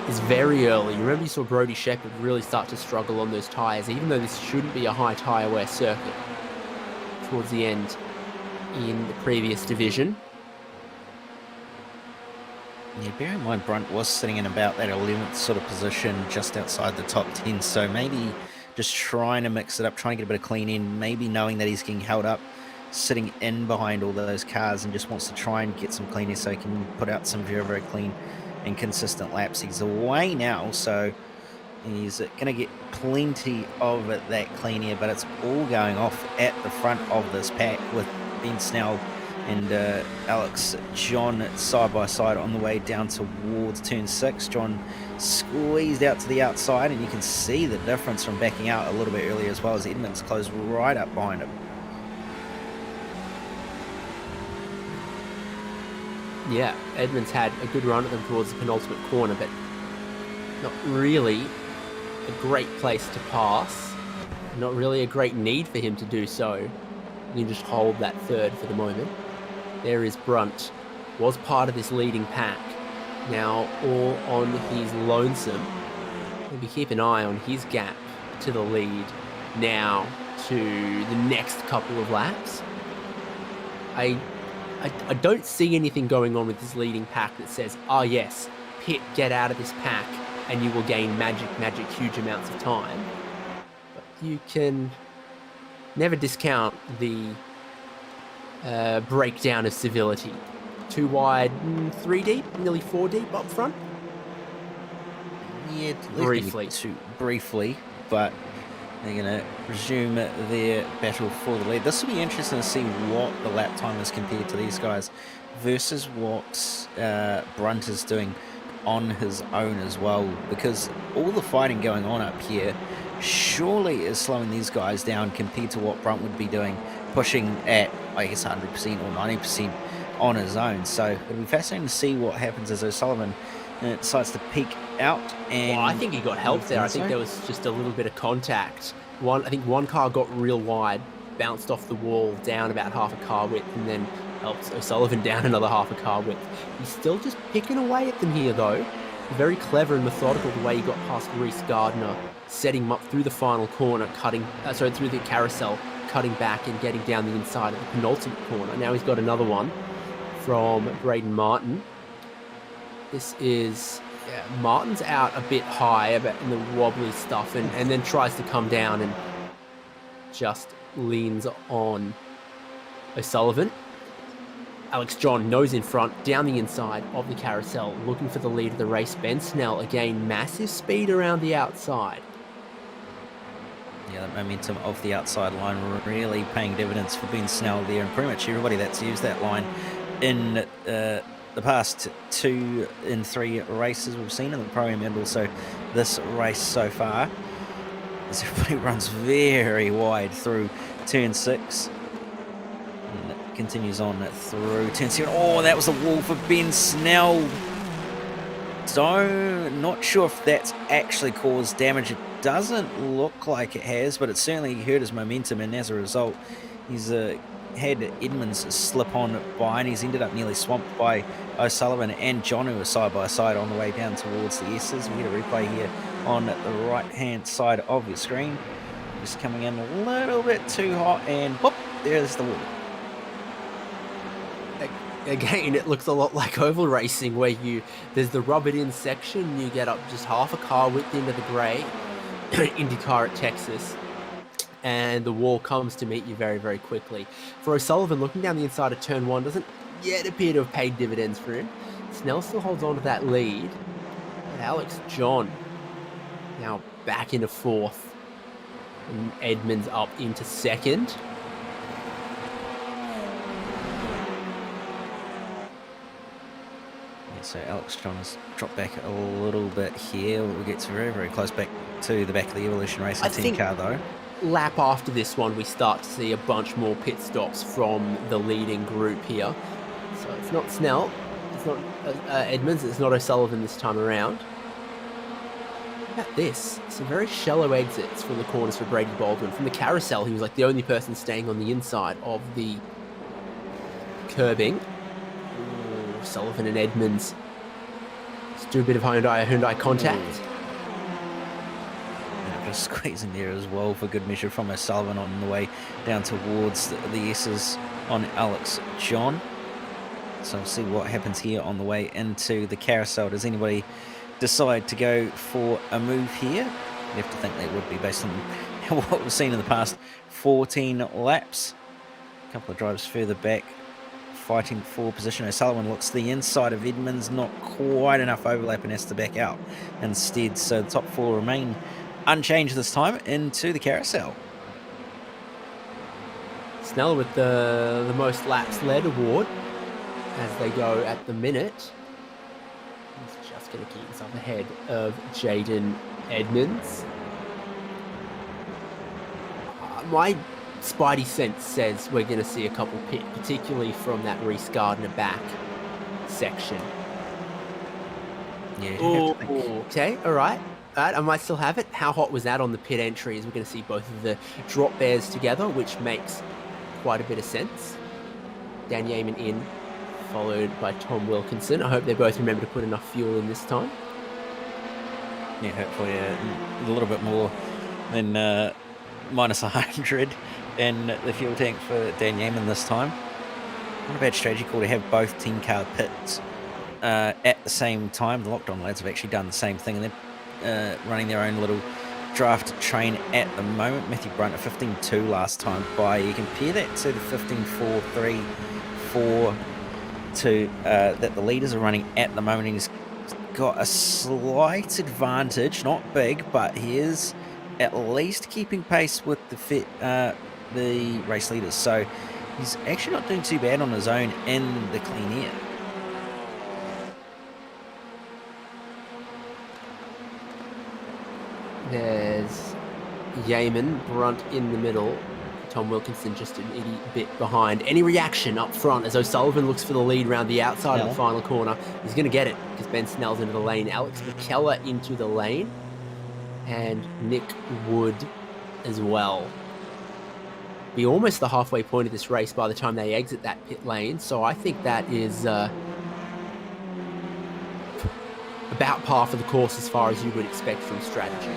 is very early. You remember you saw Brodie Shepherd really start to struggle on those tyres, even though this shouldn't be a high tyre wear circuit towards the end in the previous division. Yeah, bear in mind Brunt was sitting in about that 11th sort of position, just outside the top 10, so maybe just trying to mix it up, trying to get a bit of clean in, maybe knowing that he's getting held up, sitting in behind all those cars, and just wants to try and get some clean air so he can put out some very, very clean and consistent laps. He's away now, so he's going to get plenty of that clean air, but it's all going off at the front of this pack with Ben Snell and Alex John side by side on the way down towards turn 6. John squeezed out to the outside, and you can see the difference from backing out a little bit earlier, as well as Edmonds closed right up behind him. Yeah, Edmonds had a good run at them towards the penultimate corner, but not really a great place to pass. Not really a great need for him to do so. You can just hold that third for the moment. There is Brunt, was part of this leading pack, now all on his lonesome. Maybe keep an eye on his gap to the lead now to the next couple of laps. I don't see anything going on with this leading pack that says, oh yes, pit, get out of this pack, and you will gain magic, huge amounts of time. But you can never discount the breakdown of civility 2 wide, 3 deep, nearly 4 deep up front. Yeah, briefly, but they're going to resume their battle for the lead. This will be interesting to see what the lap time is compared to these guys versus what Brunt is doing on his own as well, because all the fighting going on up here surely is slowing these guys down compared to what Brunt would be doing, pushing at, I guess, 100% or 90% on his own. So it'll be fascinating to see what happens as O'Sullivan decides to peek out. And I think he got help there. I think there was just a little bit of contact. I think one car got real wide, bounced off the wall down about half a car width, and then helped O'Sullivan down another half a car width. He's still just picking away at them here, though. Very clever and methodical the way he got past Reese Gardner, setting him up through the final corner, through the carousel, cutting back and getting down the inside of the penultimate corner. Now he's got another one from Braden Martin. This is Martin's out a bit high in the wobbly stuff, and then tries to come down and just leans on O'Sullivan. Alex John nose in front, down the inside of the carousel, looking for the lead of the race. Ben Snell, again, massive speed around the outside. Yeah, the momentum of the outside line really paying dividends for Ben Snell there, and pretty much everybody that's used that line in the past 2 and 3 races we've seen in the Pro-Am and also this race so far, as everybody runs very wide through turn 6. Continues on through turn 7. Oh, that was a wall for Ben Snell. Not sure if that's actually caused damage. It doesn't look like it has, but it certainly hurt his momentum, and as a result, he's had Edmonds slip on by, and he's ended up nearly swamped by O'Sullivan and John, who were side by side on the way down towards the S's. We get a replay here on the right-hand side of your screen. Just coming in a little bit too hot, and whoop, there's the wall. Again, it looks a lot like oval racing, where there's the rubbered-in section, you get up just half a car width into the grey, IndyCar at Texas, and the wall comes to meet you very, very quickly. For O'Sullivan, looking down the inside of turn 1 doesn't yet appear to have paid dividends for him. Snell still holds on to that lead. But Alex John now back into 4th, and Edmonds up into 2nd. So Alex John has dropped back a little bit here. We get very, very close back to the back of the Evolution Racing team car, though. Lap after this one, we start to see a bunch more pit stops from the leading group here. So it's not Snell, it's not Edmonds, it's not O'Sullivan this time around. Look at this. Some very shallow exits from the corners for Brady Baldwin. From the carousel, he was like the only person staying on the inside of the curbing. Sullivan and Edmonds. Let's do a bit of Hyundai contact. And just squeezing there as well for good measure from O'Sullivan on the way down towards the S's on Alex John. So we'll see what happens here on the way into the carousel. Does anybody decide to go for a move here? You have to think they would be based on what we've seen in the past 14 laps. A couple of drivers further back fighting for position. O'Sullivan looks to the inside of Edmonds, not quite enough overlap, and has to back out instead. So the top 4 remain unchanged this time into the carousel. Snell with the most laps led award as they go at the minute. He's just going to keep himself ahead of Jaden Edmonds. My spidey sense says we're going to see a couple pit, particularly from that Reese Gardner back section. Yeah. Okay, all right. I might still have it. How hot was that on the pit entry? As we're going to see both of the drop bears together, which makes quite a bit of sense. Dan Yeaman in, followed by Tom Wilkinson. I hope they both remember to put enough fuel in this time. Yeah, hopefully a little bit more than minus 100 in the fuel tank for Dan Yeaman this time. Not a bad strategy call to have both team car pits at the same time. The Locked On lads have actually done the same thing, and they're running their own little draft train at the moment. Matthew Brunt at 15.2 last time by. You compare that to the 15.4, 3, 4 that the leaders are running at the moment. He's got a slight advantage, not big, but he is at least keeping pace with the race leaders. So he's actually not doing too bad on his own in the clean air. There's Yeaman, Brunt in the middle. Tom Wilkinson just an itty bit behind. Any reaction up front as O'Sullivan looks for the lead round the outside of the final corner? He's going to get it because Ben Snell's into the lane. Alex McKellar into the lane. And Nick Wood as well. Be almost the halfway point of this race by the time they exit that pit lane. So I think that is about par for the course as far as you would expect from strategy.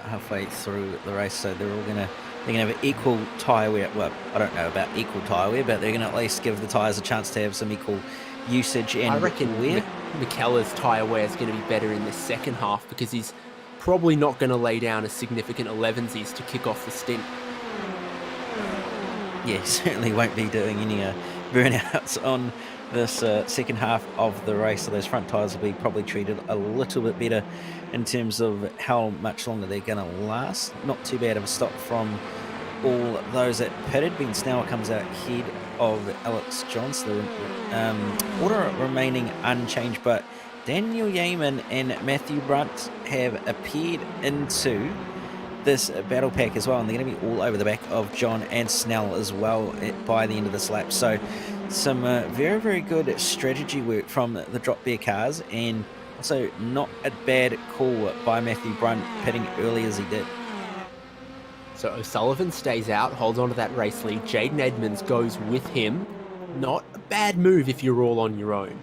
Halfway through the race, so they're gonna have equal tyre wear. Well, I don't know about equal tyre wear, but they're gonna at least give the tyres a chance to have some equal usage and I reckon wear. McKellar's tyre wear is going to be better in the second half because he's probably not going to lay down a significant 11sies to kick off the stint. Yeah, he certainly won't be doing any burnouts on this second half of the race, so those front tyres will be probably treated a little bit better in terms of how much longer they're going to last. Not too bad of a stop from all those that pitted. Ben Snell comes out ahead of Alex Johnson. Order remaining unchanged, but Daniel Yeaman and Matthew Brunt have appeared into this battle pack as well, and they're going to be all over the back of John and Snell as well by the end of this lap. So some very, very good strategy work from the drop bear cars, and also not a bad call by Matthew Brunt pitting early as he did. So O'Sullivan stays out, holds on to that race lead. Jaden Edmonds goes with him. Not a bad move if you're all on your own.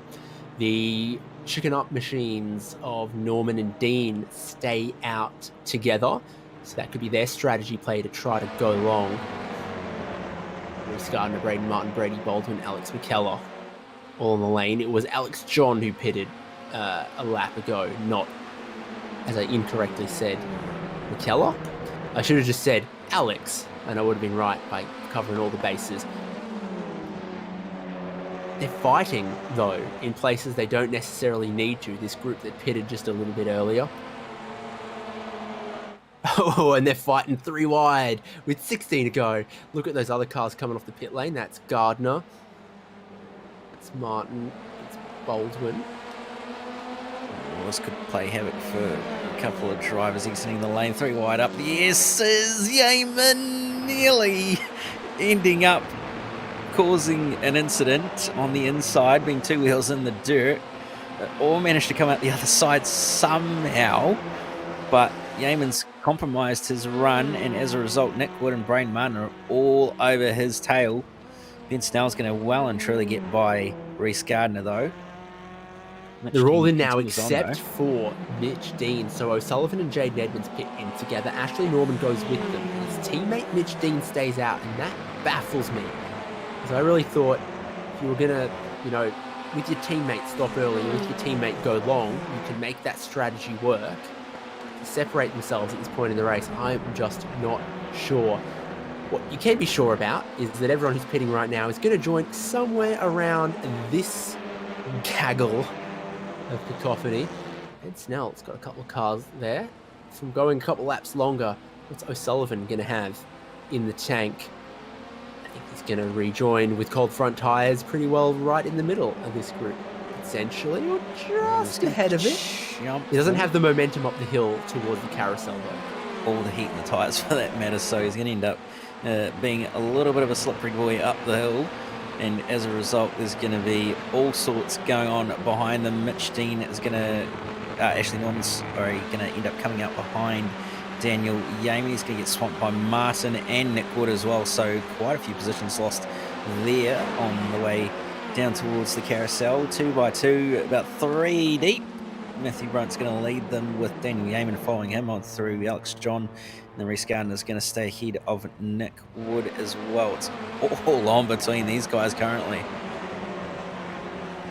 The chicken up machines of Norman and Dean stay out together. So that could be their strategy play to try to go long. Reese Gardner, Braden Martin, Brady Baldwin, Alex McKellar all in the lane. It was Alex John who pitted a lap ago, not, as I incorrectly said, McKellar. I should have just said Alex, and I would have been right by covering all the bases. They're fighting, though, in places they don't necessarily need to, this group that pitted just a little bit earlier. Oh, and they're fighting 3 wide with 16 to go. Look at those other cars coming off the pit lane. That's Gardner. That's Martin. It's Baldwin. Well, this could play havoc for a couple of drivers exiting the lane. 3 wide up. Yes, is Yeaman nearly ending up causing an incident on the inside, being 2 wheels in the dirt. All managed to come out the other side somehow, but Yeaman's compromised his run, and as a result, Nick Wood and Brain Martin are all over his tail. Ben Snell's going to well and truly get by Reese Gardner, though. They're all in now except for Mitch Dean. So O'Sullivan and Jaden Edmonds pit in together. Ashley Norman goes with them. His teammate Mitch Dean stays out, and that baffles me. Because I really thought if you were going to, with your teammate stop early, with your teammate go long, you can make that strategy work. Separate themselves at this point in the race, I'm just not sure. What you can be sure about is that everyone who's pitting right now is going to join somewhere around this gaggle of cacophony. And Snell's got a couple of cars there. From going a couple laps longer, what's O'Sullivan going to have in the tank? I think he's going to rejoin with cold front tyres pretty well right in the middle of this group. Essentially, or just ahead of it. He doesn't have the momentum up the hill towards the carousel, though. All the heat in the tyres for that matter, so he's going to end up being a little bit of a slippery boy up the hill, and as a result, there's going to be all sorts going on behind them. Mitch Dean is going to, Ashley Norman's going to end up coming out behind Daniel Yeaman. He's going to get swamped by Martin and Nick Wood as well, so quite a few positions lost there on the way down towards the carousel. 2 by 2, about 3 deep. Matthew Brunt's going to lead them with Daniel Yeaman following him on through Alex John. And then Reese Gardner is going to stay ahead of Nick Wood as well. It's all on between these guys currently.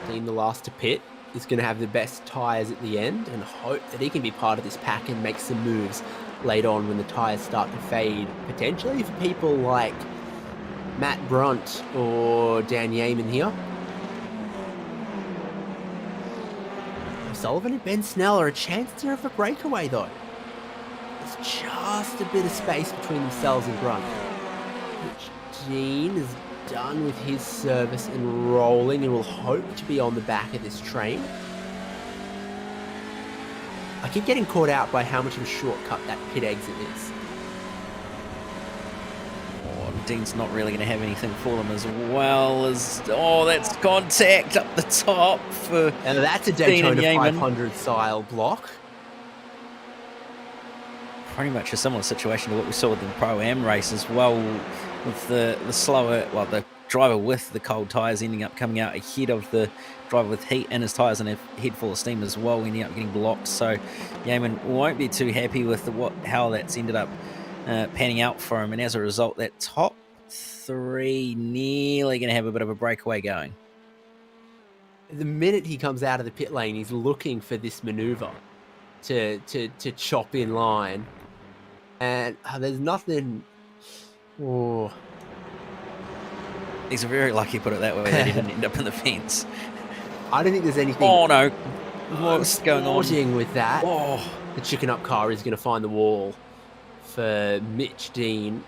Dean, the last to pit, is going to have the best tyres at the end and hope that he can be part of this pack and make some moves late on when the tyres start to fade. Potentially for people like Matt Brunt or Dan Yeaman here. Sullivan and Ben Snell are a chance to have a breakaway though. There's just a bit of space between themselves and Brunt. Which Dean is done with his service and rolling and will hope to be on the back of this train. I keep getting caught out by how much of a shortcut that pit exit is. Dean's not really going to have anything for them as well as... Oh, that's contact up the top for... And that's a Dean and Daytona Yeaman. 500 style block. Pretty much a similar situation to what we saw with the Pro-Am race as well, with the slower... Well, the driver with the cold tyres ending up coming out ahead of the driver with heat in his tyres and a head full of steam as well, ending up getting blocked. So Yeaman won't be too happy with how that's ended up panning out for him, and as a result, that top three nearly going to have a bit of a breakaway going. The minute he comes out of the pit lane, he's looking for this maneuver to chop in line, and there's nothing. Oh, He's very lucky, put it that way, that he didn't end up in the fence. I don't think there's anything. Oh no, what's going on? Sporting with that. Oh, The chicken up car is going to find the wall for Mitch Dean.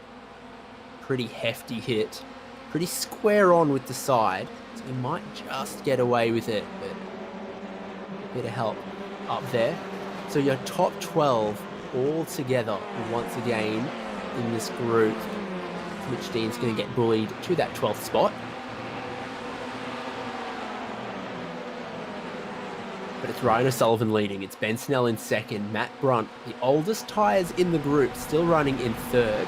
Pretty hefty hit. Pretty square on with the side. So he might just get away with it, but a bit of help up there. So your top 12 all together once again in this group. Mitch Dean's going to get bullied to that 12th spot. But it's Ryan O'Sullivan leading. It's Ben Snell in second. Matt Brunt, the oldest tyres in the group, still running in third.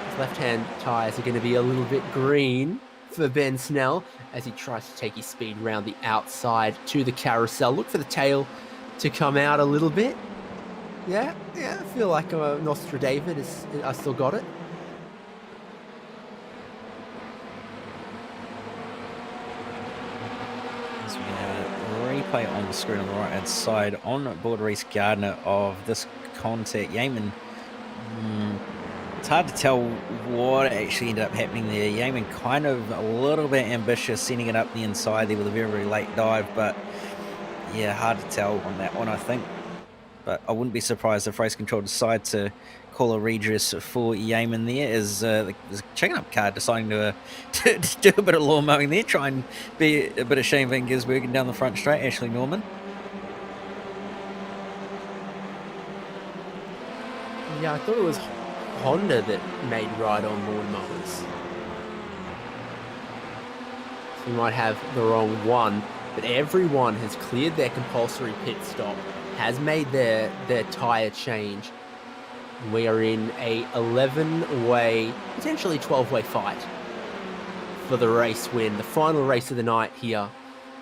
His left-hand tyres are going to be a little bit green for Ben Snell as he tries to take his speed around the outside to the carousel. Look for the tail to come out a little bit. Yeah, I feel like Nostradamus. I still got it. so we're going to replay on the screen on the right hand side on board Reese Gardner of this contact. Yeaman, it's hard to tell what actually ended up happening there. Yeaman kind of a little bit ambitious, sending it up the inside there with a very, very late dive, but yeah, hard to tell on that one, I think. But I wouldn't be surprised if Race Control decide to call a redress for Yeaman there, as the chicken up car deciding to do a bit of lawn mowing there, try and be a bit of Shane Van Gisbergen down the front straight, Ashley Norman. Yeah, I thought it was Honda that made ride-on lawnmowers. So we might have the wrong one, but everyone has cleared their compulsory pit stop, has made their tyre change. We are in a 11-way, potentially 12-way fight for the race win. The final race of the night here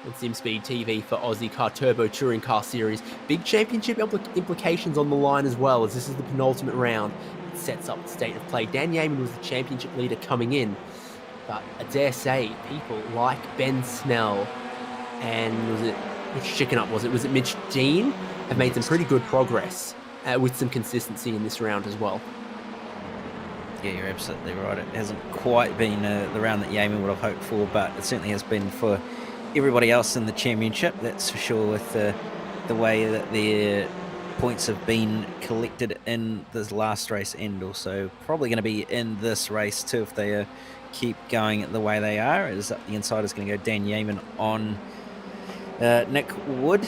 on SimSpeed TV for Ozicar Turbo Touring Car Series. Big championship implications on the line as well, as this is the penultimate round. It sets up the state of play. Dan Yeaman was the championship leader coming in, but I dare say people like Ben Snell and was it Mitch Dean have made some pretty good progress with some consistency in this round as well. Yeah, you're absolutely right. It hasn't quite been the round that Yeaman would have hoped for, but it certainly has been for everybody else in the championship, that's for sure, with the way that their points have been collected in this last race, and also probably going to be in this race too if they keep going the way they are. As up the inside is going to go Dan Yeaman on Nick Wood.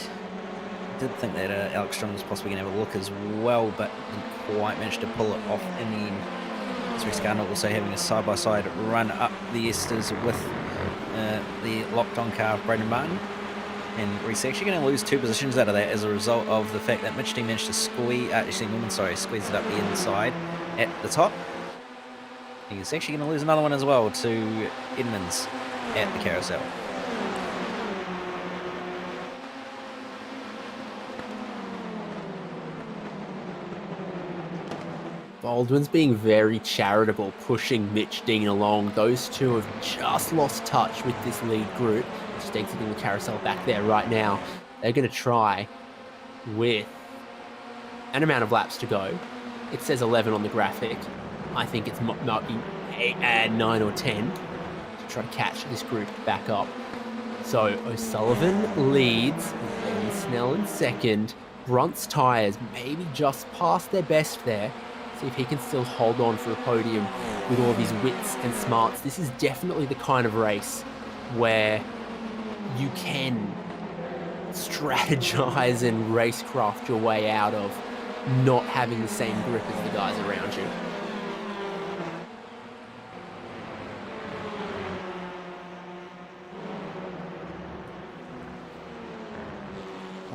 I did think that Alex Strong was possibly going to have a look as well, but didn't quite manage to pull it off in the end. Reese Gardner also having a side-by-side run up the Esters with the locked-on car of Braden Martin. And Reese actually going to lose 2 positions out of that as a result of the fact that Mitch Dean managed to squeeze it up the inside at the top. He's actually going to lose another one as well to Edmonds at the carousel. Baldwin's being very charitable, pushing Mitch Dean along. Those two have just lost touch with this lead group. Just exiting the carousel back there right now. They're going to try with an amount of laps to go. It says 11 on the graphic. I think it's might be 9 or 10 to try to catch this group back up. So O'Sullivan leads, Ben Snell in second. Brunt's tyres maybe just past their best there. See if he can still hold on for a podium with all of his wits and smarts. This is definitely the kind of race where you can strategize and racecraft your way out of not having the same grip as the guys around you.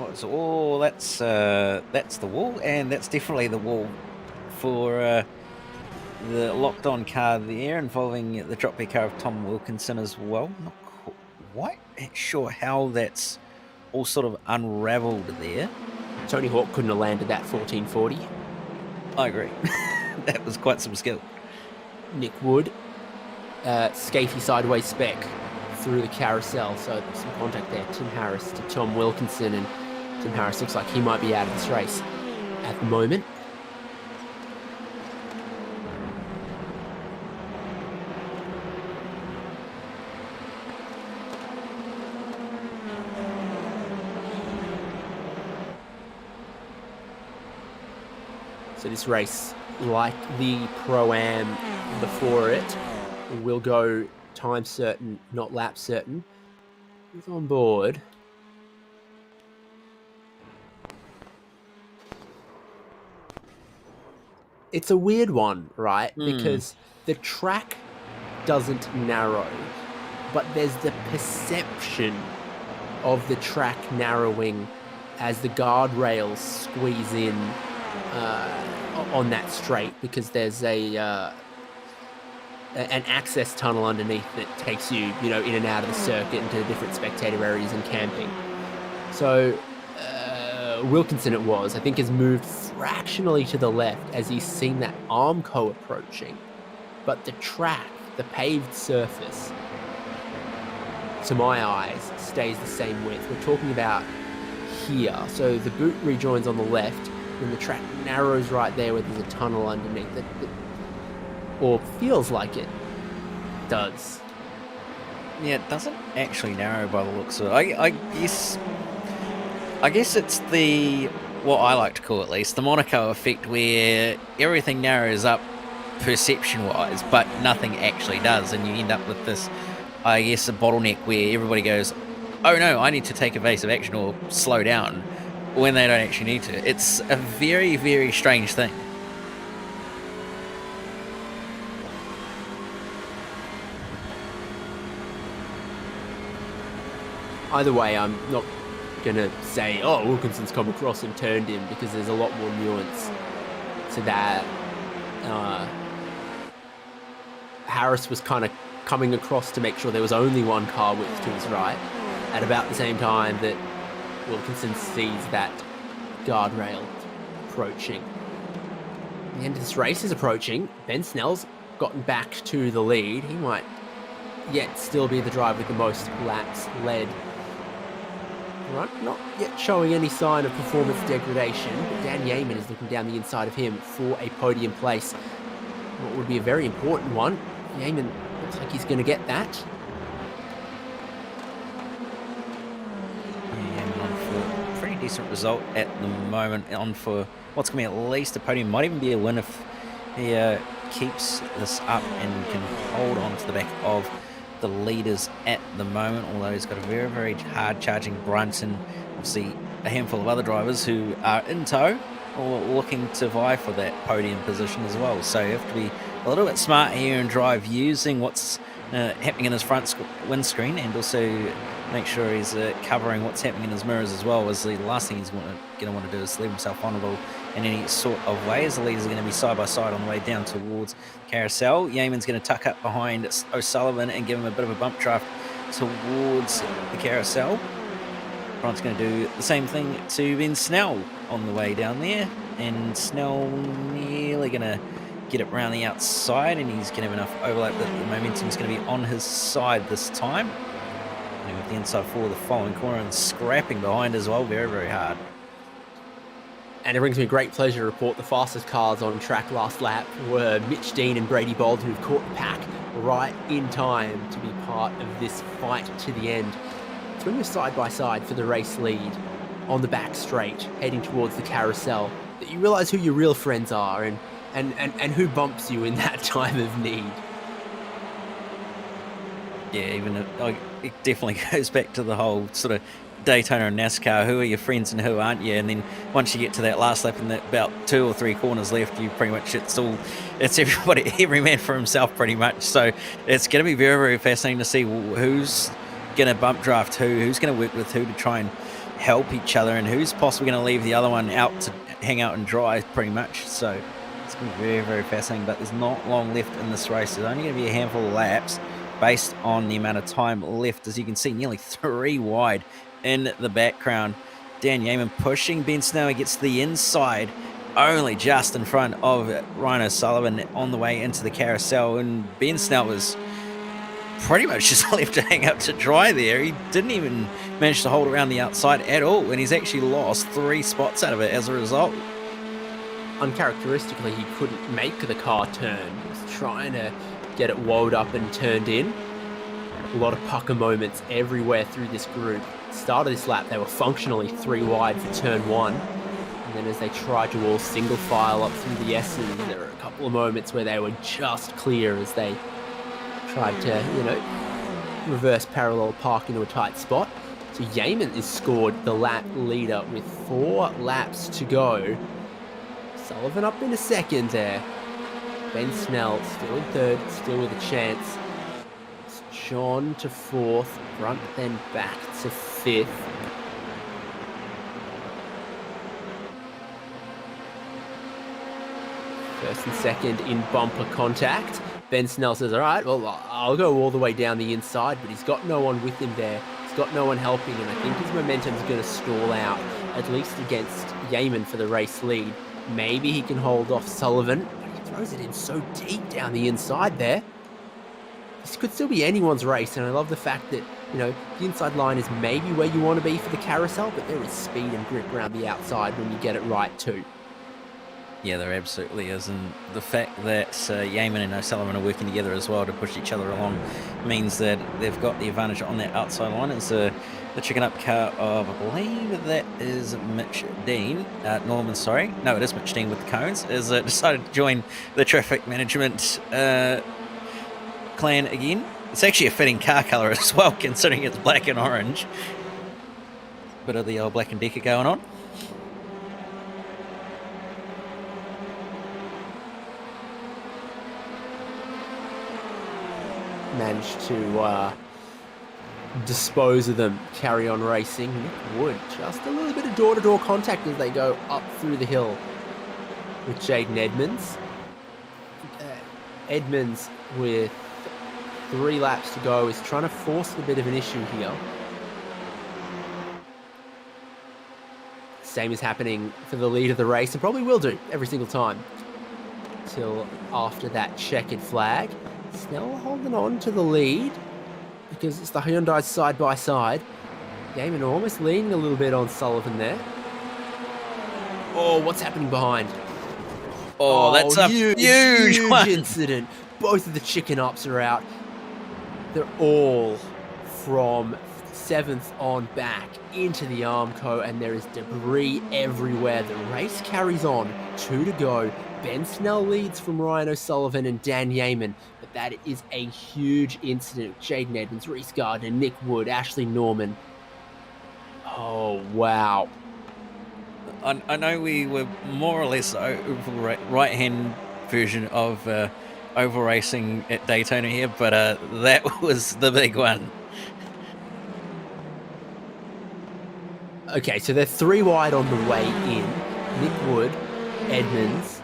That's the wall, and that's definitely the wall for the locked-on car there, involving the drop car of Tom Wilkinson as well. Not quite sure how that's all sort of unravelled there. Tony Hawk couldn't have landed that 1440. I agree. That was quite some skill. Nick Wood, skatey sideways spec through the carousel, so some contact there. Tim Harris to Tom Wilkinson, and Tim Harris looks like he might be out of this race at the moment. So this race, like the Pro-Am before it, will go time certain, not lap certain. Who's on board? It's a weird one, right? Because the track doesn't narrow, but there's the perception of the track narrowing as the guardrails squeeze in on that straight, because there's an access tunnel underneath that takes you, in and out of the circuit into different spectator areas and camping. So Wilkinson, it was, I think, has moved fractionally to the left as he's seen that Armco approaching, but the track, the paved surface, to my eyes, stays the same width. We're talking about here. So the boot rejoins on the left, and the track narrows right there where there's a tunnel underneath it, or feels like it does. Yeah, it doesn't actually narrow by the looks of it. I guess it's what I like to call, at least, the Monaco effect, where everything narrows up perception-wise, but nothing actually does, and you end up with this, I guess, a bottleneck where everybody goes, oh no, I need to take evasive action or slow down, when they don't actually need to. It's a very, very strange thing. Either way, I'm not going to say, oh, Wilkinson's come across and turned him, because there's a lot more nuance to that. Harris was kind of coming across to make sure there was only one car width to his right at about the same time that Wilkinson sees that guardrail approaching. The end of this race is approaching. Ben Snell's gotten back to the lead. He might yet still be the driver with the most laps led. Right, not yet showing any sign of performance degradation, but Dan Yeaman is looking down the inside of him for a podium place. What would be a very important one. Yeaman looks like he's going to get that. Decent result at the moment, on for what's going to be at least a podium. Might even be a win if he keeps this up and can hold on to the back of the leaders at the moment, although he's got a very, very hard charging Brunt, and obviously a handful of other drivers who are in tow or looking to vie for that podium position as well. So you have to be a little bit smart here and drive using what's happening in his front windscreen, and also make sure he's covering what's happening in his mirrors as well, as the last thing he's going to want to do is leave himself vulnerable in any sort of way, as the leaders are going to be side by side on the way down towards carousel. Yeaman's going to tuck up behind O'Sullivan and give him a bit of a bump draft towards the carousel. Brunt's going to do the same thing to Ben Snell on the way down there, and Snell nearly going to get it around the outside, and he's going to have enough overlap that the momentum's going to be on his side this time. And with the inside four of the following corner and scrapping behind as well, very, very hard. And it brings me great pleasure to report the fastest cars on track last lap were Mitch Dean and Brady Bold, who've caught the pack right in time to be part of this fight to the end. It's when you're side by side for the race lead on the back straight, heading towards the carousel, that you realise who your real friends are and who bumps you in that time of need. Yeah, even it definitely goes back to the whole sort of Daytona and NASCAR, who are your friends and who aren't you? And then once you get to that last lap and that about 2 or 3 corners left, you pretty much, it's everybody, every man for himself pretty much. So it's going to be very, very fascinating to see who's going to bump draft who's going to work with who to try and help each other, and who's possibly going to leave the other one out to hang out and dry pretty much. So it's going to be very, very fascinating, but there's not long left in this race. There's only going to be a handful of laps based on the amount of time left. As you can see, nearly 3 wide in the background. Dan Yeaman pushing Ben Snell. He gets to the inside, only just in front of Ryan O'Sullivan on the way into the carousel, and Ben Snell was pretty much just left to hang out to dry there. He didn't even manage to hold around the outside at all, and he's actually lost 3 spots out of it as a result. Uncharacteristically, he couldn't make the car turn. He was trying to get it wound up and turned in. A lot of pucker moments everywhere through this group. Start of this lap, they were functionally 3 wide for turn 1. And then as they tried to all single file up through the S's, there were a couple of moments where they were just clear as they tried to, reverse parallel park into a tight spot. So Yeaman is scored the lap leader with 4 laps to go. Sullivan up in a second there. Ben Snell still in third, still with a chance. It's John to 4th, front then back to 5th. First and second in bumper contact. Ben Snell says, all right, well, I'll go all the way down the inside, but he's got no one with him there. He's got no one helping him. I think his momentum's going to stall out, at least against Yeaman for the race lead. Maybe he can hold off Sullivan, but he throws it in so deep down the inside there. This could still be anyone's race, and I love the fact that, the inside line is maybe where you want to be for the carousel, but there is speed and grip around the outside when you get it right too. Yeah, there absolutely is, and the fact that Yeaman and O'Sullivan are working together as well to push each other along means that they've got the advantage on that outside line. It's the chicken up car of, I believe that is Mitch Dean, Norman, sorry. No, it is Mitch Dean with the cones, is decided to join the traffic management clan again. It's actually a fitting car colour as well, considering it's black and orange. Bit of the old Black and Decker going on. Managed to dispose of them, carry on racing. Nick Wood, just a little bit of door-to-door contact as they go up through the hill with Jaden Edmonds. Edmonds, with 3 laps to go, is trying to force a bit of an issue here. Same is happening for the lead of the race, and probably will do every single time till after that checkered flag. Snell holding on to the lead because it's the Hyundai side by side. Yeaman almost leaning a little bit on Sullivan there. Oh, what's happening behind? Oh, that's a huge one. Incident. Both of the chicken ups are out. They're all from 7th on back into the Armco, and there is debris everywhere. The race carries on. 2 to go. Ben Snell leads from Ryan O'Sullivan and Dan Yeaman, but that is a huge incident. Jaden Edmonds, Reese Gardner, Nick Wood, Ashley Norman. Oh, wow. I know we were more or less right-hand version of oval racing at Daytona here, but that was the big one. Okay, so they're 3 wide on the way in. Nick Wood, Edmonds,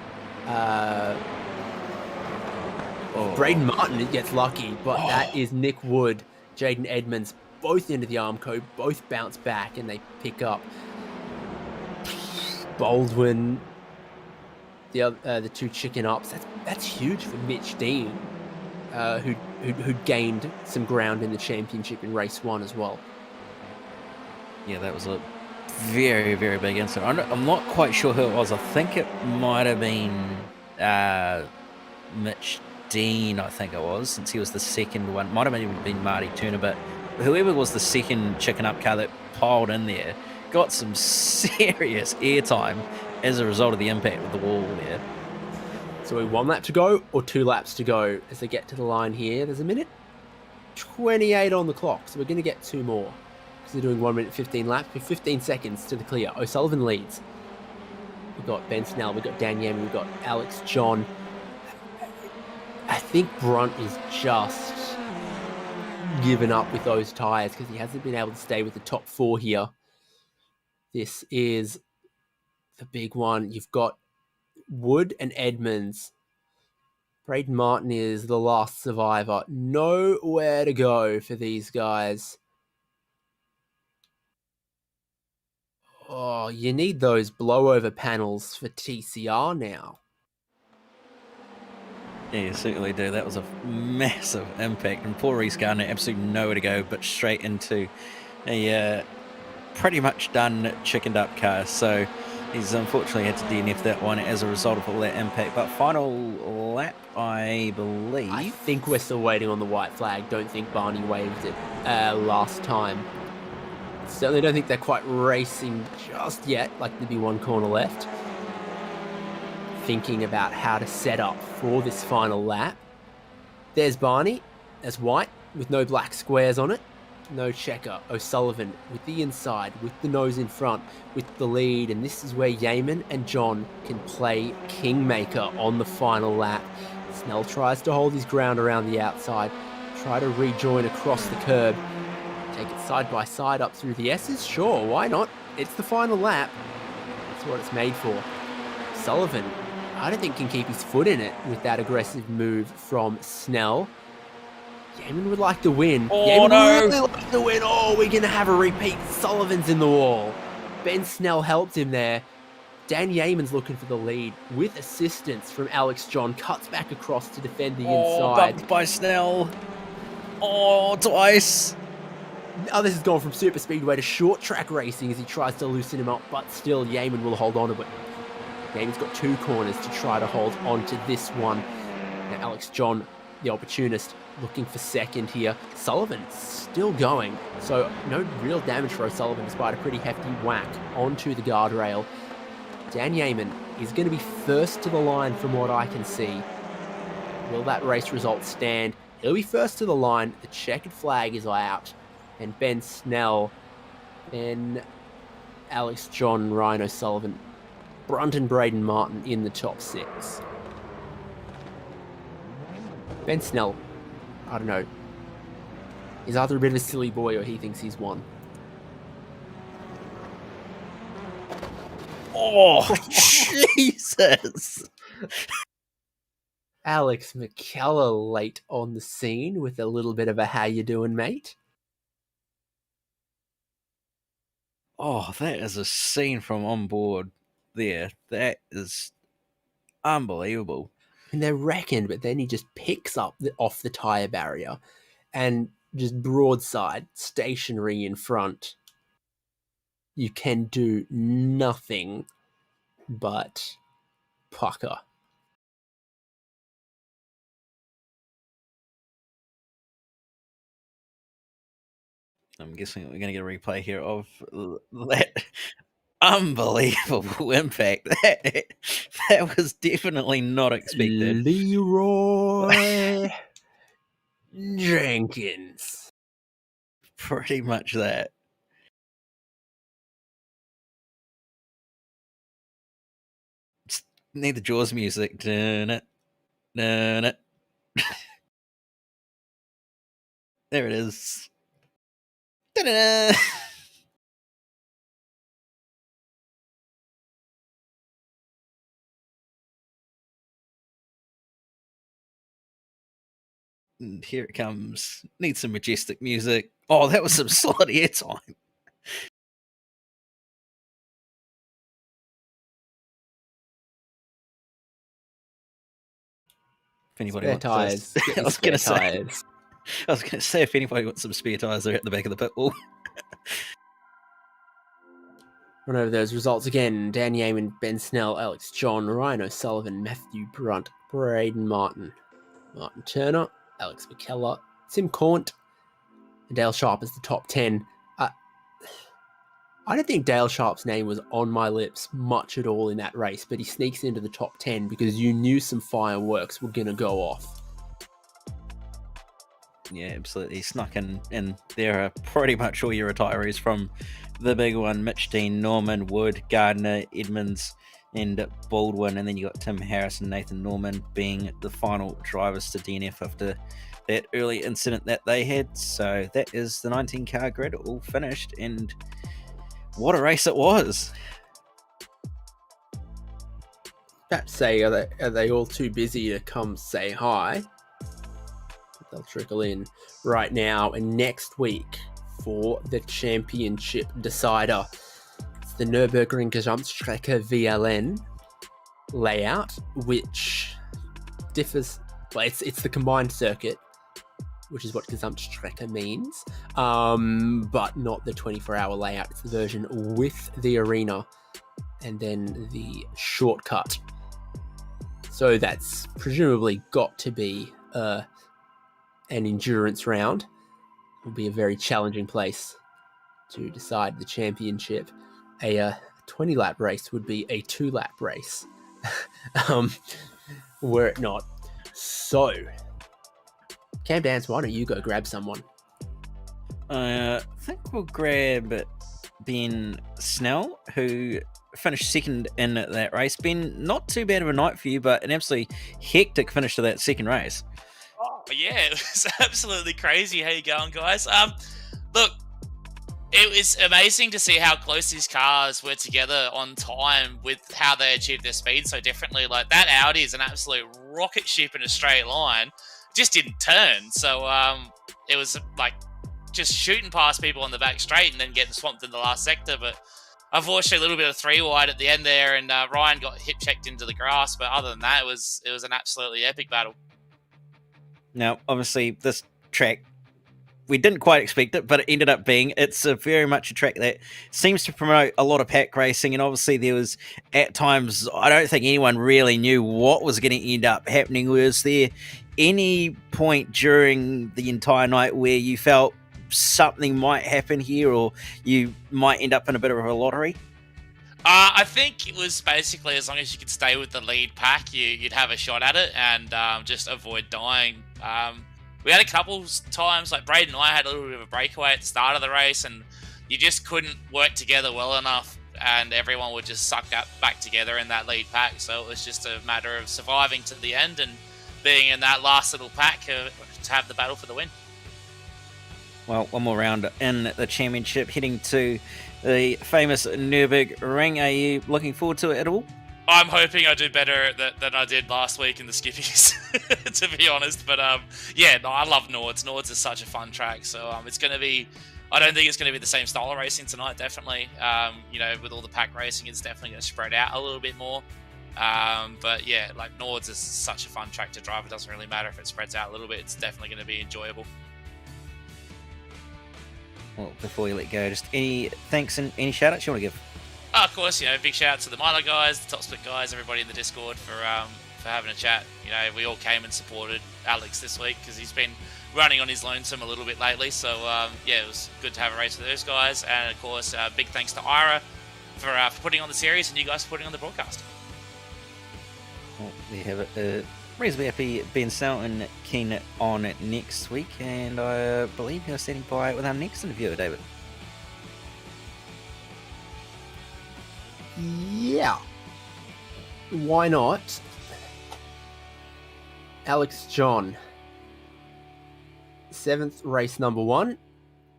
Braden Martin gets lucky, but that is Nick Wood, Jaden Edmonds, both into the Armco, both bounce back, and they pick up Baldwin, the 2 chicken ups. That's huge for Mitch Dean, who gained some ground in the championship in race 1 as well. Yeah, that was a very, very big incident. I'm not quite sure who it was. I think it might have been Mitch Dean, I think it was, since he was the second one. Might have even been Marty Turner, but whoever was the second chicken up car that piled in there got some serious airtime as a result of the impact with the wall there. So 1 lap to go or 2 laps to go as they get to the line here. There's a minute 28 on the clock, so we're going to get 2 more. Because they're doing 1 minute 15 laps with 15 seconds to the clear. O'Sullivan leads. We've got Ben Snell, we've got Dan Yamin, we've got Alex John. I think Brunt is just given up with those tyres because he hasn't been able to stay with the top 4 here. This is the big one. You've got Wood and Edmonds. Braden Martin is the last survivor. Nowhere to go for these guys. Oh, you need those blowover panels for TCR now. Yeah, you certainly do. That was a massive impact. And poor Reese Gardner, absolutely nowhere to go, but straight into a pretty much done chickened up car. So he's unfortunately had to DNF that one as a result of all that impact. But final lap, I believe. I think we're still waiting on the white flag. Don't think Barney waved it last time. Certainly don't think they're quite racing just yet, like there'd be 1 corner left. Thinking about how to set up for this final lap. There's Barney, there's white with no black squares on it. No checker. O'Sullivan with the inside, with the nose in front, with the lead, and this is where Yamin and John can play Kingmaker on the final lap. Snell tries to hold his ground around the outside, try to rejoin across the curb. Take it side by side up through the S's? Sure, why not? It's the final lap. That's what it's made for. Sullivan, I don't think can keep his foot in it with that aggressive move from Snell. Yamin would like to win. Oh, Yamin no. would really like to win. Oh, we're going to have a repeat. Sullivan's in the wall. Ben Snell helped him there. Dan Yaman's looking for the lead with assistance from Alex John. Cuts back across to defend the inside. Bumped by Snell. Oh, twice. Now this has gone from super speedway to short track racing as he tries to loosen him up, but still Yaman will hold on to it. Yaman's got 2 corners to try to hold on to this one. Now Alex John, the opportunist, looking for second here. Sullivan still going, so no real damage for O'Sullivan despite a pretty hefty whack onto the guardrail. Dan Yaman is going to be first to the line from what I can see. Will that race result stand? He'll be first to the line. The checkered flag is out. And Ben Snell, then Alex John, Ryan O'Sullivan, Brunt and Braden Martin in the top 6. Ben Snell, I don't know, is either a bit of a silly boy or he thinks he's won. Oh, Jesus. Alex McKellar late on the scene with a little bit of a how you doing, mate? Oh, that is a scene from on board there. That is unbelievable. And they're reckoned, but then he just picks up off the tyre barrier and just broadside, stationary in front. You can do nothing but pucker. I'm guessing we're going to get a replay here of that unbelievable impact. That was definitely not expected. Leroy Jenkins. Pretty much that. Just need the Jaws music. Dun it. Dun it. There it is. Da-da-da. And here it comes. Need some majestic music. Oh, that was some solid airtime. If anybody Spare wants tires. I was going to say. Tires. I was going to say if anybody wants some spare tires, they're at the back of the pit wall. Run over those results again. Dan Yeaman, Ben Snell, Alex John, Ryan O'Sullivan, Matthew Brunt, Braden Martin, Martin Turner, Alex McKellar, Tim Cornt, and Dale Sharp as the top 10. I don't think Dale Sharp's name was on my lips much at all in that race, but he sneaks into the top 10 because you knew some fireworks were going to go off. Yeah, absolutely. He snuck in, and there are pretty much all your retirees from the big one: Mitch Dean, Norman, Wood, Gardner, Edmonds, and Baldwin. And then you got Tim Harris and Nathan Norman being the final drivers to DNF after that early incident that they had. So that is the 19-car grid all finished, and what a race it was. About to say, are they all too busy to come say hi? They'll trickle in right now and next week for the championship decider. It's the Nürburgring Gesamtstrecke VLN layout, which differs. Well, it's the combined circuit, which is what Gesamtstrecke means, but not the 24-hour layout. It's the version with the arena and then the shortcut. So that's presumably got to be an endurance round. It will be a very challenging place to decide the championship. A 20-lap race would be a 2-lap race, were it not. So, Cam Dance, why don't you go grab someone? I think we'll grab Ben Snell, who finished second in that race. Ben, not too bad of a night for you, but an absolutely hectic finish to that second race. Oh, yeah, it was absolutely crazy. How you going, guys? Look, it was amazing to see how close these cars were together on time with how they achieved their speed so differently. Like, that Audi is an absolute rocket ship in a straight line. Just didn't turn. So it was like just shooting past people on the back straight and then getting swamped in the last sector. But unfortunately, a little bit of 3 wide at the end there, and Ryan got hip checked into the grass. But other than that, it was an absolutely epic battle. Now, obviously, this track, we didn't quite expect it, but it ended up being, it's very much a track that seems to promote a lot of pack racing. And obviously there was, at times, I don't think anyone really knew what was going to end up happening. Was there any point during the entire night where you felt something might happen here, or you might end up in a bit of a lottery? I think it was basically, as long as you could stay with the lead pack, you'd have a shot at it and just avoid dying. We had a couple times, like Braden and I had a little bit of a breakaway at the start of the race, and you just couldn't work together well enough, and everyone would just suck up back together in that lead pack. So it was just a matter of surviving to the end and being in that last little pack to have the battle for the win. Well, one more round in the championship, heading to the famous Nürburgring. Are you looking forward to it at all? I'm hoping I do better than I did last week in the skippies, to be honest. But yeah, no, I love Nords. Nords is such a fun track. So it's going to be, I don't think it's going to be the same style of racing tonight, definitely. You know, with all the pack racing, it's definitely going to spread out a little bit more. But yeah, like Nords is such a fun track to drive. It doesn't really matter if it spreads out a little bit. It's definitely going to be enjoyable. Well, before we let go, just any thanks and any shout-outs you want to give? Of course, you know, big shout out to the Milo guys, the Top Split guys, everybody in the Discord for having a chat. You know, we all came and supported Alex this week because he's been running on his lonesome a little bit lately. So yeah, it was good to have a race with those guys, and of course, big thanks to Ira for putting on the series and you guys for putting on the broadcast. Well, we have it. Reasonably happy Ben Snell and Keen on next week, and I believe you're standing by with our next interviewer, David. Yeah. Why not? Alex John. 7th race number 1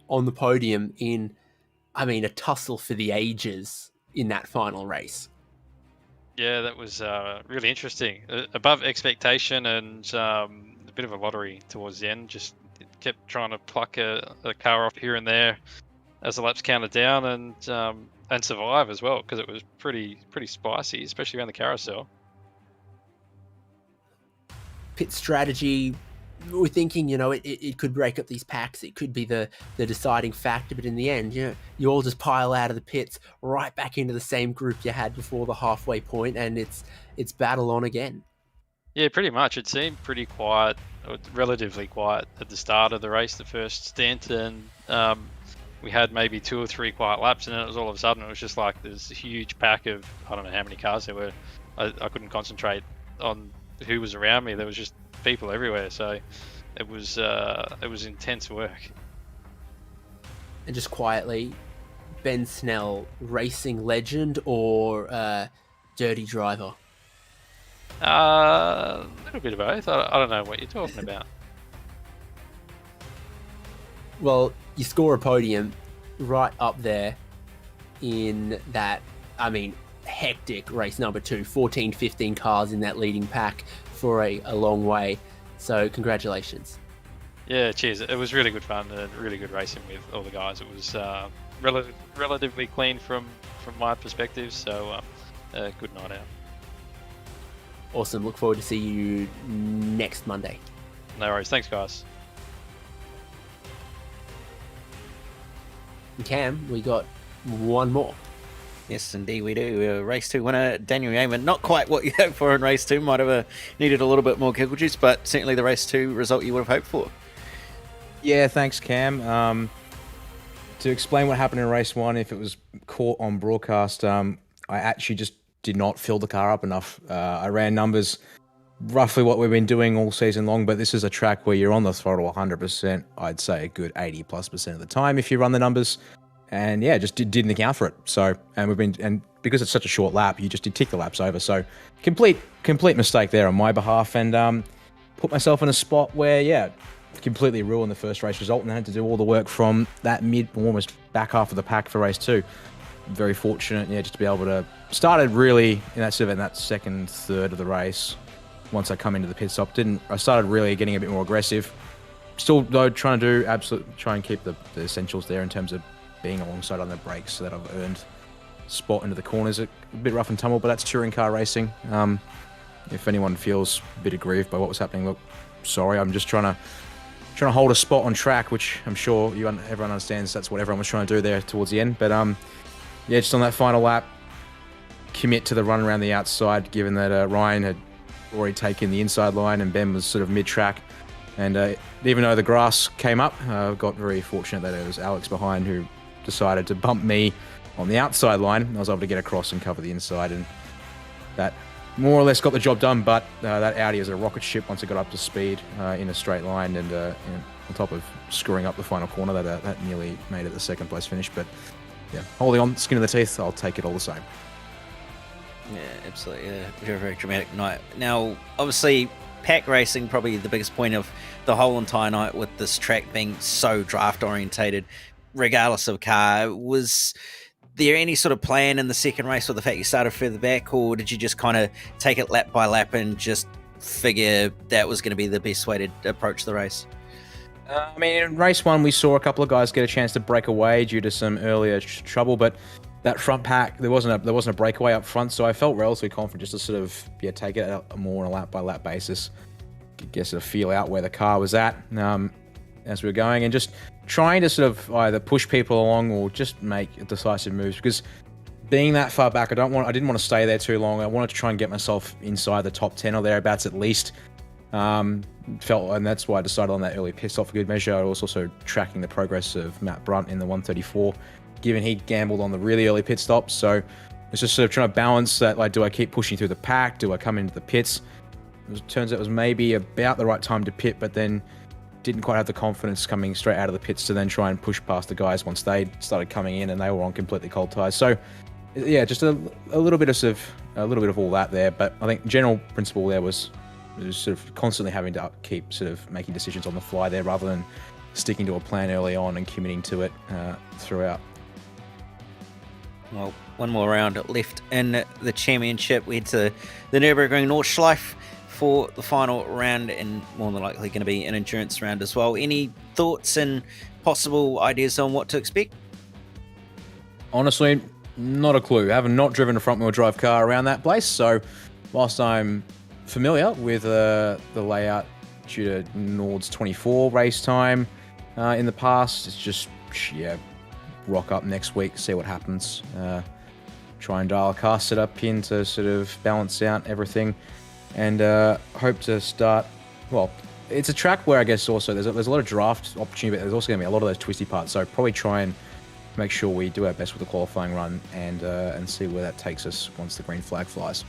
on the podium in, a tussle for the ages in that final race. Yeah, that was really interesting. Above expectation and a bit of a lottery towards the end. Just kept trying to pluck a car off here and there as the laps counted down, and survive as well, because it was pretty spicy, especially around the carousel. Pit strategy we're thinking, it could break up these packs. It could be the deciding factor. But in the end, you all just pile out of the pits right back into the same group you had before the halfway point, and it's battle on again. Yeah, pretty much. It seemed pretty quiet, or relatively quiet at the start of the race, the first stint, and we had maybe 2 or 3 quiet laps, and then it was all of a sudden, it was just like this huge pack of, I don't know how many cars there were. I couldn't concentrate on who was around me. There was just people everywhere, so it was intense work. And just quietly, Ben Snell, racing legend or dirty driver? A little bit of both. I don't know what you're talking about. Well, you score a podium right up there in that, hectic race number 2, 14, 15 cars in that leading pack for a long way. So congratulations. Yeah, cheers. It was really good fun and really good racing with all the guys. It was relatively clean from my perspective, so good night out. Awesome. Look forward to see you next Monday. No worries. Thanks, guys. Cam, we got one more. Yes, indeed we do. Race 2 winner, Daniel Yeaman. Not quite what you hoped for in Race 2. Might have needed a little bit more kickle juice, but certainly the Race 2 result you would have hoped for. Yeah, thanks, Cam. To explain what happened in Race 1, if it was caught on broadcast, I actually just did not fill the car up enough. I ran numbers roughly what we've been doing all season long, but this is a track where you're on the throttle 100%. I'd say a good 80+% of the time if you run the numbers. And yeah, just didn't account for it. So, and because it's such a short lap, you just did tick the laps over. So, complete mistake there on my behalf, and put myself in a spot where, yeah, completely ruined the first race result, and I had to do all the work from that almost back half of the pack for Race 2. Very fortunate, yeah, just to be able to started really in that second third of the race. Once I come into the pit stop, I started really getting a bit more aggressive. Still though, trying and keep the essentials there in terms of being alongside on the brakes, so that I've earned spot into the corners. A bit rough and tumble, but that's touring car racing. If anyone feels a bit aggrieved by what was happening, look, sorry. I'm just trying to hold a spot on track, which I'm sure everyone understands. That's what everyone was trying to do there towards the end. But yeah, just on that final lap, commit to the run around the outside, given that Ryan had already taken the inside line and Ben was sort of mid-track. And even though the grass came up, I got very fortunate that it was Alex behind who decided to bump me on the outside line. I was able to get across and cover the inside, and that more or less got the job done. But that Audi is a rocket ship once it got up to speed in a straight line, and on top of screwing up the final corner, that nearly made it the second place finish. But yeah, holding on, skin of the teeth, I'll take it all the same. Yeah, absolutely. Yeah, very, very dramatic night. Now, obviously, pack racing, probably the biggest point of the whole entire night with this track being so draft orientated, regardless of car. Was there any sort of plan in the second race, or the fact you started further back, or did you just kind of take it lap by lap and just figure that was going to be the best way to approach the race? In race 1, we saw a couple of guys get a chance to break away due to some earlier trouble, but that front pack, there wasn't a breakaway up front, so I felt relatively confident just to sort of take it out more on a lap by lap basis. I guess to feel out where the car was at as we were going, and just trying to sort of either push people along or just make decisive moves, because being that far back, I didn't want to stay there too long. I wanted to try and get myself inside the top 10 or thereabouts at least. And that's why I decided on that early piss off for good measure. I was also tracking the progress of Matt Brunt in the 134, given he gambled on the really early pit stops. So it's just sort of trying to balance that, like, do I keep pushing through the pack? Do I come into the pits? It turns out it was maybe about the right time to pit, but then didn't quite have the confidence coming straight out of the pits to then try and push past the guys once they started coming in and they were on completely cold tires. So yeah, just a little bit of all that there. But I think general principle there was sort of constantly having to keep sort of making decisions on the fly there, rather than sticking to a plan early on and committing to it throughout. Well, one more round left in the championship. We head to the Nürburgring Nordschleife for the final round, and more than likely going to be an endurance round as well. Any thoughts and possible ideas on what to expect? Honestly, not a clue. I have not driven a front-wheel drive car around that place, so whilst I'm familiar with the layout, due to Nord's 24 race time in the past. It's just, rock up next week, see what happens. Try and dial a car setup in to sort of balance out everything, and hope to start. Well, it's a track where I guess also there's a lot of draft opportunity, but there's also going to be a lot of those twisty parts. So probably try and make sure we do our best with the qualifying run and see where that takes us once the green flag flies.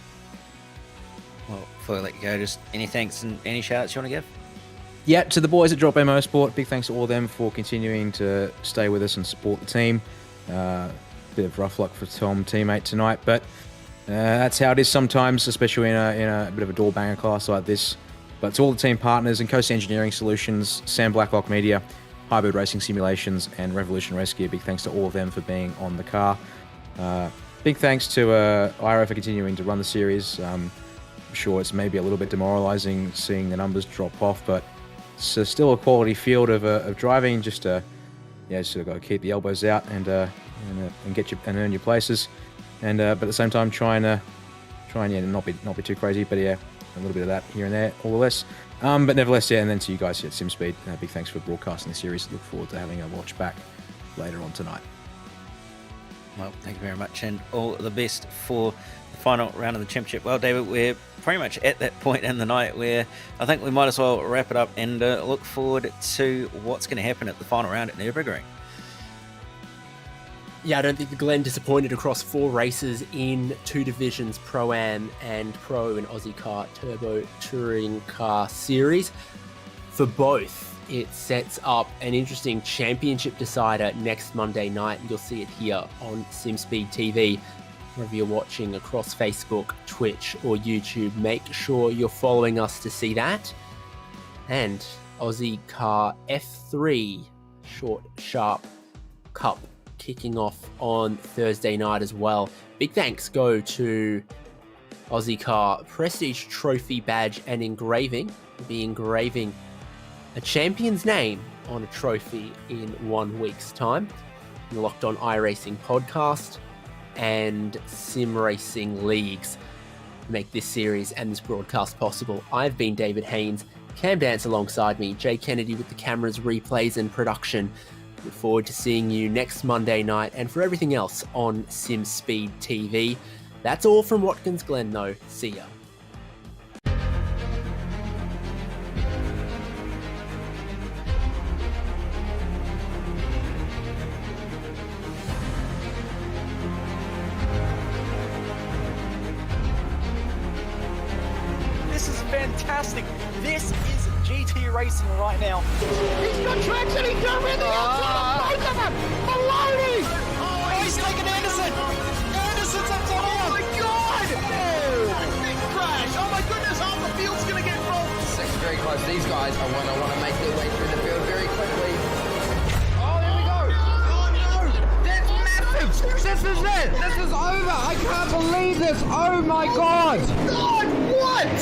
Well, before I let you go, just any thanks and any shout-outs you want to give? Yeah, to the boys at Drop MO Sport, big thanks to all of them for continuing to stay with us and support the team. Bit of rough luck for Tom, teammate, tonight, but that's how it is sometimes, especially in a bit of a door banger class like this. But to all the team partners and Coast Engineering Solutions, Sam Blacklock Media, Highbird Racing Simulations, and Revolution Rescue, big thanks to all of them for being on the car. Big thanks to Ira for continuing to run the series. I'm sure it's maybe a little bit demoralising seeing the numbers drop off, but it's still a quality field of driving. Just sort of got to keep the elbows out and get you and earn your places, but at the same time try and not be too crazy. But a little bit of that here and there, all the less. But nevertheless, and then to you guys at SimSpeed, big thanks for broadcasting the series. Look forward to having a watch back later on tonight. Well, thank you very much, and all the best for the final round of the championship. Well, David, we're pretty much at that point in the night where I think we might as well wrap it up and look forward to what's going to happen at the final round at Nürburgring. Yeah, I don't think the Glen disappointed across 4 races in 2 divisions, Pro-Am and Pro and Ozicar Turbo Touring Car Series. For both, it sets up an interesting championship decider next Monday night. You'll see it here on SimSpeed TV. Wherever you're watching across Facebook, Twitch, or YouTube, make sure you're following us to see that. And Ozicar F3 Short Sharp Cup kicking off on Thursday night as well. Big thanks go to Ozicar Prestige Trophy Badge and Engraving. We'll be engraving a champion's name on a trophy in 1 week's time. The Locked On iRacing podcast and Sim Racing Leagues make this series and this broadcast possible. I've been David Haynes, Cam Dance alongside me, Jay Kennedy with the cameras, replays and production. Look forward to seeing you next Monday night, and for everything else on SimSpeed TV. That's all from Watkins Glen though. See ya. This is fantastic. This is GT racing right now. He's got traction, he's got everything outside of both of them! Maloney! Oh, he's taking Anderson! Anderson's up top! Oh my god! Oh, big crash! Oh my goodness, half the field's gonna get rolled! Six very close. These guys are want to make their way through the field very quickly. Oh, there we go! Oh no! That's massive! This is it! This is over! I can't believe this! Oh my god! God, what?